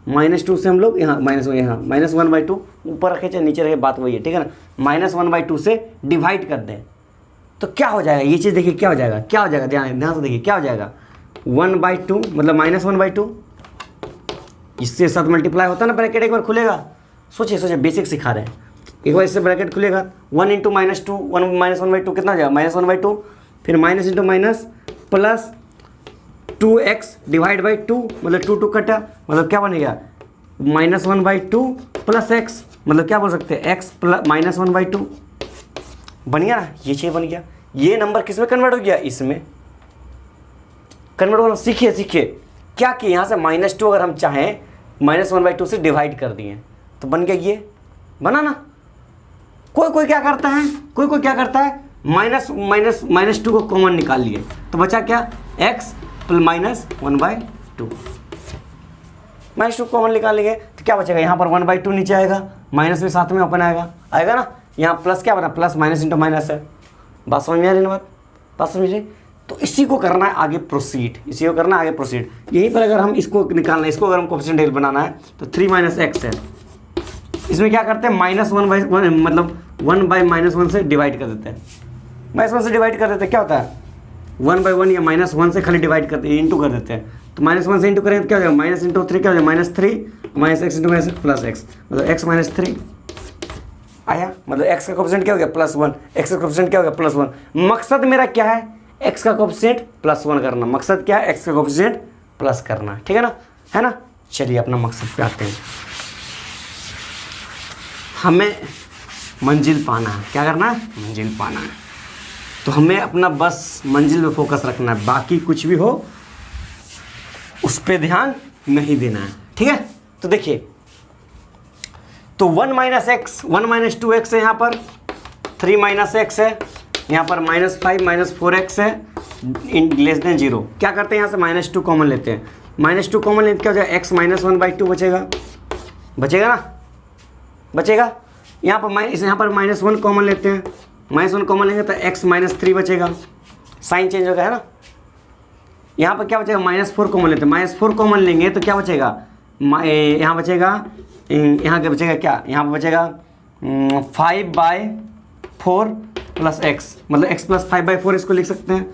-2 से हम लोग यहाँ यहाँ -1/2 ऊपर रखे चाहे नीचे रखे, बात वही है, ठीक है ना। -1/2 से डिवाइड कर दें तो क्या हो जाएगा, ये चीज़ देखिए क्या हो जाएगा, क्या हो जाएगा, ध्यान से देखिए क्या हो जाएगा, 1/2 मतलब -1/2, इससे साथ मल्टीप्लाई होता है ना, ब्रैकेट एक बार खुलेगा, सोचिए सोचिए, बेसिक सिखा रहे हैं। एक बार इससे ब्रैकेट खुलेगा, 1 इंटू -2, 1 -1/2 कितना हो जाएगा, -1/2, फिर minus into minus plus 2x divide by 2, मतलब 2 कटा, मतलब क्या बनेगा -1/2 प्लस x, मतलब क्या बोल सकते हैं x प्लस -1/2 बन गया ना, ये चीज़ बन गया। ये नंबर किस में कन्वर्ट हो गया, इसमें कन्वर्ट होना। सीखिए सीखिए क्या कि यहाँ से -2 अगर हम चाहें -1/2 से डिवाइड कर दिए तो बन गया, ये बना ना। कोई कोई क्या करता है, कोई क्या करता है, -2 को कॉमन निकाल लिए तो बचा क्या, x -1/2, -2 कॉमन निकाल लेंगे तो क्या बचेगा, यहाँ पर 1/2 नीचे आएगा, माइनस में साथ में ओपन आएगा ना, यहाँ प्लस क्या बना, प्लस माइनस इंटू माइनस है। बात समझ में आ रही है ना, बात समझ रही। तो इसी को करना है आगे प्रोसीड, इसी को करना है आगे प्रोसीड। यहीं पर अगर हम इसको निकालना है, इसको अगर हम कोफिशिएंट बनाना है तो 3 - x है। इसमें क्या करते हैं, -1/1 मतलब 1/-1 से डिवाइड कर देते हैं, -1 से डिवाइड कर देते हैं, क्या होता है 1/1 या -1 से खाली डिवाइड करते हैं, इंटू कर देते हैं। तो -1 से इंटू करेंगे तो क्या हो जाएगा, माइनस इंटू 3 क्या हो जाएगा, -3 -x into minus plus x, मतलब x -3 आया, मतलब x का कोफिशिएंट क्या हो गया, +1, x का कोफिशिएंट क्या हो गया, +1। मकसद मेरा क्या है, x का कोफिशिएंट +1 करना। मकसद क्या है, x का कोफिशिएंट प्लस करना, ठीक है ना, है ना। चलिए अपना मकसद पे आते हैं। हमें मंजिल पाना है, क्या करना है, मंजिल पाना है। तो हमें अपना बस मंजिल पे फोकस रखना है, बाकी कुछ भी हो उस पर ध्यान नहीं देना है, ठीक है। तो देखिए, तो 1 - x 1 - 2x है, यहाँ पर 3 - x है, यहाँ पर -5 - 4x है, <0 क्या करते हैं, यहाँ से -2 कॉमन लेते हैं, -2 कॉमन लेते क्या हो जाएगा, x -1/2 बचेगा, बचेगा ना, बचेगा। यहाँ पर -1 कॉमन लेते हैं, -1 कॉमन लेंगे तो x -3 बचेगा, साइन चेंज होगा, है ना। यहाँ पर क्या बचेगा, -4 कॉमन लेते हैं, -4 कॉमन लेंगे तो क्या बचेगा, यहाँ बचेगा, यहाँ क्या बचेगा, क्या यहाँ पर बचेगा 5/4 प्लस x, मतलब x + 5/4 इसको लिख सकते हैं,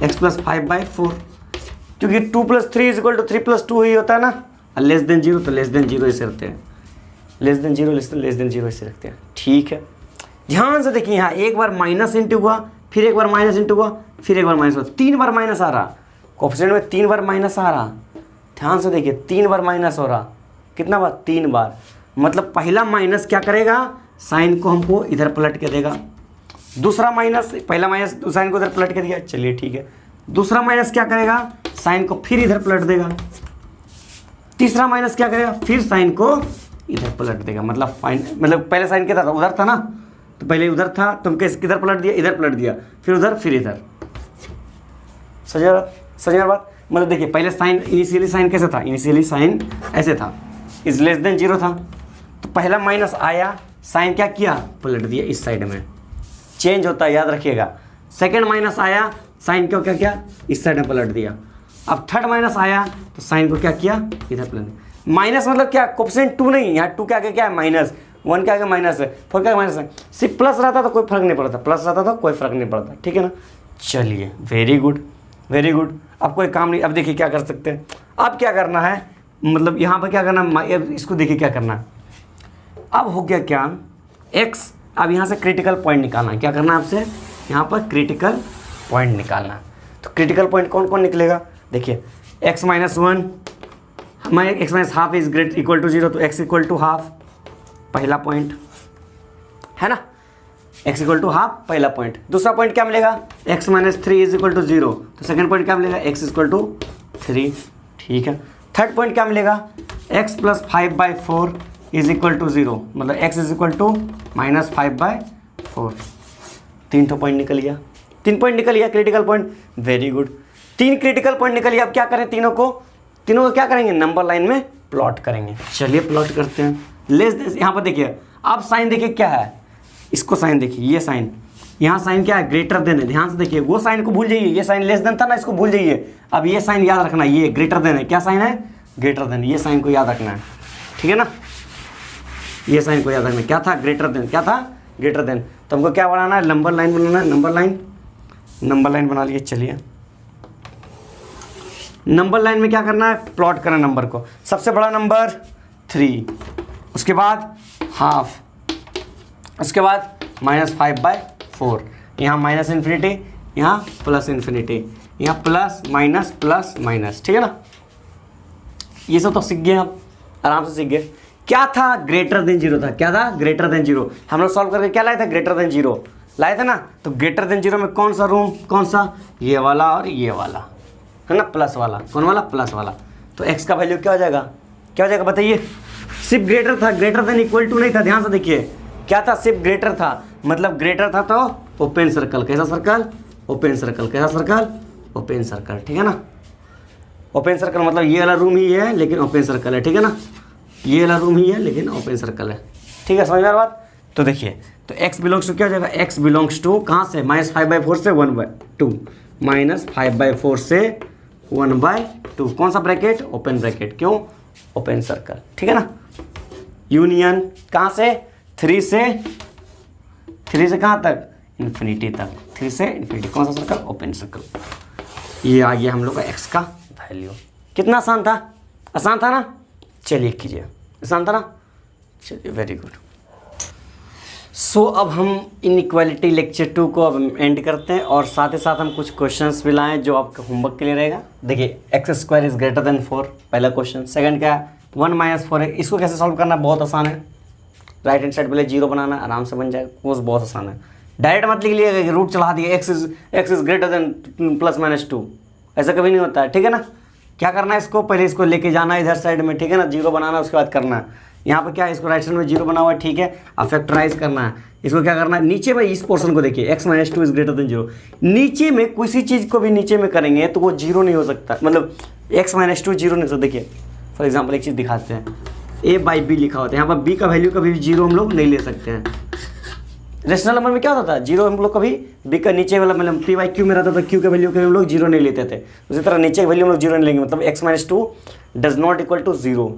x + 5/4, क्योंकि 2 + 3 = 3 + 2 ही होता है ना। <0 तो <0 ऐसे रखते हैं, <0 ऐसे रखते हैं, ठीक है। ध्यान से देखिए, यहाँ एक बार माइनस इंटू हुआ, फिर एक बार माइनस इंटू हुआ, फिर एक बार माइनस हुआ, 3 बार माइनस आ रहा, कोफिशिएंट में 3 बार माइनस आ रहा। ध्यान से देखिए, 3 बार माइनस हो रहा, कितना बार, 3 बार। मतलब पहला माइनस क्या करेगा, साइन को हमको इधर पलट के देगा, दूसरा माइनस, पहला माइनस साइन को इधर पलट के दिया, चलिए ठीक है। दूसरा माइनस क्या करेगा, साइन को फिर इधर पलट देगा, तीसरा माइनस क्या करेगा, फिर साइन को इधर पलट देगा। मतलब मतलब पहले साइन क्या था, उधर था ना, तो पहले उधर था, तुम कैसे किधर पलट दिया, इधर पलट दिया, फिर उधर, फिर इधर। समझ बात। मतलब देखिए, पहले साइन, इनिशियली साइन कैसे था, इनिशियली साइन ऐसे था, <0 था, तो पहला माइनस आया, साइन क्या किया, पलट दिया इस साइड में, चेंज होता है, याद रखिएगा। सेकेंड माइनस आया, साइन को क्या किया, इस साइड में पलट दिया। अब थर्ड माइनस आया तो साइन को क्या किया, इधर पलट दिया। माइनस मतलब क्या, कोफिशिएंट 2 नहीं, यहाँ 2 के आगे क्या है, -1 के आगे माइनस है, 4 के आगे माइनस है। सिर्फ प्लस रहता तो कोई फर्क नहीं पड़ता, प्लस रहता तो कोई फर्क नहीं पड़ता, ठीक है ना। चलिए, वेरी गुड वेरी गुड। अब कोई काम नहीं। अब देखिए क्या कर सकते हैं, अब क्या करना है, मतलब यहाँ पर क्या करना है, इसको देखिए क्या करना है। अब हो गया क्या, x, अब यहाँ से क्रिटिकल पॉइंट निकालना है। क्या करना है आपसे, यहाँ पर क्रिटिकल पॉइंट निकालना है। तो क्रिटिकल पॉइंट कौन कौन निकलेगा, देखिए x - 1 हमारे x - ½ is great equal to 0, तो x = ½ पहला पॉइंट है ना, x = ½ पहला पॉइंट। दूसरा पॉइंट क्या मिलेगा, x - 3 इज इक्वल टू 0, तो सेकंड पॉइंट क्या मिलेगा, x = 3, ठीक है। थर्ड पॉइंट क्या मिलेगा, x + 5/4 इज इक्वल टू 0, मतलब x = -5/4। 3 पॉइंट निकल गया, 3 पॉइंट निकल गया critical point, very good. 3 critical point निकल गया। अब क्या करें, तीनों को क्या करेंगे, नंबर लाइन में प्लॉट करेंगे। चलिए प्लॉट करते हैं। यहाँ पर देखिए, अब साइन देखिए क्या है, इसको साइन देखिए, ये साइन, यहाँ साइन क्या है, ग्रेटर देन है। ध्यान से देखिए, वो साइन को भूल जाइए, ये साइन लेस देन था ना, इसको भूल जाइए। अब ये साइन याद रखना, ये ग्रेटर देन है। क्या साइन है, ग्रेटर देन, ये साइन को याद रखना है, ठीक है ना। ये साइन को याद रखना, क्या था, ग्रेटर देन, क्या था, ग्रेटर देन। तो हमको क्या बनाना है, नंबर लाइन बनाना है, नंबर लाइन बना लिए। चलिए, नंबर लाइन में क्या करना है, प्लॉट करना नंबर को। सबसे बड़ा नंबर 3, उसके बाद हाफ, उसके बाद -5/4, यहाँ माइनस इन्फिनिटी, यहाँ प्लस इन्फिनिटी, यहाँ प्लस माइनस, ठीक है ना। ये सब तो सीख गए आप, आराम से सीख गए। क्या था, ग्रेटर देन जीरो था। क्या था, ग्रेटर देन जीरो। हम लोग सॉल्व करके क्या लाए थे, ग्रेटर देन जीरो लाए थे ना। तो ग्रेटर देन जीरो में कौन सा रूम, कौन सा, ये वाला और ये वाला, है ना, प्लस वाला। कौन वाला, प्लस वाला। तो एक्स का वैल्यू क्या हो जाएगा, क्या हो जाएगा बताइए। सिर्फ ग्रेटर था, ग्रेटर देन इक्वल टू नहीं था। ध्यान से देखिए, क्या था, सिर्फ ग्रेटर था, मतलब ग्रेटर था तो ओपन सर्कल। कैसा सर्कल, ओपन सर्कल। कैसा सर्कल, ओपन सर्कल, ठीक है ना। ओपन सर्कल मतलब ये वाला रूम ही है लेकिन ओपन सर्कल है, ठीक है ना। ये वाला रूम ही है लेकिन ओपन सर्कल है, ठीक है, समझ में आ रहा बात। तो देखिए, तो x बिलोंग्स टू क्या हो जाएगा, x बिलोंग्स टू कहाँ से, -5/4 से 1/2, -5/4 से 1/2, कौन सा ब्रैकेट, ओपन ब्रैकेट। क्यों, ओपन सर्कल, ठीक है ना। यूनियन कहाँ से, 3 से कहाँ तक, इन्फिनिटी तक, 3 से इन्फिनिटी, कौन सा सर्कल, ओपन सर्कल। ये आ गया हम लोग का x का वैल्यू। कितना आसान था, आसान था ना। चलिए कीजिए, आसान था ना। चलिए, वेरी गुड। सो अब हम इनइक्वालिटी लेक्चर 2 को अब एंड करते हैं और साथ ही साथ हम कुछ क्वेश्चंस भी लाएँ जो आपके होमवर्क के लिए रहेगा। देखिए, x² इज ग्रेटर देन 4, पहला क्वेश्चन। सेकंड क्या है, 1 - 4 है। इसको कैसे सॉल्व करना, बहुत आसान है। राइट हैंड साइड पहले 0 बनाना, आराम से बन जाएगा। वो बहुत आसान है, डायरेक्ट मत लिख लिएगा, रूट चला दिए, x इज ग्रेटर देन +-2, ऐसा कभी नहीं होता है, ठीक है ना। क्या करना है, इसको पहले इसको लेके जाना है इधर साइड में, ठीक है ना, 0 बनाना, उसके बाद करना है। यहाँ पर क्या है, इसको राइट साइड में 0 बना हुआ है, ठीक है। अब फैक्टराइज करना है, इसको क्या करना है, नीचे में इस पोर्शन को देखिए, x - 2 इज ग्रेटर देन 0। नीचे में किसी चीज़ को भी नीचे में करेंगे तो वो 0 नहीं हो सकता, मतलब x - 2 0 नहीं हो सकता। देखिए फॉर एग्जाम्पल एक चीज़ दिखाते हैं, a/b लिखा होता है, यहाँ पर b का वैल्यू कभी भी 0 हम लोग नहीं ले सकते हैं। रेशनल नंबर में क्या होता था, 0 हम लोग कभी b का नीचे वाला, मतलब p/q में रहता था, q के वैल्यू कभी हम लोग 0 नहीं लेते थे। उसी तरह नीचे की वैल्यू हम लोग 0 नहीं लेंगे, मतलब x - 2 does not equal to 0।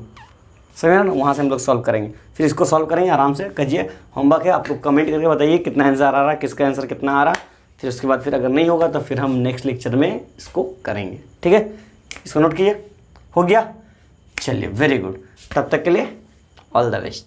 समझ ना, वहाँ से हम लोग सॉल्व करेंगे। फिर इसको सॉल्व करेंगे, आराम से कीजिए। होमवर्क है, आप लोग कमेंट करके बताइए कितना आंसर आ रहा है, किसका आंसर कितना आ रहा है। फिर उसके बाद फिर अगर नहीं होगा तो फिर हम नेक्स्ट लेक्चर में इसको करेंगे, ठीक है। इसको नोट कीजिए, हो गया। चलिए, वेरी गुड। तब तक के लिए ऑल द बेस्ट।